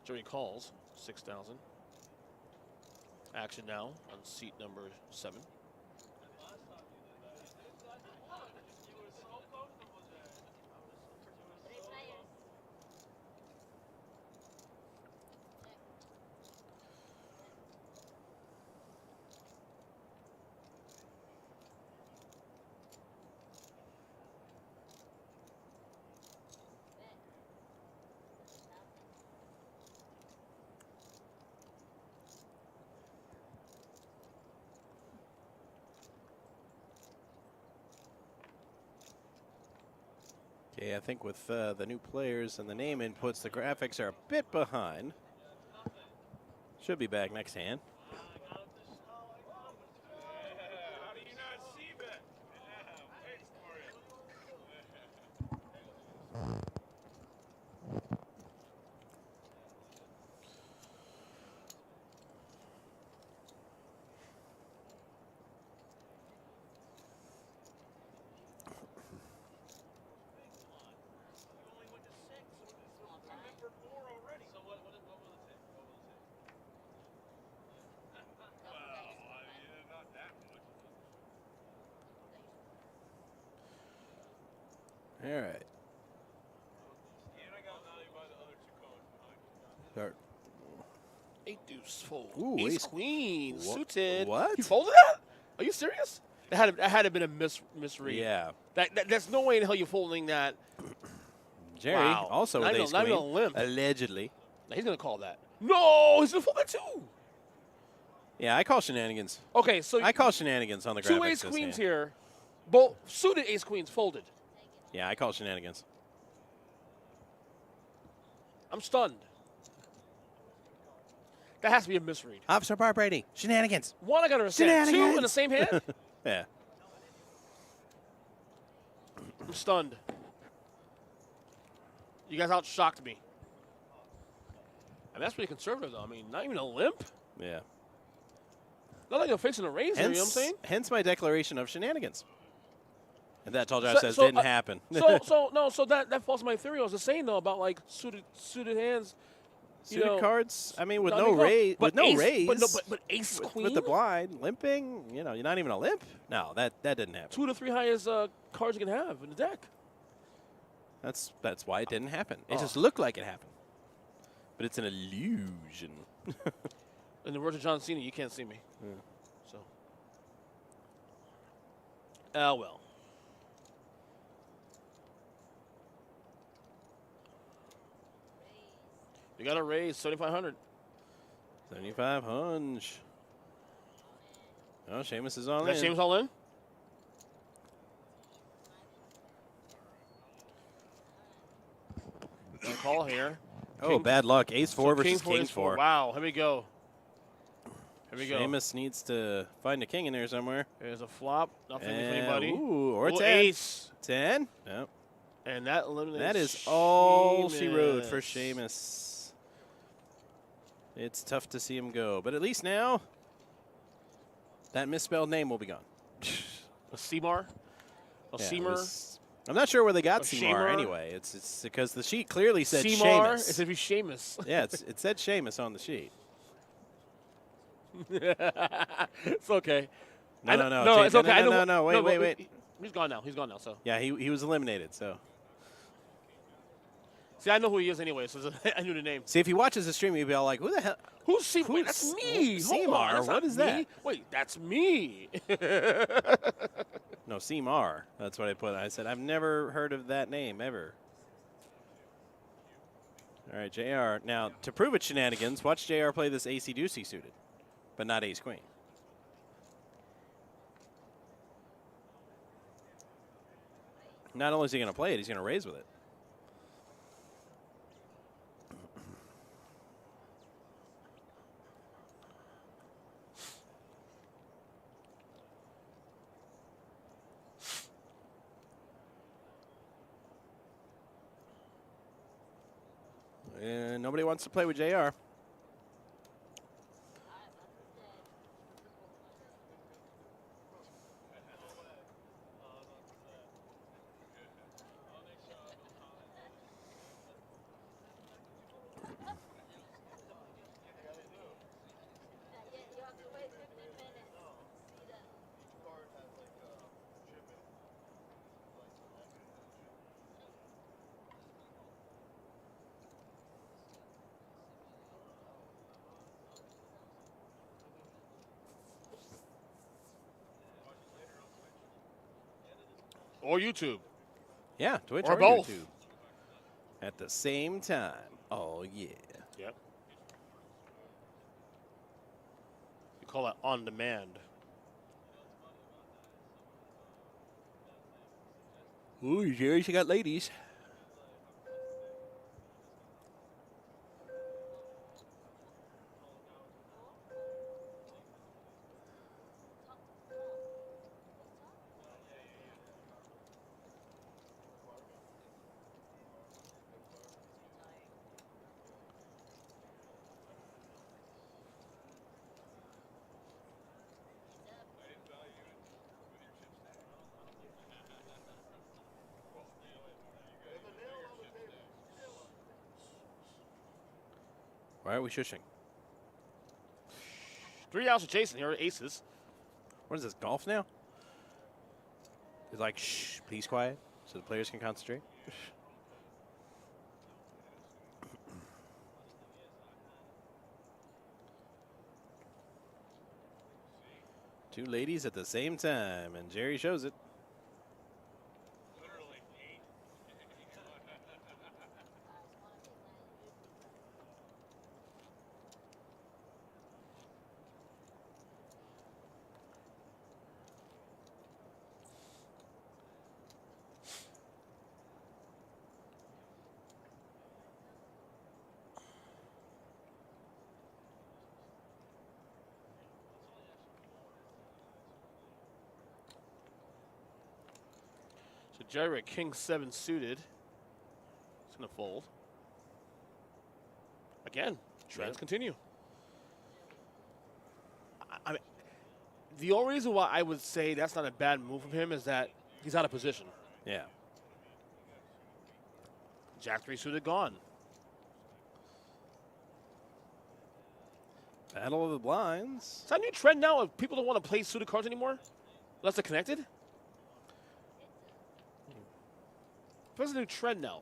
Jerry calls 6,000. Action now on seat number 7. Okay, I think with the new players and the name inputs, the graphics are a bit behind. Should be back next hand. How do you not see that? Wait for it. All right. And I got value by the other 2 cards behind. Start. 8 deuce fold. Ooh, Ace ace- queen Wha- suited. what? You folded that? Are you serious? That had to been a misread. Yeah. There's no way in hell you're folding that. Jerry, Wow. also Not with even- ace not queen, even a limp. allegedly. Now, he's gonna call that. No, he's gonna fold that too. Yeah, I call shenanigans. Okay, so I call shenanigans on the graphics. two ace this queens hand. here. Both suited ace queens folded. Yeah, I call shenanigans. I'm stunned. That has to be a misread. Officer Bar Brady, shenanigans. One, I gotta understand. Two Shenanigans. in the same hand? Yeah. I'm stunned. You guys out-shocked me. I mean, that's pretty conservative, though. I mean, not even a limp. Yeah. Not like you're facing a raise here, you know what I'm saying? Hence my declaration of shenanigans. And that tall drive So- says so, didn't happen. So that falls my theory. I was just saying, though, about, like, suited hands. Suited cards, I mean, with I no mean, raise. but With no ace- raise. But ace queen? With the blind, limping, you know, you're not even a limp. No, that didn't happen. 2 to 3 highest cards you can have in the deck. That's why it didn't happen. It Oh. just looked like it happened. But it's an illusion. In the words of John Cena, you can't see me. Yeah. So. Ah, well. You got to raise 7,500. 75 hunch. Oh, Seamus is all Is that in. James all in? No call here. Oh, King- bad luck. Ace 4 So versus king king is 4. Wow, here we go. Here we go. Seamus needs to find a king in there somewhere. There's a flop. Nothing for And- anybody. Ooh, or Ooh, 10. ace. 10? No. And that eliminates That is all she wrote for Seamus. Seamus. It's tough to see him go. But at least now, that misspelled name will be gone. A Seymour? A Yeah, it Seymour? was- I'm not sure where they got A Seymour Seymour? anyway. It's because the sheet clearly said Seymour? Seamus. It's if he's Seamus. Yeah, it said Seamus on the sheet. It's okay. No, no, no. No, Jay- it's okay. I know No, what- no, but wait. He's gone now. He's gone now. So Yeah, he was eliminated, so. see, I know who he is anyway. So I knew the name. See, if he watches the stream, he'd be all like, who the hell? Who's Seymour? Who's That's me. Hold Seymour? on, that's What not is me. that? Wait, that's me. No, Seymour. That's what I put. I said, I've never heard of that name, ever. All right, JR. Now, to prove it's shenanigans, watch JR play this AC-deucey suited, but not ace-queen. Not only is he going to play it, he's going to raise with it. And nobody wants to play with JR. Or YouTube. Yeah, Twitch Or or both. YouTube. At the same time. Oh, yeah. Yep. You call that on demand. Ooh, Jerry, she got ladies. Why are we shushing? 3 outs to Jason here, aces. What is this, golf now? It's like, shh, please quiet, so the players can concentrate. Two ladies at the same time, and Jerry shows it. Literally 8. So Jerry at king 7 suited. It's going to fold. Again, trends continue. I mean, the only reason why I would say that's not a bad move from him is that he's out of position. Yeah. Jack 3 suited gone. Battle of the blinds. Is that a new trend now if people don't want to play suited cards anymore? Unless they're connected? That's a new trend now.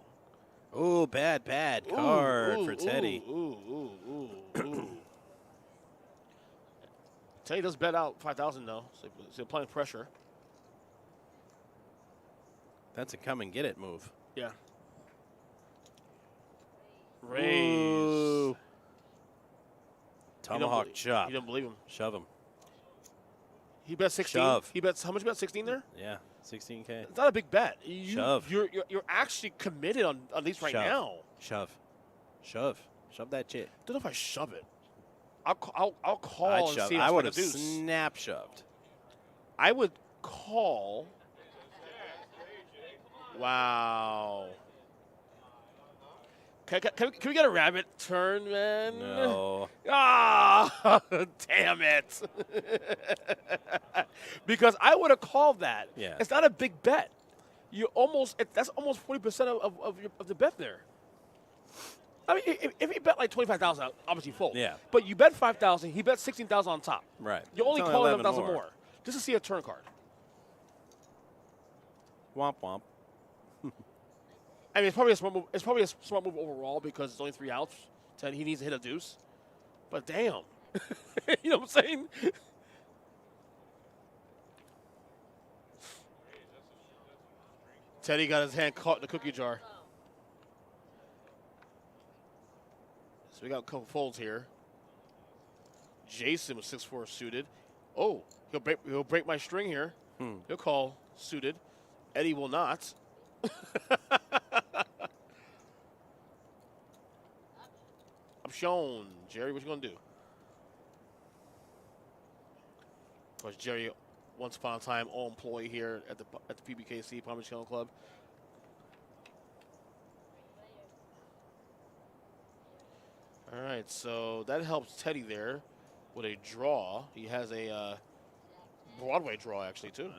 Oh, bad card for Teddy. Ooh. Teddy does bet out 5,000 though, so he's applying pressure. That's a come and get it move. Yeah. Raise. Ooh. Tomahawk chop. You don't believe him. Shove him. He bet 16. Shove. He bets how much? Bet 16 there. Yeah, 16K. It's not a big bet. Shove. You're actually committed on these right Shove. now. Shove that shit. Don't know if I shove it. I'll call I'd and shove. see if I would a have deuce. snap shoved. I would call. Wow. Can we get a rabbit turn, man? No. Ah, damn it. Because I would have called that. Yeah. It's not a big bet. That's almost 40% of the bet there. I mean, if he bet like 25,000, obviously fold. Yeah. But you bet 5,000, he bet 16,000 on top. Right. You only It's call 11 11,000 more just to see a turn card. Womp womp. I mean, it's probably a smart move. It's probably a smart move overall because it's only 3 outs. So he needs to hit a deuce. But damn, you know what I'm saying? Teddy got his hand caught in the cookie jar. So we got a couple folds here. Jason was 6-4 suited. Oh, he'll break my string here. He'll call suited. Eddie will not. I'm shown. Jerry, what you gonna do? Of course, Jerry, once upon a time, all employee here at the PBKC Palm Beach Kennel Club. All right, so that helps Teddy there with a draw. He has a Broadway draw actually too.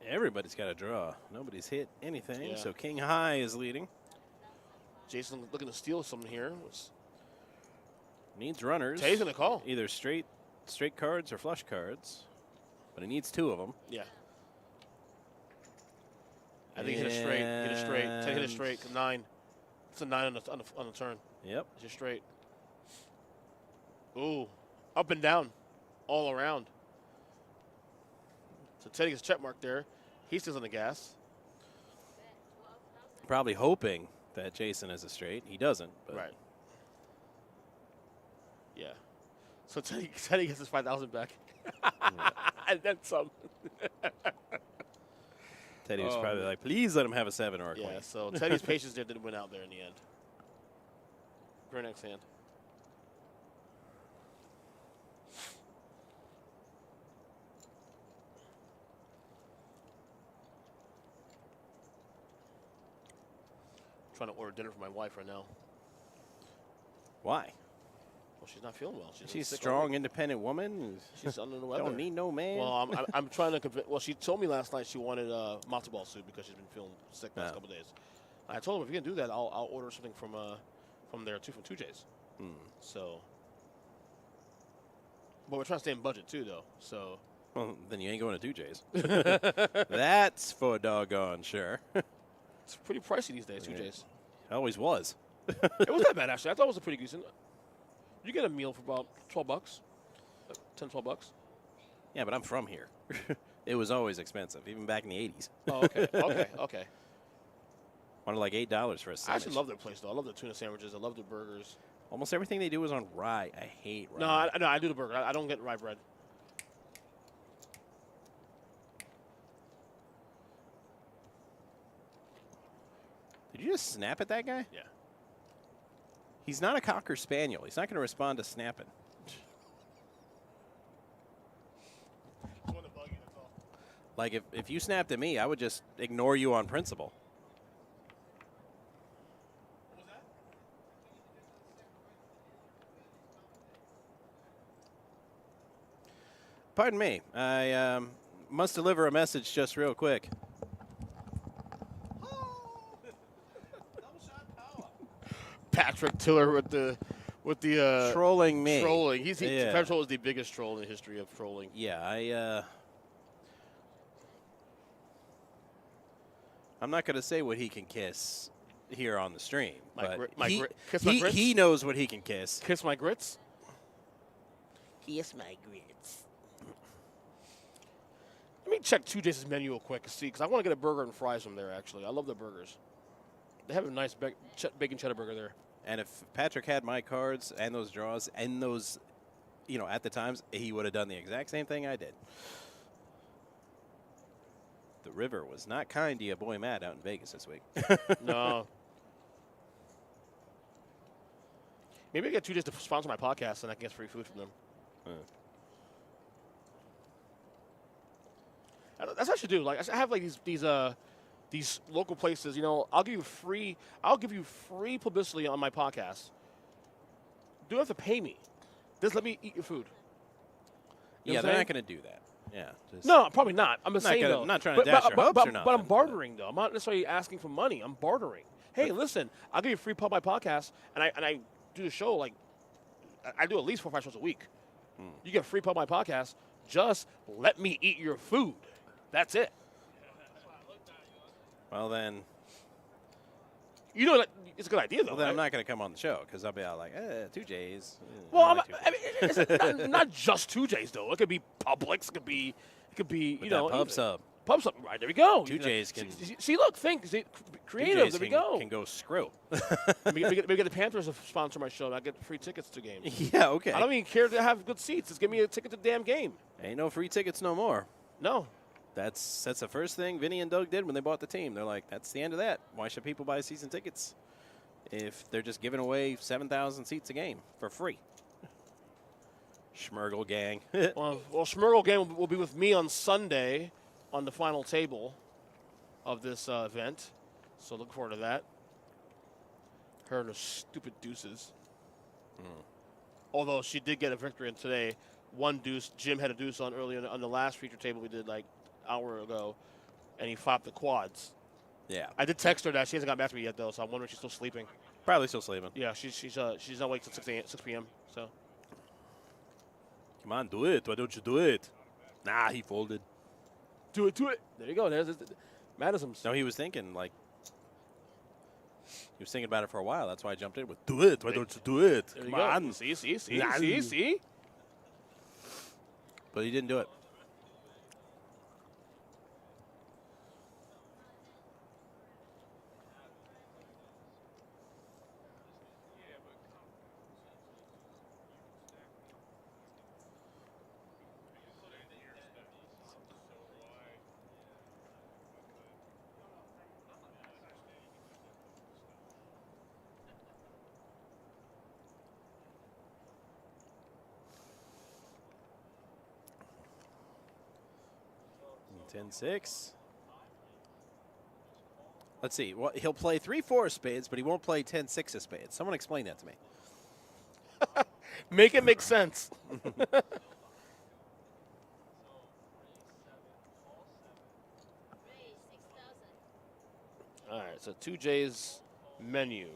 Everybody's got a draw. Nobody's hit anything, Yeah. so King High is leading. Jason looking to steal something here. Needs runners. Teddy's gonna call. Either straight cards or flush cards, but he needs 2 of them. Yeah. I think he hit a straight. Hit a straight. Teddy hit a straight. 9. It's a 9 on the turn. Yep. It's just straight. Ooh, up and down, all around. So Teddy gets check mark there. He stays on the gas. Probably hoping that Jason is a straight. He doesn't. But Right. Yeah. So Teddy gets his 5,000 back. And then some. Teddy was probably like, please let him have a 7 or a Yeah, queen. so Teddy's patience there didn't win out there in the end. Very next hand. Trying to order dinner for my wife right now. Why? Well, she's not feeling well. She's a sick strong, already. independent woman. She's under the weather. Don't need no man. Well, I'm trying to convince. Well, she told me last night she wanted matzo ball soup because she's been feeling sick the last couple of days. I told her if you can do that, I'll order something from there too, from 2J's. So, but we're trying to stay in budget too, though. So, Well, then you ain't going to 2J's. That's for doggone sure. it's pretty pricey these days, 2J's. Always was. It wasn't that bad, actually. I thought it was a pretty decent. You get a meal for about $12, 10, $12. Yeah, but I'm from here. It was always expensive, even back in the 80s. Oh, okay, okay. Wanted like $8 for a sandwich. I actually love their place, though. I love the tuna sandwiches. I love their burgers. Almost everything they do is on rye. I hate rye. No, I do the burger. I don't get rye bread. Did you just snap at that guy? Yeah. He's not a Cocker Spaniel. He's not going to respond to snapping. Like, if you snapped at me, I would just ignore you on principle. Pardon me. I must deliver a message just real quick. Patrick Tiller with the Trolling me. Trolling. Yeah. Patrick Tiller is the biggest troll in the history of trolling. Yeah, I'm not going to say what he can kiss here on the stream, Kiss my grits? he knows what he can kiss. Kiss my grits. Kiss my grits. Let me check 2J's menu real quick to see, because I want to get a burger and fries from there, actually. I love their burgers. They have a nice bacon cheddar burger there. And if Patrick had my cards and those draws and those, at the times, he would have done the exact same thing I did. The river was not kind to your boy Matt out in Vegas this week. No. Maybe I get 2J's to sponsor my podcast and I can get free food from them. That's what I should do. Like, I have like these local places. I'll give you free publicity on my podcast. You don't have to pay me. Just let me eat your food. Yeah, they're not going to do that. Yeah. No, probably not. I'm just saying, though. I'm not trying to dash your hopes or nothing. But I'm bartering, though. I'm not necessarily asking for money. I'm bartering. Hey, listen, I'll give you a free pub my podcast, and I do the show like I do at least 4 or 5 shows a week. You get a free pub my podcast. Just let me eat your food. That's it. Well, then. It's a good idea, though. Well, then I'm not going to come on the show because I'll be out like, 2J's. Well, it's not just 2J's, though. It could be Publix. It could be Pub Sub. Pub Sub. Right, there we go. 2J's can. See, look, think. Creative. There we go. Can go screw. Maybe get the Panthers to sponsor my show, and I get free tickets to games. Yeah, okay. I don't even care to have good seats. Just give me a ticket to the damn game. Ain't no free tickets no more. No. That's the first thing Vinny and Doug did when they bought the team. They're like, that's the end of that. Why should people buy season tickets if they're just giving away 7,000 seats a game for free? Schmergle gang. well, Schmergle gang will be with me on Sunday on the final table of this event. So look forward to that. Her and her stupid deuces. Although she did get a victory in today. One deuce. Jim had a deuce on earlier on the last feature table we did like hour ago, and he flopped the quads. Yeah. I did text her that. She hasn't got back to me yet, though, so I'm wondering if she's still sleeping. Probably still sleeping. Yeah, she's not awake till 6 p.m., so. Come on, do it. Why don't you do it? Nah, he folded. Do it. There you go. There's Madison's. No, he was thinking, he was thinking about it for a while. That's why I jumped in with, do it. Why don't you do it? There Come you go. on. See? But he didn't do it. And 10-6. Let's see. Well, he'll play 3-4 of spades, but he won't play 10-6 of spades. Someone explain that to me. Make it make sense. All right, so 2J's menu.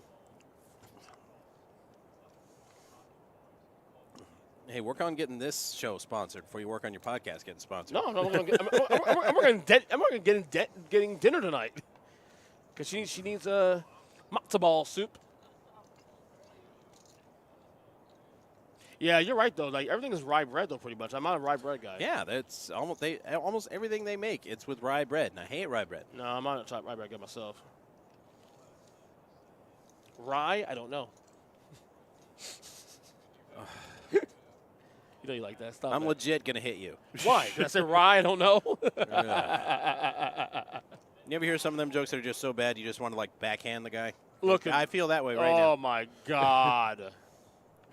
Hey, work on getting this show sponsored before you work on your podcast getting sponsored. No, I'm working getting dinner tonight. Because she needs a matzo ball soup. Yeah, you're right though. Like everything is rye bread though, pretty much. I'm not a rye bread guy. Yeah, that's almost everything they make. It's with rye bread, and I hate rye bread. No, I'm not a rye bread guy myself. Rye, I don't know. You know you like that. Stop. I'm legit gonna hit you. Why? Did I say rye? I don't know. You ever hear some of them jokes that are just so bad you just want to like backhand the guy? Look, I feel that way right now. Oh my God.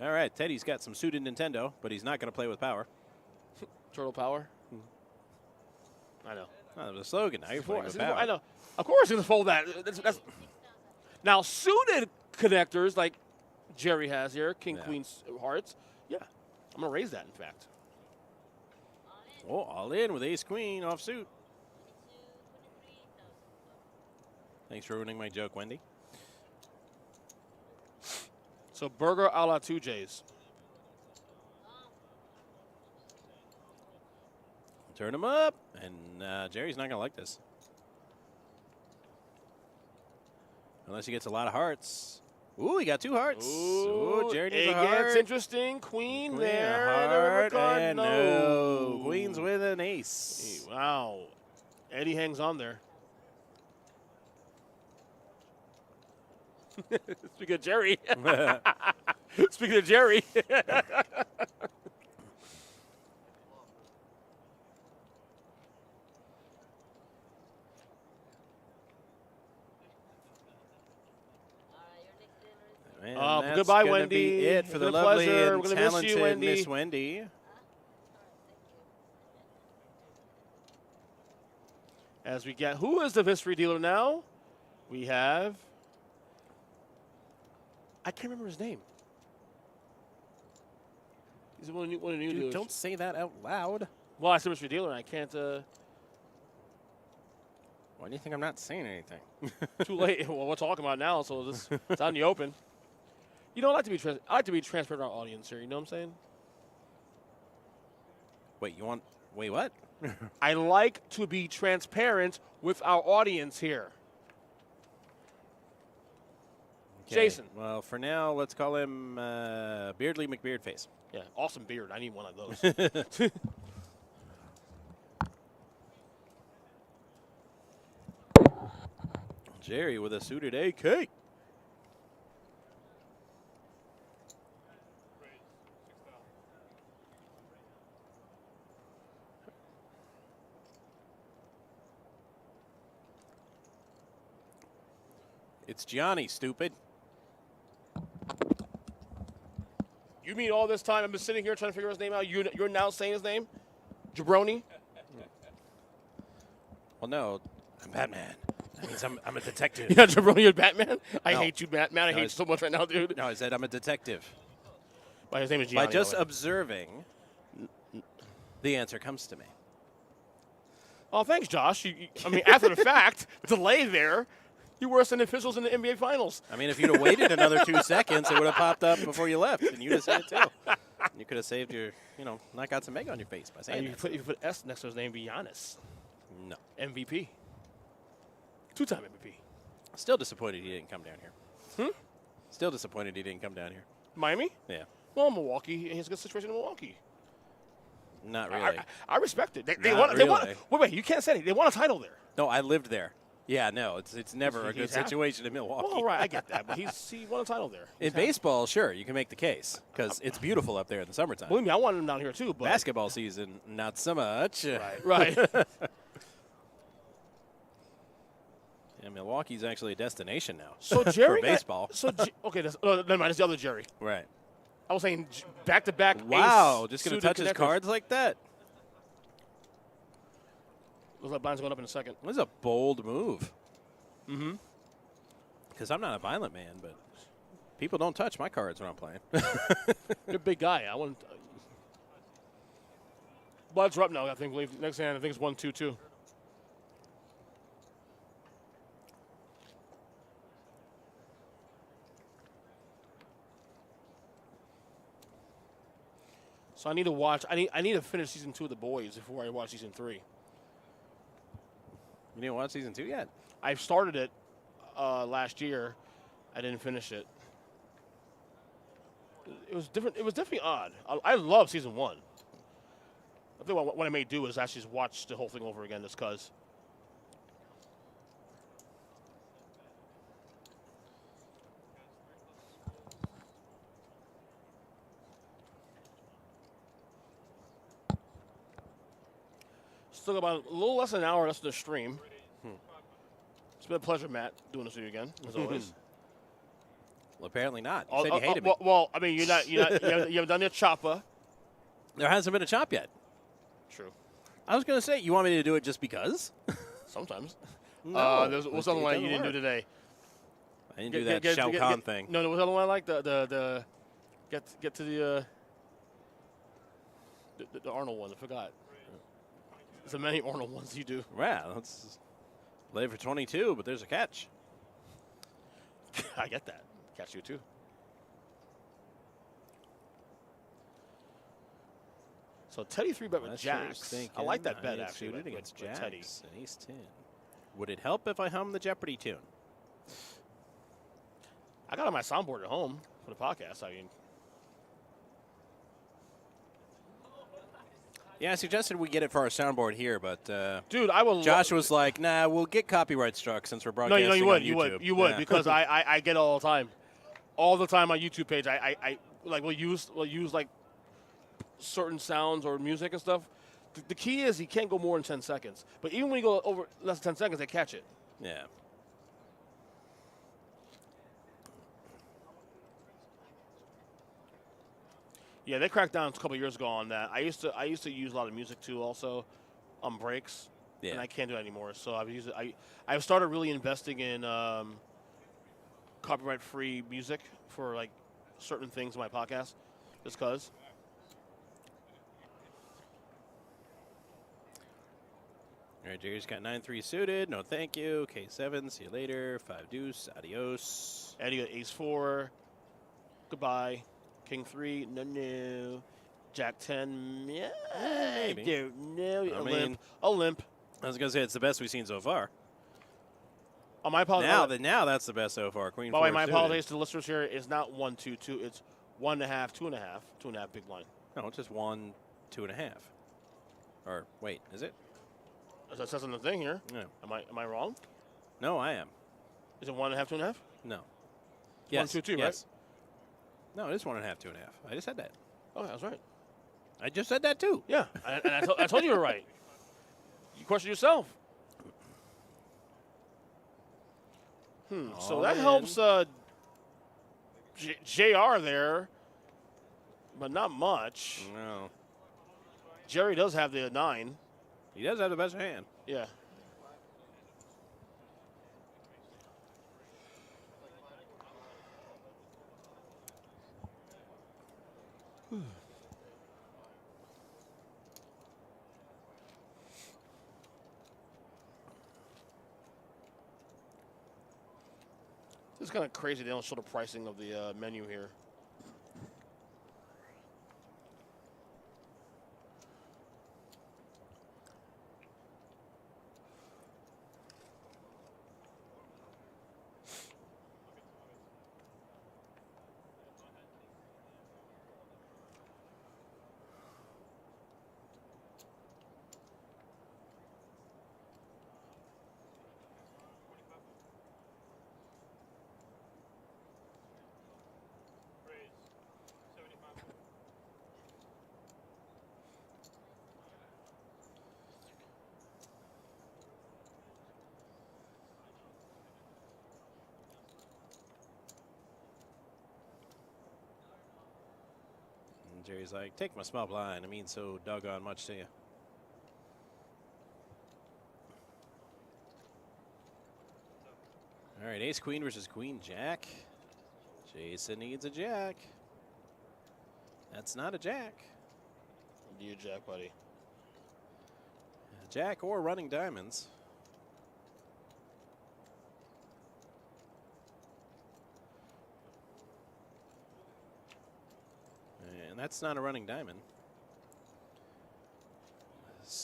All right, Teddy's got some suited Nintendo, but he's not going to play with power. Turtle power. I know. Oh, that was a slogan. Now you're playing with power. I know. Of course, you're gonna fold that. That's now suited connectors like Jerry has here, King, Queen, Hearts. Yeah, I'm gonna raise that. In fact. Oh, all in with Ace Queen off suit. Thanks for ruining my joke, Wendy. So burger a la 2J's. Turn him up, and Jerry's not going to like this. Unless he gets a lot of hearts. Ooh, he got 2 hearts. Ooh, Jerry needs a heart. Gets interesting. Queen there. A heart, and no. Queen's with an ace. Wow. Eddie hangs on there. Speaking of Jerry. Speaking of Jerry. Goodbye, Wendy. Be it for the lovely and talented Miss Wendy. As we get, who is the mystery dealer now? We have. I can't remember his name. He's one of the new dealers. Don't say that out loud. Well, I said mystery dealer, and I can't. Why do you think I'm not saying anything? Too late. Well, we're talking about it now, so it's out in the open. You know, I like to be transparent with our audience here. You know what I'm saying? Wait, wait, what? I like to be transparent with our audience here. Okay. Jason. Well, for now, let's call him Beardly McBeardface. Yeah, awesome beard. I need one of those. Jerry with a suited AK. It's Gianni, stupid. You mean all this time I've been sitting here trying to figure his name out? You're now saying his name? Jabroni? Well, no, I'm Batman. That means I'm a detective. Yeah, Jabroni, you're Batman? I No. hate you, Batman. I hate you so much right now, dude. No, I said I'm a detective. But his name is Gianni. By just observing, the answer comes to me. Oh, thanks, Josh. I mean, after the fact, delay there, you're worse than the officials in the NBA Finals. I mean, if you'd have waited another 2 seconds, it would have popped up before you left, and you'd have seen it too. You could have saved your, not got some egg on your face by saying that. You put S next to his name, be Giannis. No. MVP. 2-time MVP. Still disappointed he didn't come down here. Still disappointed he didn't come down here. Miami? Yeah. Well, Milwaukee. He has a good situation in Milwaukee. Not really. I respect it. They Not want. really. Wait. You can't say it. They want a title there. No, I lived there. Yeah, no, it's never a good He's happy. situation in Milwaukee. Well, right, I get that, but he won a title there. In baseball, sure, you can make the case because it's beautiful up there in the summertime. Believe me, I wanted him down here too. But Basketball season, not so much. Right. Yeah, Milwaukee's actually a destination now. So Jerry for baseball. Okay, never mind. It's the other Jerry. Right. I was saying back-to-back. Wow, just going to touch his cards like that. Looks like blind's going up in a second. This is a bold move. Mm-hmm. Because I'm not a violent man, but people don't touch my cards when I'm playing. You're a big guy. I want. Bloods are up now. I think. Next hand, I think it's 1-2-2. So I need to watch. I need to finish season 2 of The Boys before I watch season 3. You didn't watch season 2 yet? I've started it last year. I didn't finish it. It was different. It was definitely odd. I love season 1. I think what I may do is actually just watch the whole thing over again, just because. Still about a little less than an hour left of the stream. It's been a pleasure, Matt, doing this with you again, as always. Well, apparently not. You said you hated me. Well, I mean, you haven't done your chopper. There hasn't been a chop yet. True. I was going to say, you want me to do it just because? Sometimes. No. What's the other one you didn't do today? I didn't do that Shao Kahn thing. No, there was another one I like the get to the Arnold one. I forgot. There's so many Arnold ones you do. Yeah, let's play for 22, but there's a catch. I get that. Catch you too. So Teddy 3-bet with Jacks. I like that bet actually. Suited against with Jacks Teddy. and Ace 10. Would it help if I hum the Jeopardy tune? I got it on my soundboard at home for the podcast. I mean, yeah, I suggested we get it for our soundboard here, but dude, I will. Josh was like, "Nah, we'll get copyright struck since we're broadcasting you would, on you YouTube." You would Yeah. because I get it all the time, on YouTube page. I like we'll use like certain sounds or music and stuff. The key is you can't go more than 10 seconds. But even when you go over less than 10 seconds, they catch it. Yeah. Yeah, they cracked down a couple years ago on that. I used to use a lot of music too, also on breaks. Yeah. And I can't do it anymore. So I've started really investing in copyright-free music for like certain things in my podcast, just cause. All right, Jerry's got 9-3 suited. No, thank you. K7, see you later. 5 deuce, adios. Eddie got ace 4. Goodbye. King 3. No. Jack 10. Yeah. Maybe. No. I mean, a limp. I was gonna say it's the best we've seen so far. Oh, my apologies. Now that's the best so far. Queen. By the way, 4 my suited. apologies to the listeners here. It's not 1-2-2. It's 1.5, 2.5, 2.5 big blind. No, it's just 1, 2.5. Or wait, is it? As it says on the thing here. No. Am I wrong? No, I am. Is it 1.5, 2.5? No. 1, 2, 2, right? Yes. No, it is 1.5, 2.5. I just said that. Oh, that's right. I just said that too. Yeah, and I told you were right. You questioned yourself. So that helps JR there, but not much. No. Jerry does have the 9. He does have the best hand. Yeah. It's kind of crazy they don't show the pricing of the menu here. Raise 75. And Jerry's like, take my small blind. It means so doggone much to you. All right, ace queen versus queen jack. Jason needs a jack. That's not a jack. You jack, buddy. A jack or running diamonds. And that's not a running diamond.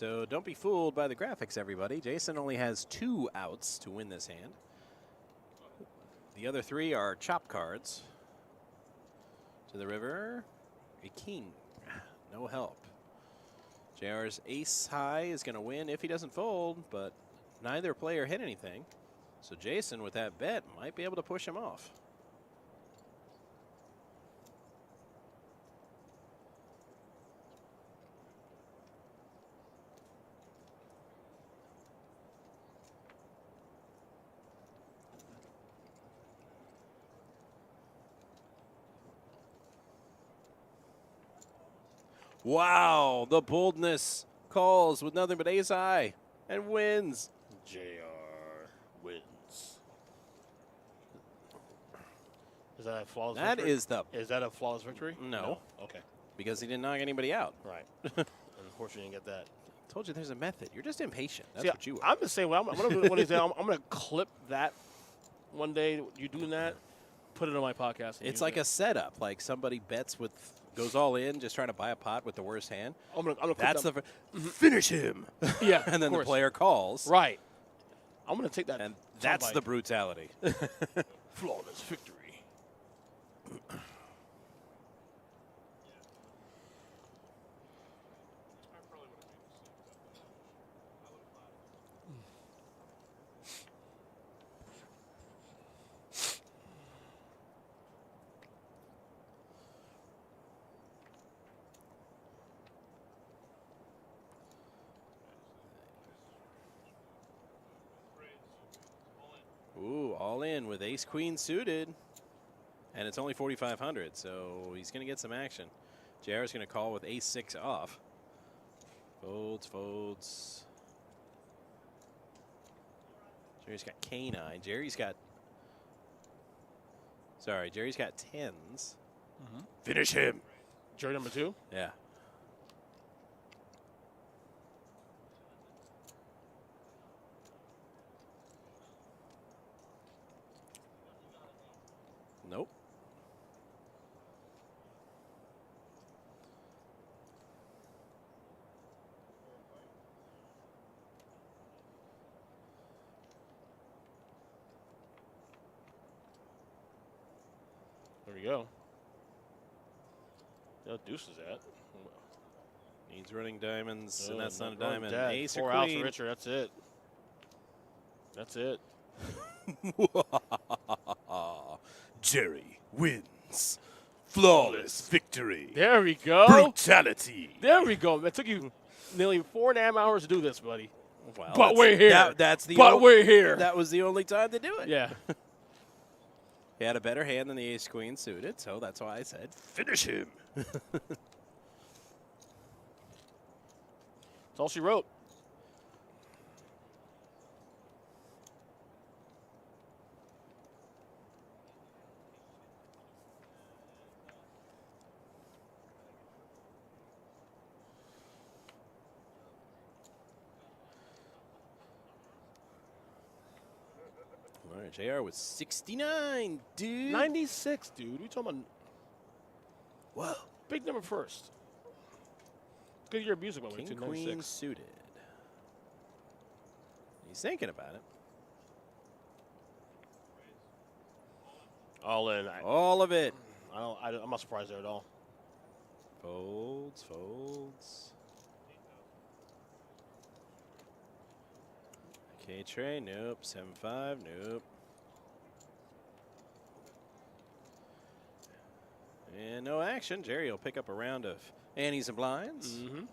So don't be fooled by the graphics, everybody. Jason only has 2 outs to win this hand. The other 3 are chop cards. To the river, a king. No help. JR's ace high is going to win if he doesn't fold, but neither player hit anything. So Jason, with that bet, might be able to push him off. Wow, the boldness calls with nothing but ace high and wins. JR wins. Is that a flawless victory? Is that a flawless victory? No. Okay. Because he didn't knock anybody out. Right. And of course you didn't get that. Told you there's a method. You're just impatient. That's See, what you are. I'm the same way. I'm going to clip that one day. You doing that? Put it on my podcast. It's like a setup. Like somebody bets with, goes all in, just trying to buy a pot with the worst hand. I'm gonna That's the finish him. Yeah. And then the player calls. Right. I'm going to take that. And that's the brutality. Flawless victory. Ooh, all in with ace queen suited. And it's only 4,500, so he's going to get some action. JR is going to call with ace 6 off. Folds, folds. Jerry's got K9. Jerry's got 10s. Finish him. Jerry number 2? Yeah. Nope. There we go. No deuce is that. Needs running diamonds, and that's no, not a diamond. Dad. Ace 4 or outs queen. for Richard. That's it. That's it. Jerry wins. Flawless victory. There we go. Brutality. There we go. It took you nearly 4.5 hours to do this, buddy. Well, but we're here. We're here. That was the only time to do it. Yeah. He had a better hand than the ace queen suited, so that's why I said finish him. That's all she wrote. All right, JR was 69, dude. 96, dude. We talking about Whoa. big number first. Good year of music, by the way, King, too, queen 96. suited. He's thinking about it. All in. All of it. I'm not surprised there at all. Folds, folds. K-Tray, nope. 7-5, nope. And no action. Jerry will pick up a round of antes and blinds. Mm-hmm.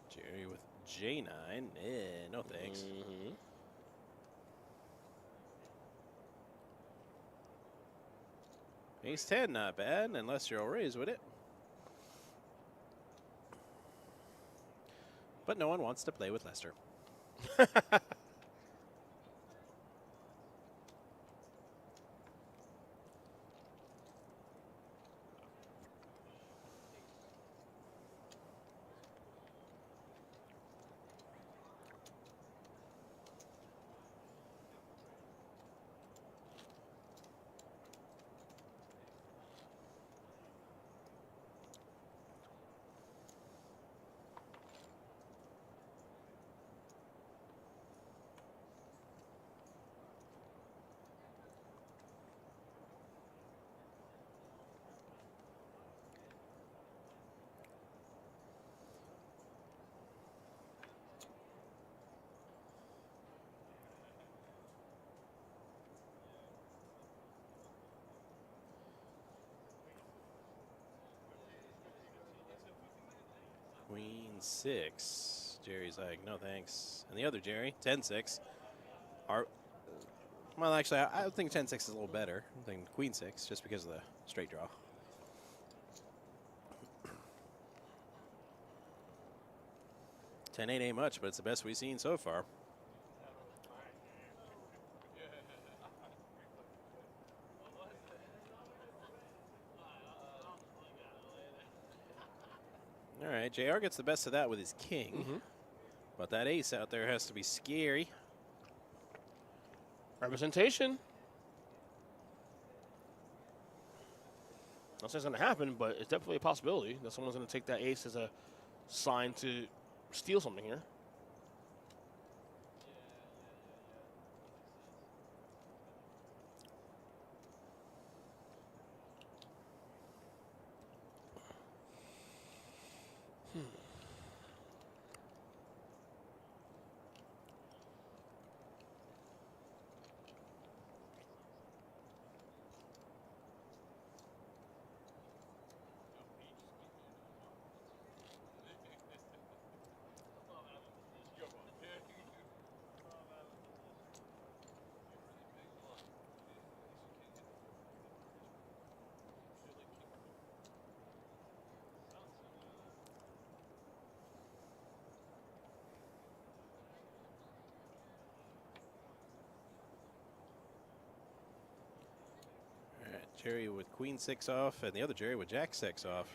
Jerry with J9. No thanks. Ace 10, not bad, unless you'll raise with it. But no one wants to play with Lester. Queen 6. Jerry's like, no thanks. And the other Jerry, 10-6. Well, actually, I think 10-6 is a little better than Queen 6, just because of the straight draw. $10-8 ain't much, but it's the best we've seen so far. All right, JR gets the best of that with his king. But that ace out there has to be scary. Representation. Not saying it's going to happen, but it's definitely a possibility that someone's going to take that ace as a sign to steal something here. Jerry with Queen 6 off, and the other Jerry with Jack 6 off.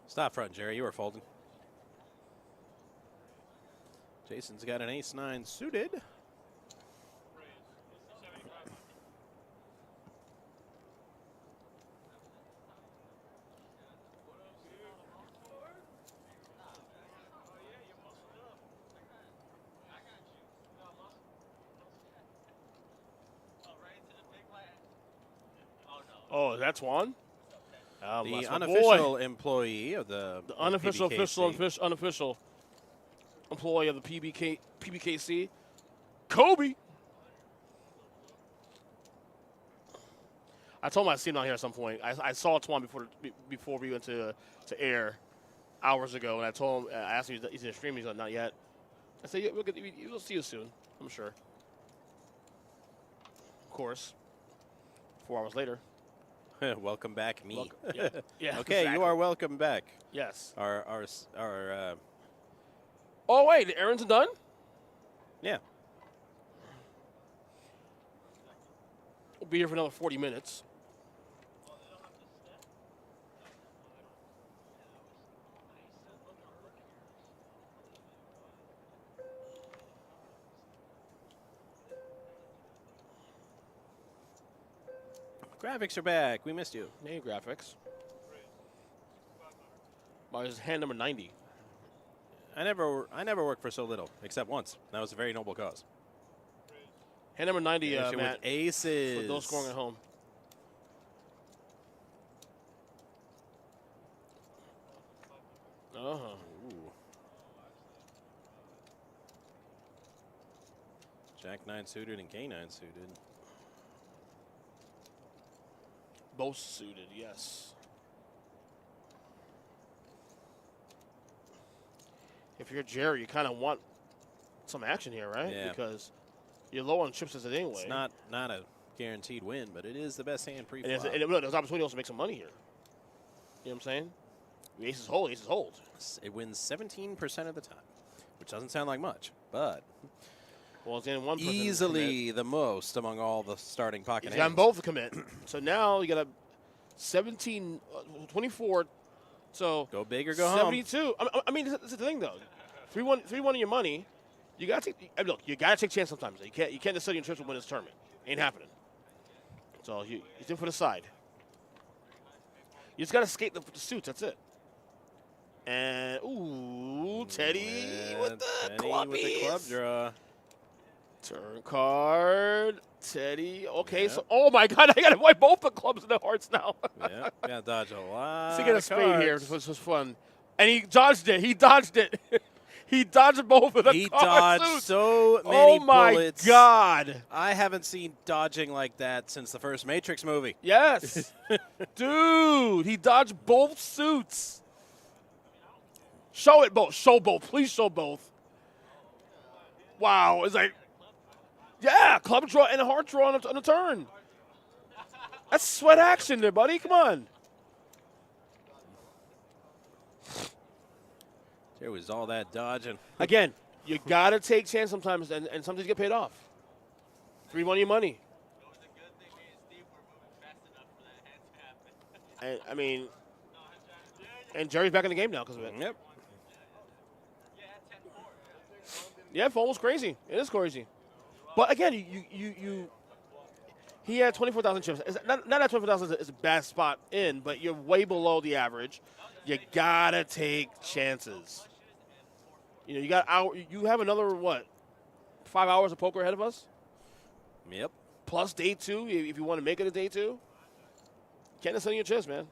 Stop front, Jerry. You were folding. Jason's got an ace-9 suited. Oh, that's one. The unofficial employee of the unofficial, PBKC. unofficial employee of the PBKC, Kobe. I told him I'd seen him out here at some point. I saw Twan before we went to air hours ago, and I told him, I asked him if he's in streaming. He's like, not yet. I said, yeah, we'll see you soon, I'm sure. Of course. 4 hours later. Welcome back, me. Yeah. Okay, exactly. you are welcome back. Yes. Our Oh wait, the errands are done. Yeah. We'll be here for another 40 minutes. Graphics are back. We missed you. Name graphics. Well, it's hand number 90. I never worked for so little, except once. That was a very noble cause. Hand number 90, Matt. Matt. With aces. For those scoring at home. Uh-huh. Ooh. Jack 9 suited and K 9 suited. Both suited, yes. If you're Jerry, you kind of want some action here, right? Yeah. Because you're low on chips as it anyway. It's not a guaranteed win, but it is the best hand and pre-flop. look, there's opportunity also to make some money here. You know what I'm saying? Aces hold, aces hold. It wins 17% of the time, which doesn't sound like much, but well, it's in one person easily the most among all the starting pocket He's hands. gotten both to commit. So now you got a 17, 24. So go big or go 72. I mean, this is the thing though. 3-1 in your money. You got to take. Look, you got to take chance sometimes. You can't just sit in trips and win this tournament. Ain't happening. So he's in for the side. You just got to skate the suits. That's it. And ooh, Teddy with the club draw. Turn card, Teddy. Okay, so oh my God, I got to wipe both the clubs and the hearts now. Yeah, got to dodge a lot. So he got a spade here. This was fun, and he dodged it. He dodged it. He dodged both of the He card dodged suits. so many Oh my bullets. God! I haven't seen dodging like that since the first Matrix movie. Yes, dude, he dodged both suits. Show it both. Show both. Please show both. Wow, it's like, yeah, club draw and a heart draw on a turn. That's sweat action there, buddy. Come on. There was all that dodging. Again, you got to take chance sometimes, and sometimes you get paid off. 3-1 your money. And, I mean, and Jerry's back in the game now because of it. Yep. Yeah, phone was crazy. It is crazy. But again, he had 24,000 chips. Not that 24,000 is a bad spot in, but you're way below the average. You gotta take chances. You know, you have another 5 hours of poker ahead of us. Yep. Plus day 2, if you want to make it a day 2. Can't just send your chips, man.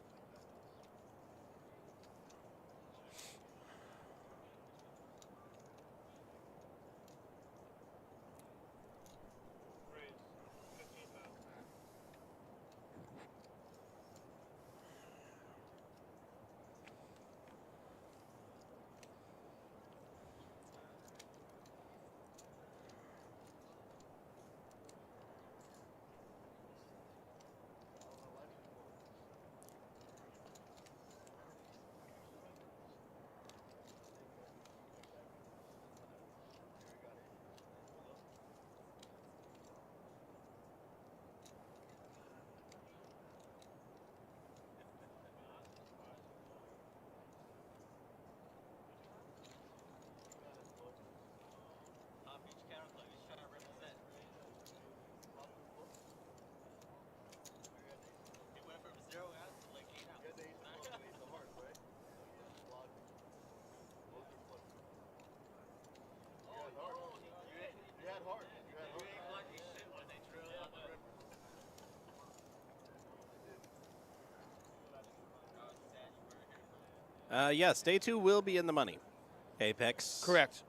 Yes, day 2 will be in the money. Apex. Correct.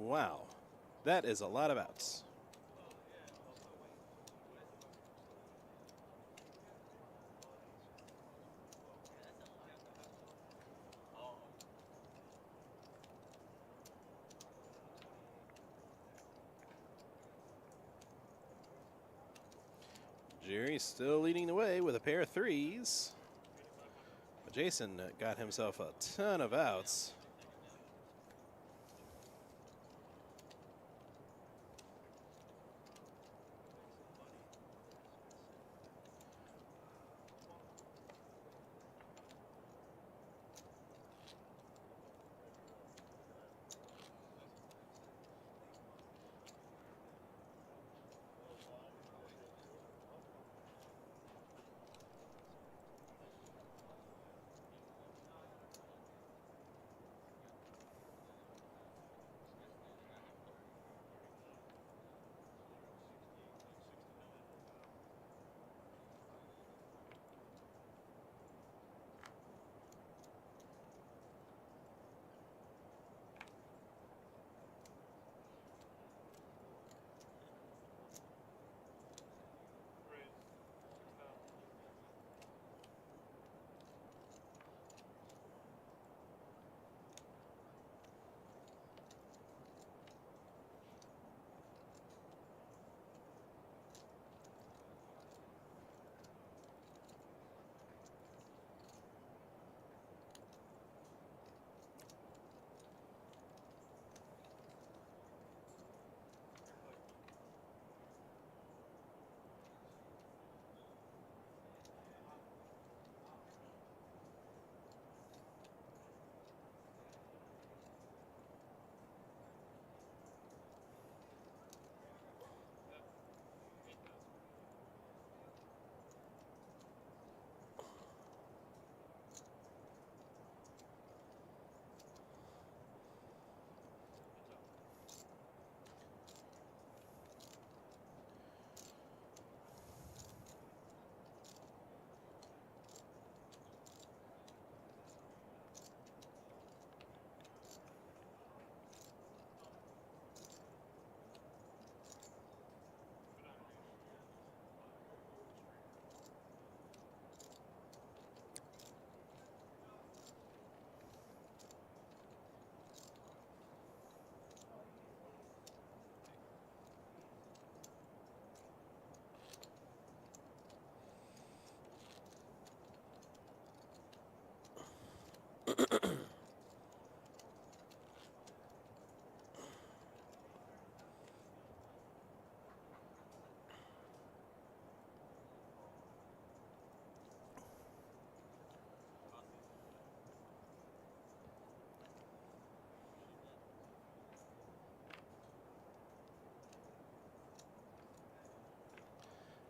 Wow. That is a lot of outs. Jerry's still leading the way with a pair of threes. But Jason got himself a ton of outs.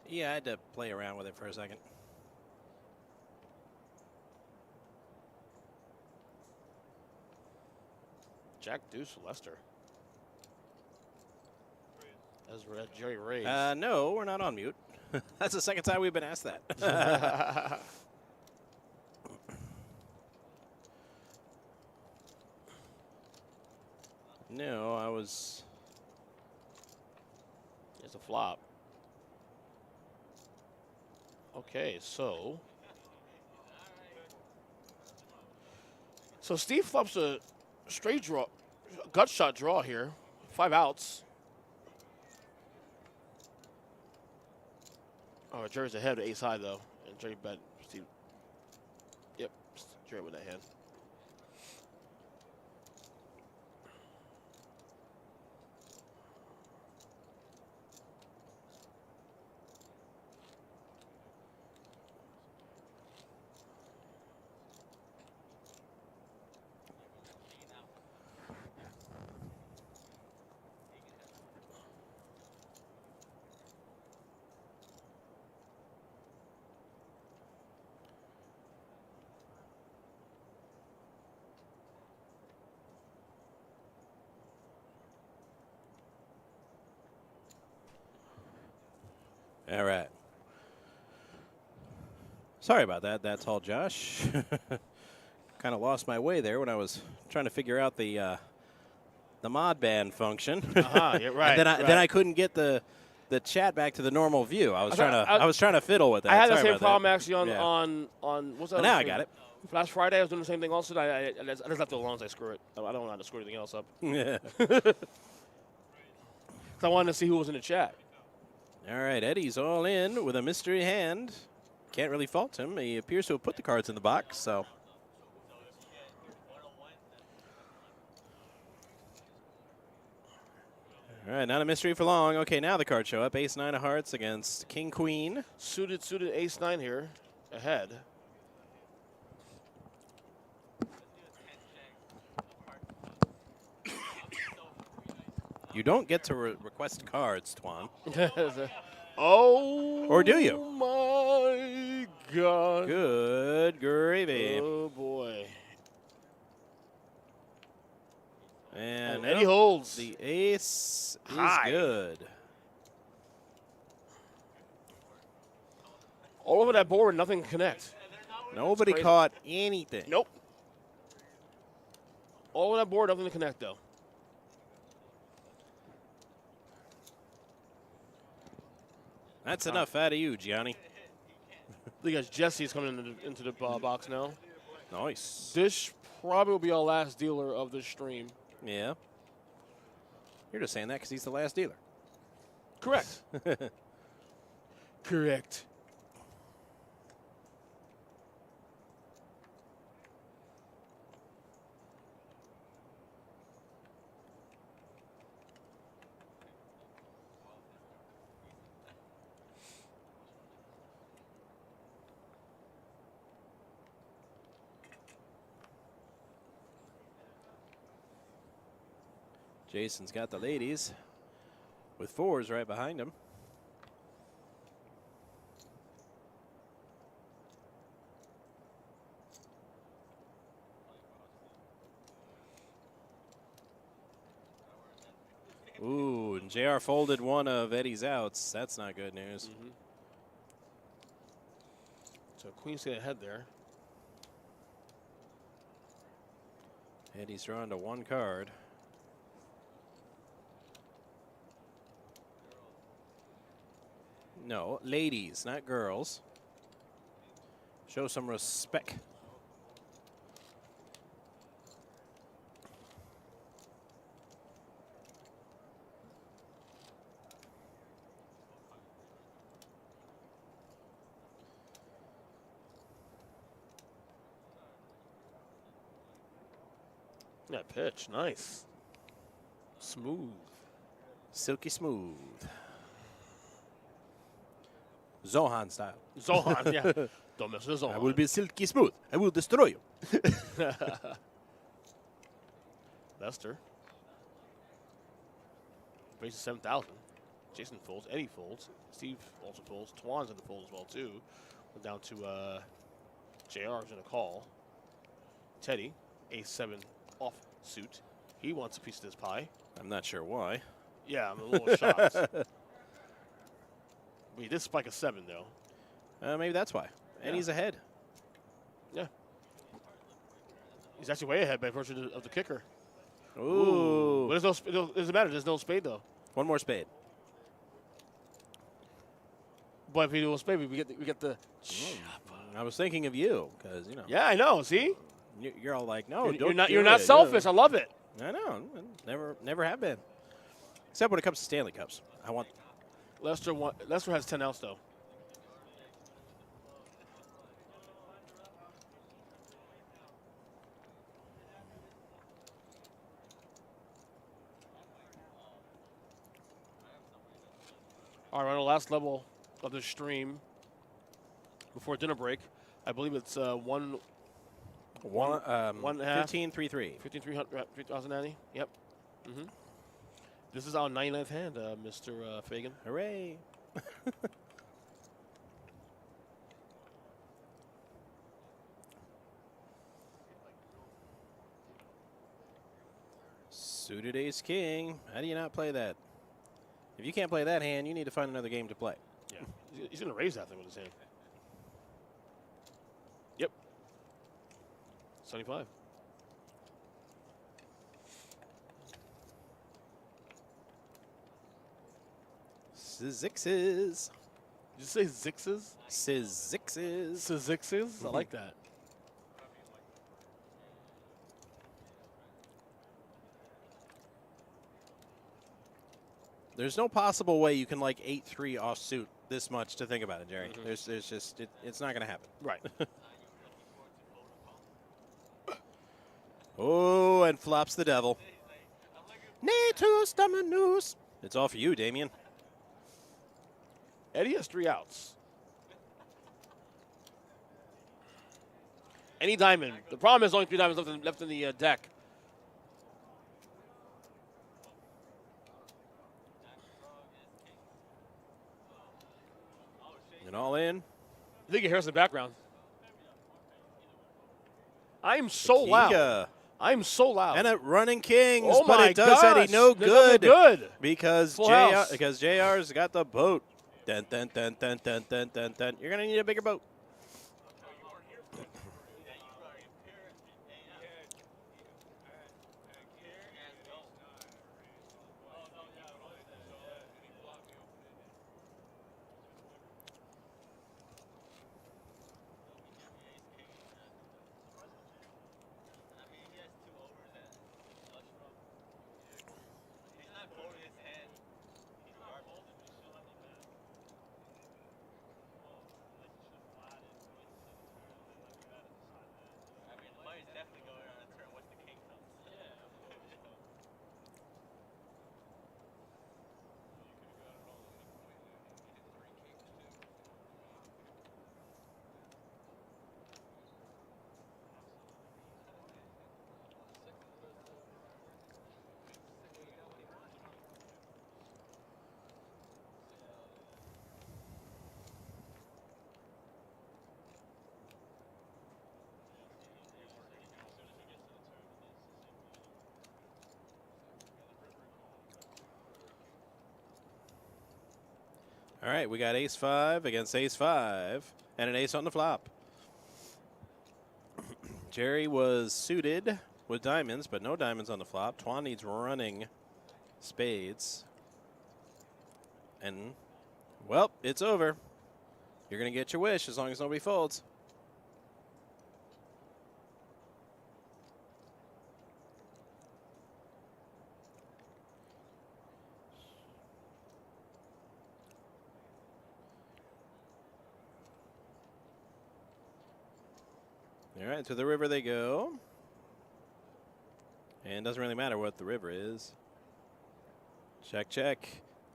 Yeah, I had to play around with it for a second. Jack Deuce Lester. As Jerry Rays. No, we're not on mute. That's the second time we've been asked that. No, I was. It's a flop. Okay, so Steve flops a straight draw, gut shot draw here. 5 outs. Oh, Jerry's ahead of ace high though, and Jerry bet Steve. Yep, Jerry with that hand. All right. Sorry about that. That's all, Josh. Kind of lost my way there when I was trying to figure out the the mod band function. Yeah, right. And then I couldn't get the chat back to the normal view. I was trying to fiddle with that. I had the Sorry same about problem that. actually on what's that? But now I got it. Last Friday I was doing the same thing also. I just left it alone. So I screw it. I don't know how to screw anything else up. Yeah. I wanted to see who was in the chat. All right, Eddie's all in with a mystery hand. Can't really fault him. He appears to have put the cards in the box, so. All right, not a mystery for long. Okay, now the cards show up. Ace 9 of hearts against King Queen. Suited Ace 9 here ahead. You don't get to request cards, Twan. Oh. Or do you? My God. Good gravy. Oh, boy. And Eddie holds. The ace High. is good. All over that board, nothing can connect. Nobody caught anything. Nope. All over that board, nothing to connect, though. That's enough out of you, Gianni. Look at Jesse's coming into the box now. Nice. This probably will be our last dealer of the stream. Yeah. You're just saying that because he's the last dealer. Correct. Correct. Jason's got the ladies with fours right behind him. Ooh, and JR folded one of Eddie's outs. That's not good news. Mm-hmm. So Queen's staying ahead there. Eddie's drawn to one card. No, ladies, not girls. Show some respect. That pitch, nice. Smooth. Silky smooth. Zohan style. Zohan, yeah. Don't mess with Zohan. I will be silky smooth. I will destroy you. Lester. Raises 7,000. Jason folds. Eddie folds. Steve also folds. Twan's in the fold as well, too. We're down to JR's in a call. Teddy, ace-7 off suit. He wants a piece of this pie. I'm not sure why. Yeah, I'm a little shocked. We did spike a 7, though. Maybe that's why. And he's ahead. Yeah. He's actually way ahead by virtue of the kicker. Ooh. But there's no, it doesn't matter. There's no spade, though. One more spade. But if we do a spade, we get the. I was thinking of you because, you know. Yeah, I know. See? You're all like, no, you're not selfish. I love it. I know. Never have been. Except when it comes to Stanley Cups. I want. Lester has 10 outs, though. All right, we're on the last level of the stream before dinner break. I believe it's one and a half. 15-3-3. 3,090. Yep. Mm-hmm. This is our 99th hand, Mr. Fagan. Hooray. Suited ace king. How do you not play that? If you can't play that hand, you need to find another game to play. Yeah. He's going to raise that thing with his hand. Yep. 75. Sizixes. Did you say Zixes? Sizixes. Zixes? I like that. There's no possible way you can like 8-3 offsuit this much to think about it, Jerry. There's just it's not going to happen. Right. Oh, and flops the devil. Natus Dominus. It's all for you, Damien. Eddie has 3 outs. Any diamond. The problem is only 3 diamonds left in the deck. And all in. I think you hear us in the background. I am so loud. I am so loud. And at running Kings, Oh but my it does gosh. Eddie no It does good. no good. Because Full house. JR's got the boat. Dun, dun, dun, dun, dun, dun, dun, dun. You're going to need a bigger boat. All right, we got ace-5 against ace-5 and an ace on the flop. Jerry was suited with diamonds, but no diamonds on the flop. Twan needs running spades. And, well, it's over. You're going to get your wish as long as nobody folds. All right, to the river they go. And it doesn't really matter what the river is. Check, check.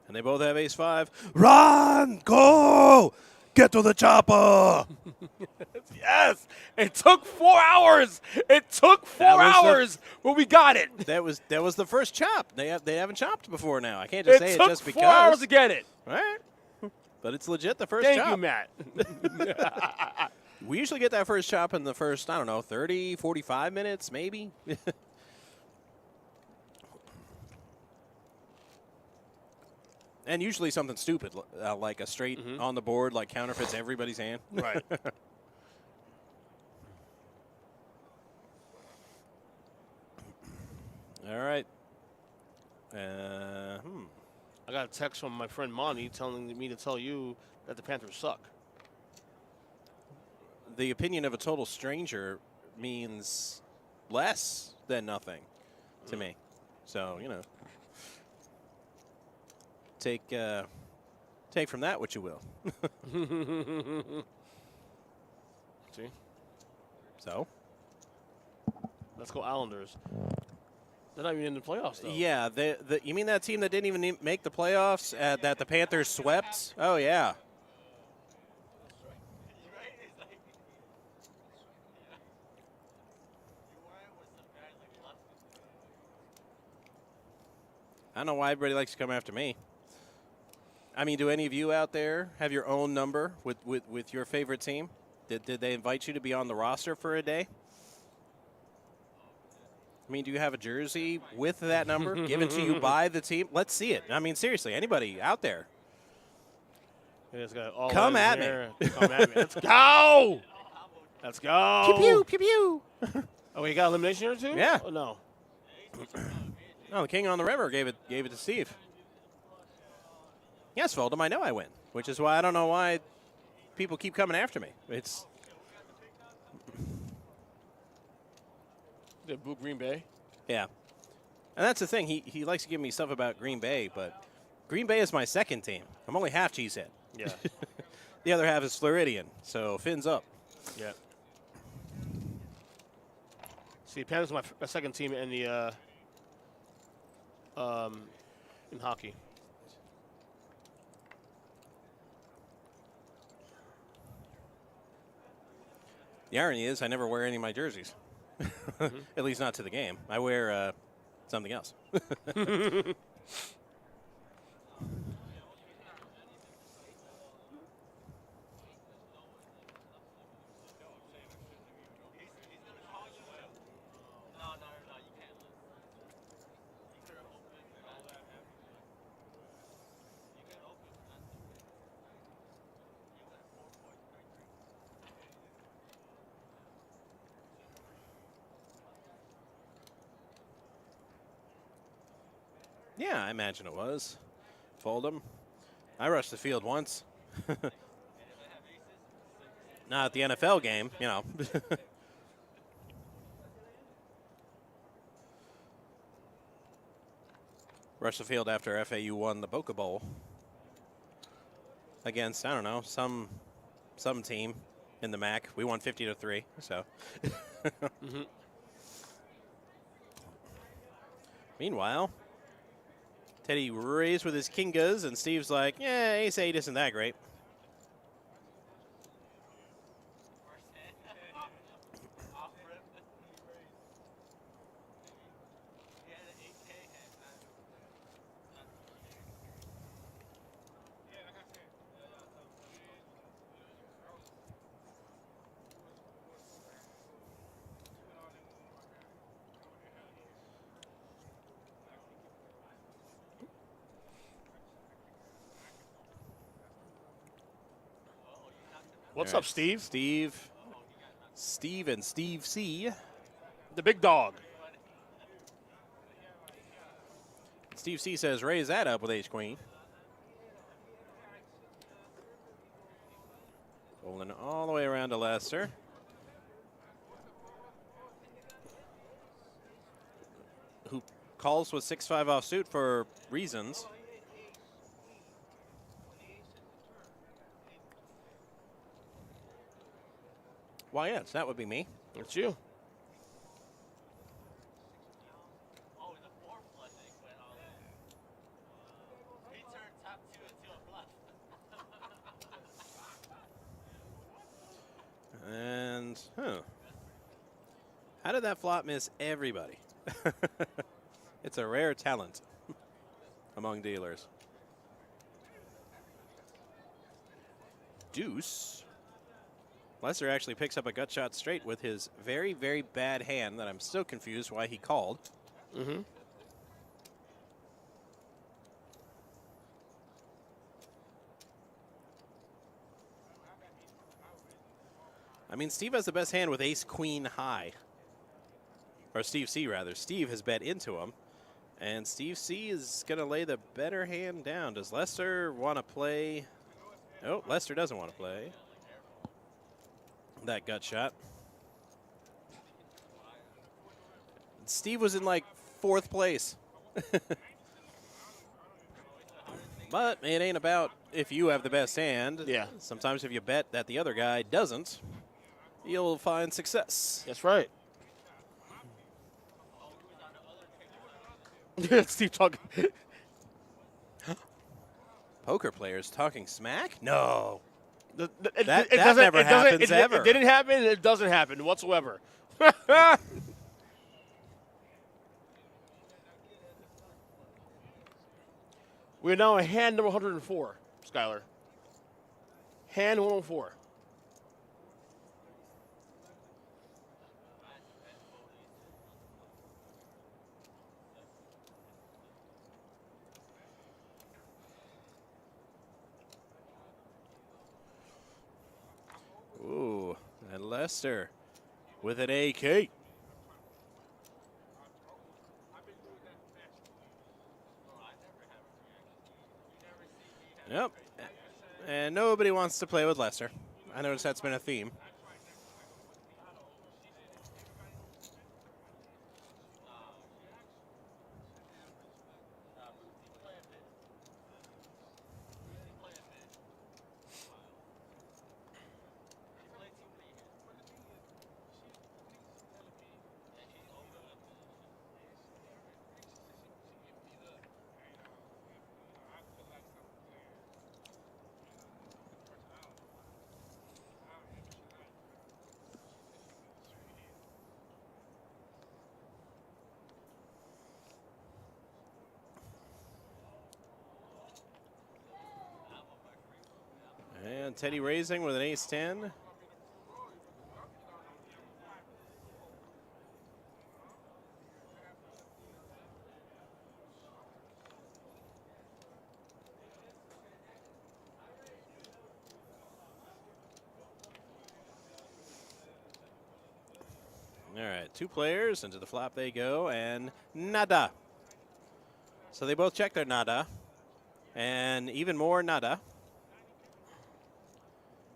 And they both have ace-5. Run! Go! Get to the chopper! Yes! It took 4 hours! It took 4 hours, but we got it! That was the first chop. They haven't chopped before now. I can't just say it just because. It took 4 hours to get it. All right. But it's legit the first Thank chop. you, Matt. We usually get that first chop in the first, I don't know, 30, 45 minutes, maybe. And usually something stupid, like a straight on the board, like counterfeits everybody's hand. Right. All right. I got a text from my friend Monty telling me to tell you that the Panthers suck. The opinion of a total stranger means less than nothing to me. So, you know, take from that what you will. See? So? Let's go Islanders. They're not even in the playoffs, though. Yeah, you mean that team that didn't even make the playoffs that the Panthers swept? Oh, yeah. I don't know why everybody likes to come after me. I mean, do any of you out there have your own number with your favorite team? Did they invite you to be on the roster for a day? I mean, do you have a jersey with that number given to you by the team? Let's see it. I mean, seriously, anybody out there? Come at me. Come at me. Let's go. Let's go. Pew, pew, pew, pew. Oh, we got elimination here, too? Yeah. Oh, no. No, the King on the River gave it to Steve. Yes, Fold'em, I know I win, which is why I don't know why people keep coming after me. It's The Boo Green Bay. yeah, and that's the thing. He likes to give me stuff about Green Bay, but Green Bay is my second team. I'm only half cheesehead. Yeah. The other half is Floridian, so fins up. Yeah. See, Panthers are my second team in the in hockey. The irony is I never wear any of my jerseys, at least not to the game. I wear something else. Yeah, I imagine it was. Fold'em. I rushed the field once. Not at the NFL game, you know. Rushed the field after FAU won the Boca Bowl against, I don't know, some team in the MAC. We won 50-3, so. Meanwhile, Teddy raised with his Kingas, and Steve's like, yeah, Ace 8 isn't that great. What's All up, right, Steve? Steve and Steve C. The big dog. Steve C says, raise that up with Ace Queen. Rolling all the way around to Lester. Who calls with 6-5 off suit for reasons. Why, yes, that would be me. It's you. And, how did that flop miss everybody? It's a rare talent among dealers. Deuce. Lester actually picks up a gut shot straight with his very, very bad hand that I'm still confused why he called. I mean, Steve has the best hand with ace queen high. Or Steve C, rather. Steve has bet into him. And Steve C is going to lay the better hand down. Does Lester want to play? Oh, Lester doesn't want to play that gut shot. Steve was in like 4th place. But it ain't about if you have the best hand. Yeah. Sometimes if you bet that the other guy doesn't, you'll find success. That's right. Steve talking. Poker players talking smack? No. That never happens ever. It didn't happen. It doesn't happen whatsoever. We're now at hand number 104, Skylar. Hand 104. Ooh, and Lester with an AK. Yep. And nobody wants to play with Lester. I noticed that's been a theme. And Teddy raising with an ace-10. All right, 2 players, into the flop they go, and nada. So they both check their nada, and even more nada.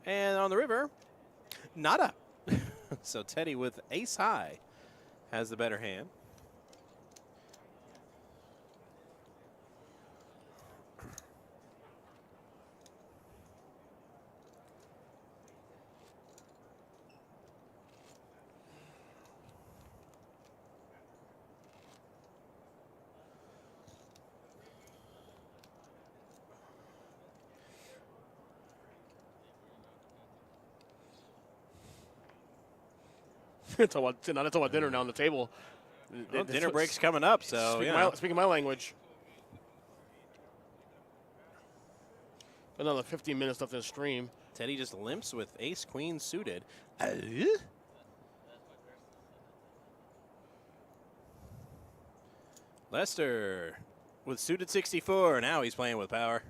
And on the river, nada. So Teddy with ace high has the better hand. It's all about dinner now on the table. Well, dinner break's coming up, so speaking my language. Another 15 minutes left in the stream. Teddy just limps with ace queen suited. Lester with suited 64. Now he's playing with power.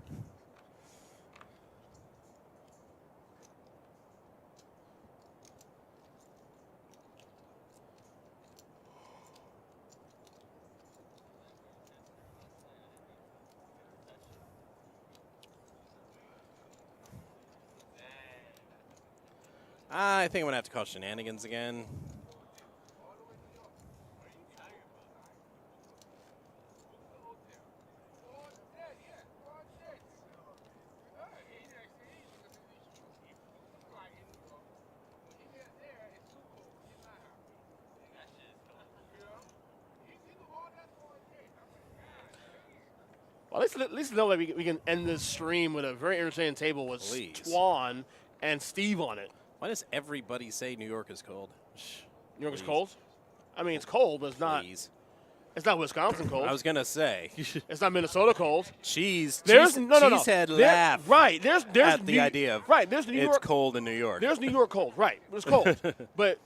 I think I'm going to have to call shenanigans again. Well, at least know that we can end this stream with a very entertaining table with Twan and Steve on it. Why does everybody say New York is cold? New York is cold? I mean, it's cold, but it's not. It's not Wisconsin cold. I was gonna say. It's not Minnesota cold. Cheesehead laugh. Right. There's at the idea of there's New York. It's cold in New York. There's New York cold. Right. It's cold. But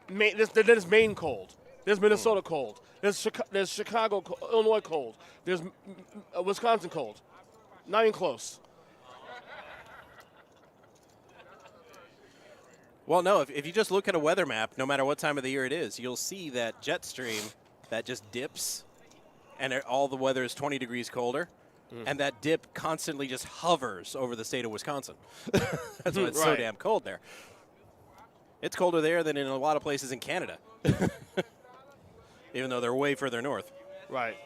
there's Maine cold. There's Minnesota cold. There's Chicago, Illinois cold. There's Wisconsin cold. Not even close. Well, no, if you just look at a weather map, no matter what time of the year it is, you'll see that jet stream that just dips, and all the weather is 20 degrees colder, and that dip constantly just hovers over the state of Wisconsin. That's why it's so damn cold there. It's colder there than in a lot of places in Canada, even though they're way further north. Right.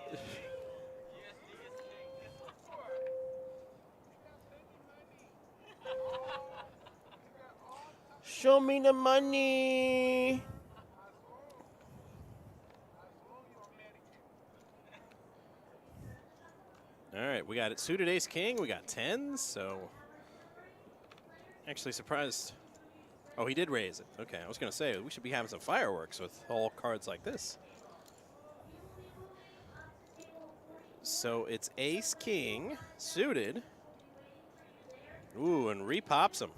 Show me the money. All right, we got it suited ace king. We got 10s, so actually surprised. Oh, he did raise it. Okay, I was going to say, we should be having some fireworks with all cards like this. So it's ace king suited. Ooh, and repops him.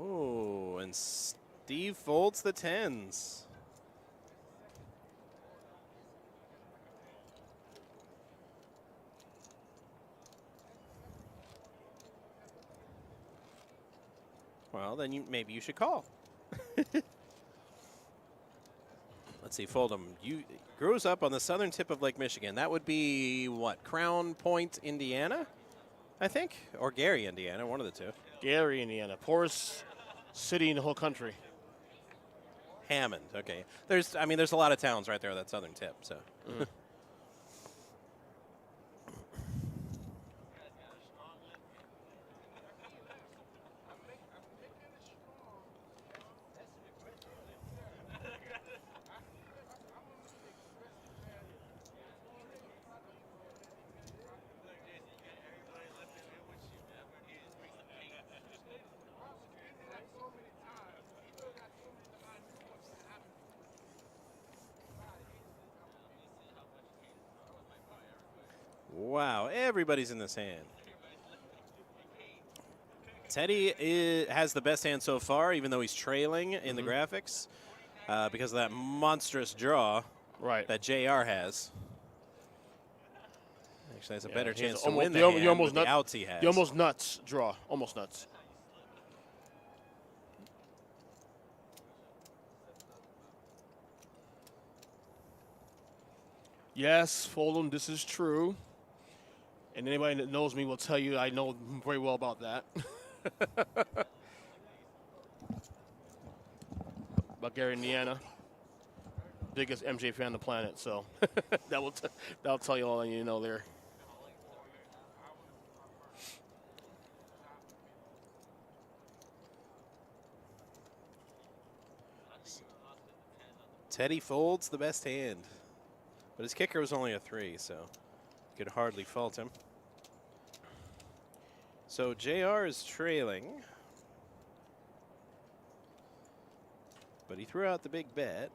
Oh, and Steve folds the 10s. Well, then maybe you should call. let's see, Fold'em. You grows up on the southern tip of Lake Michigan. That would be what? Crown Point, Indiana, I think, or Gary, Indiana, one of the two. Gary, Indiana, poorest city in the whole country. Hammond. Okay. There's a lot of towns right there on that southern tip. So. Wow, everybody's in this hand. Teddy has the best hand so far, even though he's trailing in the graphics because of that monstrous draw that JR has. Actually, has a better chance to win the hand with the outs he has. The almost nuts draw. Almost nuts. Yes, Fold'em, this is true. And anybody that knows me will tell you I know very well about that. About Gary, Indiana. Biggest MJ fan on the planet, so that'll tell you all you know there. Teddy folds the best hand. But his kicker was only a 3, so you could hardly fault him. So JR is trailing. But he threw out the big bet.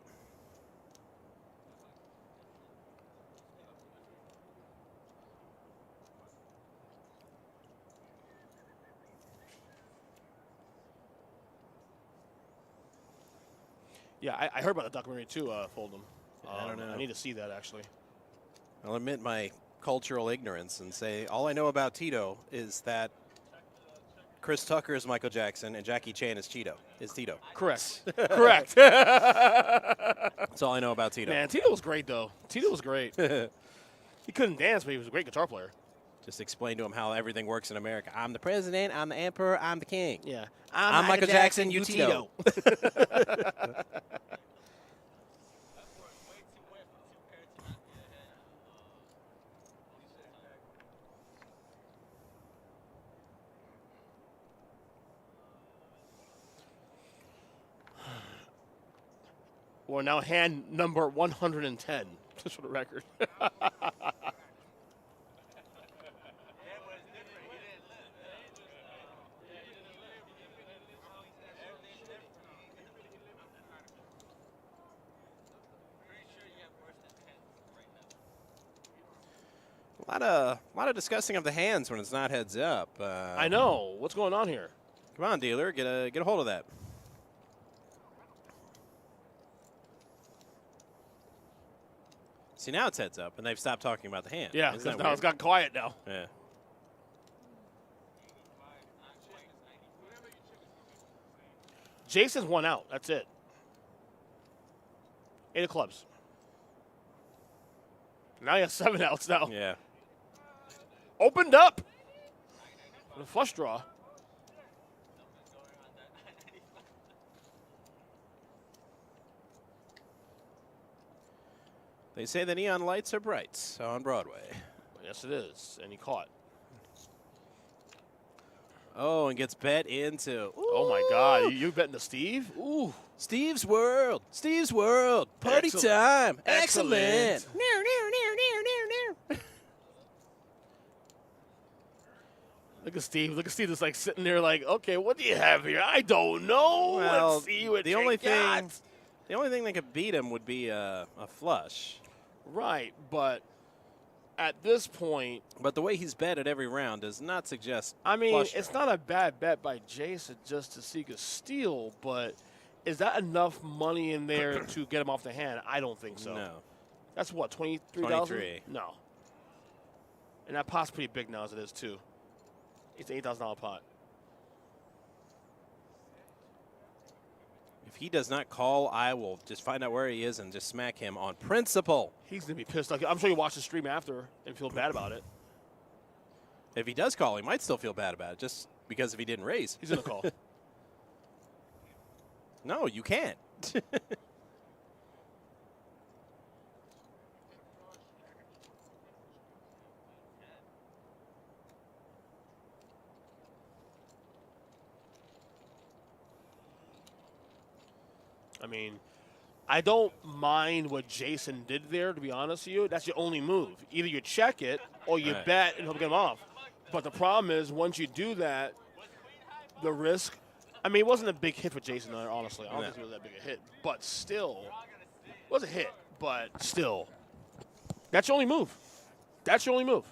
Yeah, I heard about the documentary too, Fold'em. I don't know. I need to see that, actually. I'll admit my cultural ignorance and say all I know about Tito is that Chris Tucker is Michael Jackson and Jackie Chan is Tito. Correct. Correct. That's all I know about Tito. Man, Tito was great, though. Tito was great. He couldn't dance, but he was a great guitar player. Just explain to him how everything works in America. I'm the president, I'm the emperor, I'm the king. Yeah. I'm Michael Jackson, you Tito. We're now hand number 110, just for the record. A lot of discussing of the hands when it's not heads up. I know. What's going on here? Come on, dealer, get a hold of that. See, now it's heads up, and they've stopped talking about the hand. Yeah, because now it's gotten quiet now. Yeah. Jason's one out. That's it. 8 of clubs. Now he has 7 outs now. Yeah. Opened up. The flush draw. They say the neon lights are bright on Broadway. Yes, it is. And he caught. Oh, and gets bet into. Ooh. Oh, my God. You betting the Steve? Ooh. Steve's World. Steve's World. Party time. Excellent. Look at Steve. Look at Steve just like sitting there like, okay, what do you have here? I don't know. Well, let's see what the you only got. thing that could beat him would be a flush. Right, but at this point. But the way he's bet at every round does not suggest. I mean, flush it's not a bad bet by Jason just to seek a steal, but is that enough money in there to get him off the hand? I don't think so. No. That's what, 23,000? 23. No. And that pot's pretty big now as it is, too. It's an $8,000 pot. If he does not call, I will just find out where he is and just smack him on principle. He's going to be pissed. I'm sure you watch the stream after and feel bad about it. If he does call, he might still feel bad about it, just because if he didn't raise. He's going to call. No, you can't. I mean, I don't mind what Jason did there, to be honest with you. That's your only move. Either you check it or you bet and hope to get him off. But the problem is, once you do that, the risk. I mean, it wasn't a big hit for Jason there, honestly. I don't think it was that big a hit. But still, it was a hit. But still, that's your only move. That's your only move.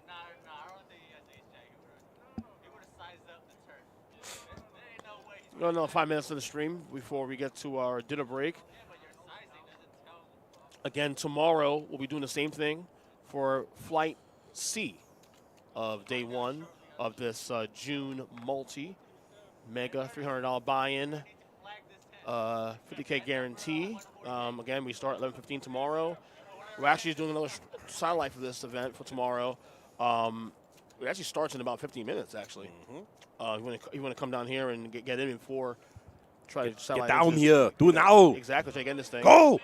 Nah, I don't think he has ace jack. He would have sized up the turn. There ain't no way he's We're going another 5 minutes of the stream before we get to our dinner break. but your sizing doesn't tell them. Again, tomorrow we'll be doing the same thing for Flight C of day 1 of this June multi mega $300 buy-in, 50K guarantee. Again, we start at 11:15 tomorrow. We're actually doing another satellite for this event for tomorrow. It actually starts in about 15 minutes, actually. You want to come down here and get in before try to satellite. Get down here. Do it now. Exactly. Try to get in this thing. Go.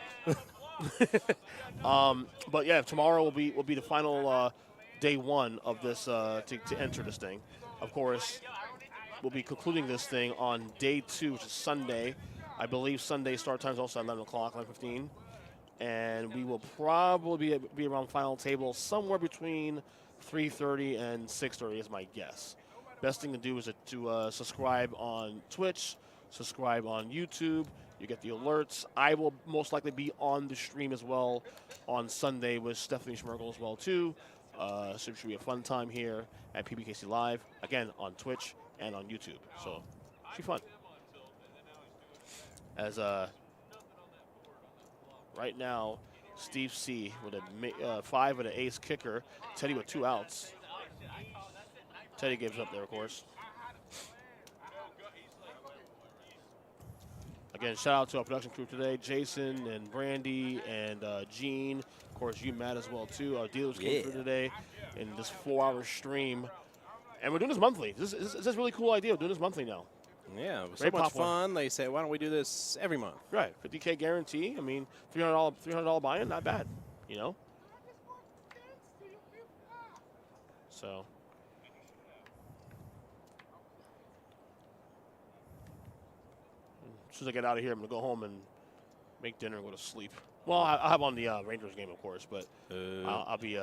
But yeah, tomorrow will be the final day 1 of this to enter this thing. Of course, we'll be concluding this thing on day 2, which is Sunday. I believe Sunday start time is also at 11 o'clock, 11:15, and we will probably be around final table somewhere between 3:30 and 6:30 is my guess. Best thing to do is to subscribe on Twitch, subscribe on YouTube. You get the alerts. I will most likely be on the stream as well on Sunday with Stephanie Schmerkel as well too. So it should be a fun time here at PBKC Live, again on Twitch and on YouTube. So it should be fun. As right now, Steve C with a 5 with an ace kicker. Teddy with 2 outs. Teddy gives up there, of course. Again, shout out to our production crew today, Jason and Brandy and Gene. Of course, you, Matt, as well, too. Our dealers came through today in this 4-hour stream. And we're doing this monthly. This is a really cool idea of doing this monthly now. Yeah, it was so Very much popular. fun. They say, why don't we do this every month? Right, 50K guarantee. I mean, $300 buy-in, not bad, you know? So. As soon as I get out of here, I'm going to go home and make dinner and go to sleep. Well, I'll have on the Rangers game, of course, but I'll be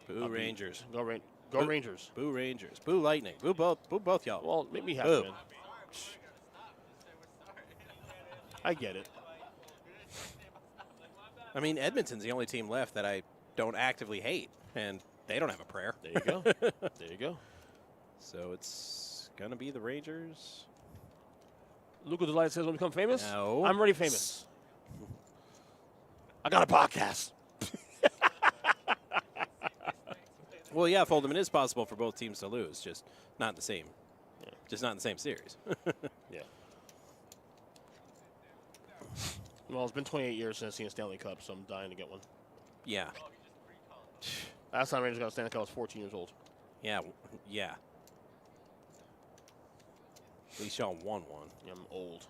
Boo Rangers. Go Boo, Rangers. Boo Rangers. Boo Lightning. Boo both y'all. Well, make me happy, Boo. man. I get it. I mean, Edmonton's the only team left that I don't actively hate, and they don't have a prayer. There you go. There you go. So it's going to be the Rangers. Luca Delight says, "When we become famous, No. I'm already famous. I got a podcast." Well, yeah, Foldham, it is possible for both teams to lose, just not in the same, just not in the same series. Yeah. Well, it's been 28 years since I've seen a Stanley Cup, so I'm dying to get one. Yeah. Last time Rangers got a Stanley Cup, I was 14 years old. Yeah. Yeah. At least y'all won one. Yeah, I'm old.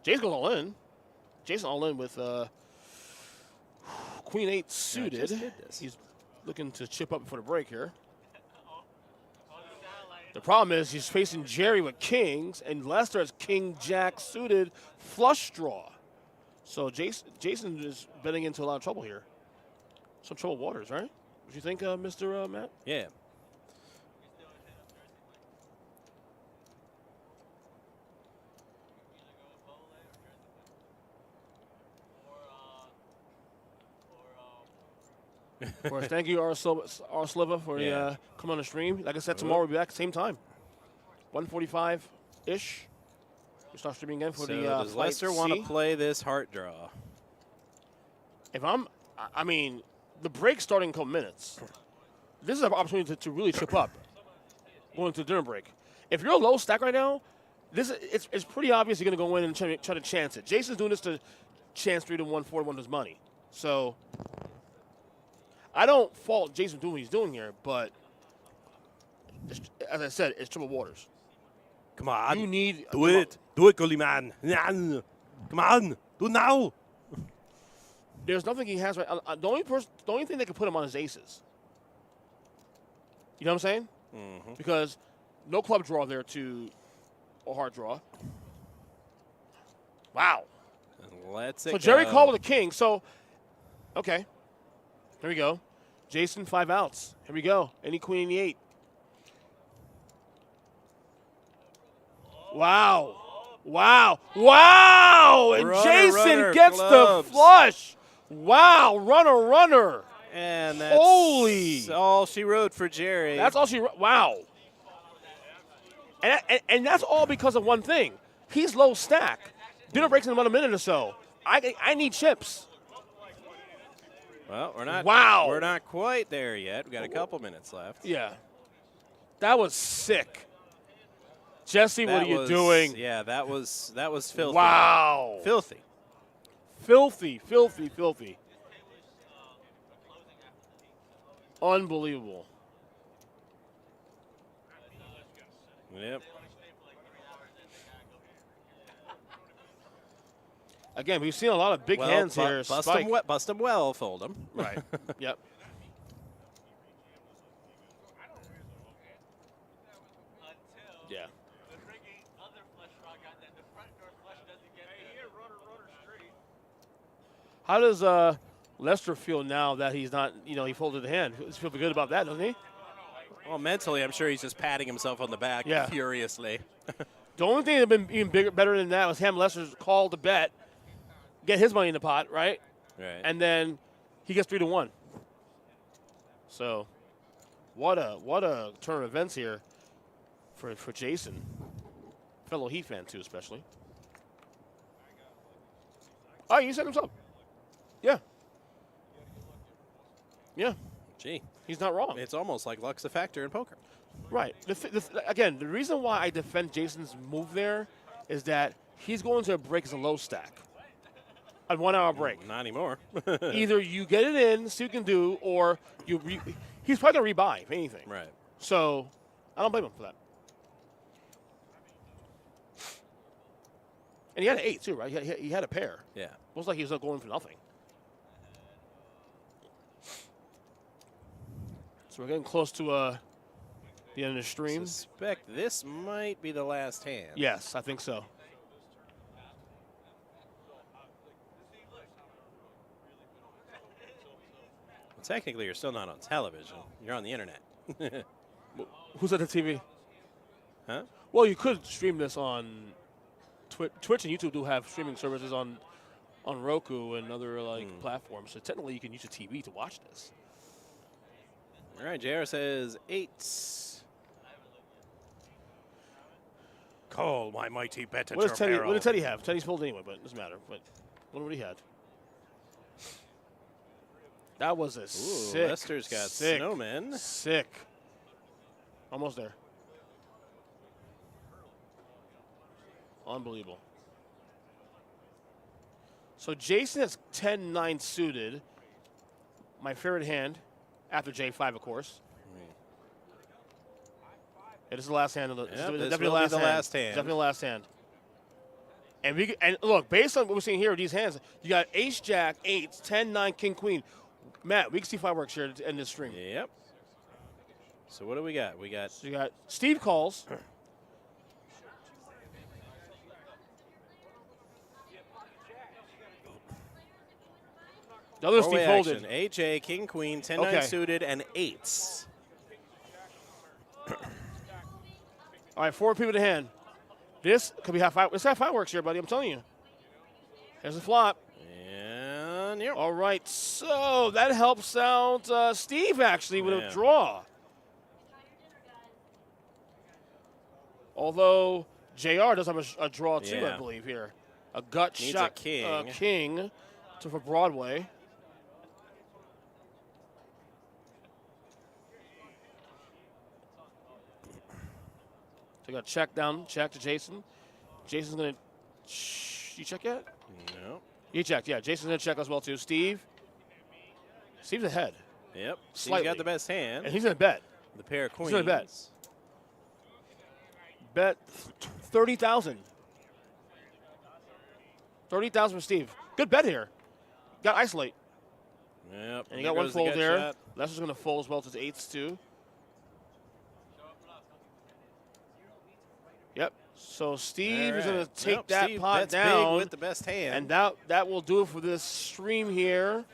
Jason goes all in. Jason all in with Queen 8 suited. just did this. He's looking to chip up before the break here. The problem is he's facing Jerry with kings, and Lester has King Jack suited flush draw. So Jason is betting into a lot of trouble here. Some troubled waters, right? What do you think, Mr. Matt? Yeah. Of course, thank you, R. Sliver, for coming on the stream. Like I said, tomorrow we'll be back same time, 1:45-ish. We start streaming again for So the does Flight Lester want to C. play this heart draw? I mean, the break's starting in a couple minutes. This is an opportunity to really chip up going to dinner break. if you're a low stack right now, it's pretty obvious you're going to go in and try to chance it. Jason's doing this to chance 3-1, 4-1 his money. So I don't fault Jason doing what he's doing here, but as I said, it's triple waters. Come on. You need do it. Do it, goalie man. Come on. Do it now. There's nothing he has right. The only thing that can put him on is aces. You know what I'm saying? Mm-hmm. Because no club draw there to a hard draw. Wow. Let's So Jerry called with a king. So, okay. Here we go. Jason, 5 outs. Here we go. Any queen in the 8. Wow. Wow. Wow. And Jason gets clubs. the flush. Wow. Runner. And that's Holy. all she wrote for Jerry. That's all she wrote. Wow. And that's all because of one thing. He's low stack. Dinner breaks in about a minute or so. I need chips. Well, we're not. Wow. We're not quite there yet. We got a couple minutes left. Yeah. That was sick. Jesse, what are you doing? Yeah, that was filthy. Wow. Filthy. Unbelievable. Yep. Again, we've seen a lot of big hands here. Bust them well, fold them. Right. Yep. Yeah. How does Lester feel now that he's not, he folded the hand? Does he feel good about that, doesn't he? Well, mentally, I'm sure he's just patting himself on the back furiously. The only thing that would have been even better than that was Lester's call to bet, get his money in the pot, right? Right. And then he gets 3-1. So, what a turn of events here for Jason, fellow Heat fan too, especially. Oh, you set himself. Yeah. Yeah. Gee. He's not wrong. It's almost like luck's a factor in poker. Right. Again, the reason why I defend Jason's move there is that he's going to break as a low stack. A 1 hour break. Not anymore. Either you get it in, see what you can do, or he's probably going to rebuy, if anything. Right. So, I don't blame him for that. And he had an 8, too, right? He had a pair. Yeah. Looks like he was not going for nothing. So we're getting close to the end of the stream. Suspect this might be the last hand. Yes, I think so. Well, technically, you're still not on television. You're on the internet. Who's at the TV? Huh? Well, you could stream this on Twitch and YouTube do have streaming services on Roku and other platforms. So technically, you can use a TV to watch this. All right, JR says 8. Call my mighty bet at What your did Teddy have? Teddy's pulled anyway, but it doesn't matter. But what would he had? That was a sick. Lester's got snowmen. Sick. Almost there. Unbelievable. So Jason has 10-9 suited. My favorite hand. After J5, of course. It is the last hand. Definitely the last hand. Definitely the last hand. And look, based on what we're seeing here with these hands, you got Ace, Jack, 8, 10, 9, King, Queen. Matt, we can see fireworks here to end this stream. Yep. So what do we got? So you got Steve calls. The other Steve folded. AJ, King, Queen, 10-9 suited, and 8s. All right, 4 people to hand. This could be let's have fireworks here, buddy. I'm telling you. There's a flop. And yep. All right, so that helps out Steve actually with a draw. Although JR does have a draw too, I believe here. A gut Needs shot a king for Broadway. So we got check down, check to Jason. Jason's going to. You check yet? No. You checked, yeah. Jason's going to check as well, too. Steve's ahead. Yep. Slightly. He's got the best hand. And he's going to bet. The pair of queens. He's going to bet 30,000. 30,000 for Steve. Good bet here. Got to isolate. Yep. And you got one fold there. Lester's going to fold as well to his eights, too. Yep. So Steve is going to take that Steve pot bets down. big with the best hand. And that will do it for this stream here.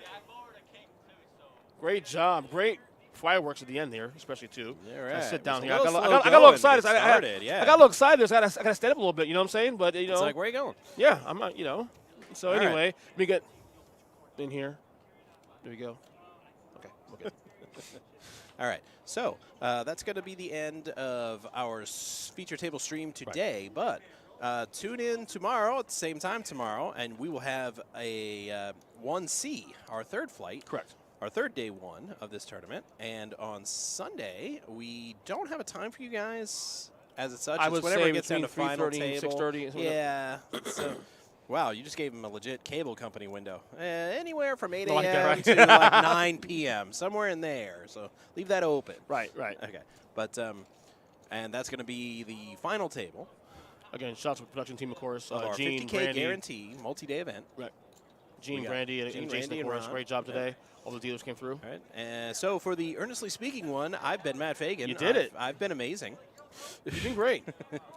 Great job. Great fireworks at the end there, especially too. Yeah, right. Sit down here. I I got a little excited. I got a little excited. I got to stand up a little bit. You know what I'm saying? But you know, it's like, where are you going? Yeah, I'm not. You know. So All anyway, right. we get in here. There we go. Okay, we're good. All right. So that's going to be the end of our feature table stream today. But tune in tomorrow at the same time tomorrow, and we will have a 1C, our third flight. Correct. Our third day one of this tournament. And on Sunday, we don't have a time for you guys as it's such. I It's would whenever say it gets down to between final 3:30 and table. 6:30. Yeah. So, wow, you just gave him a legit cable company window. Anywhere from 8 Like that, a.m. right? to like 9 p.m., somewhere in there. So leave that open. Right. Okay. But, and that's going to be the final table Again, shots with production team, of course. of our Gene, 50K Brandy. guarantee multi-day event. Right. Gene, We got Brandy, and Gene, Jason, Randy, of and course. Ron. Great job Yeah. today. All the dealers came through. All right. And so for the earnestly speaking one, I've been Matt Fagan. You did it. I've been amazing. You've been great.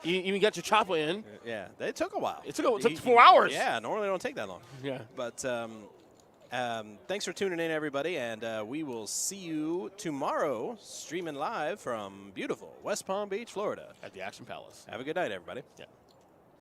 You even got your chopper in. Yeah, it took a while. It took 4 hours. Yeah, normally it don't take that long. Yeah. But thanks for tuning in, everybody, and we will see you tomorrow streaming live from beautiful West Palm Beach, Florida. At the Action Palace. Have a good night, everybody. Yeah.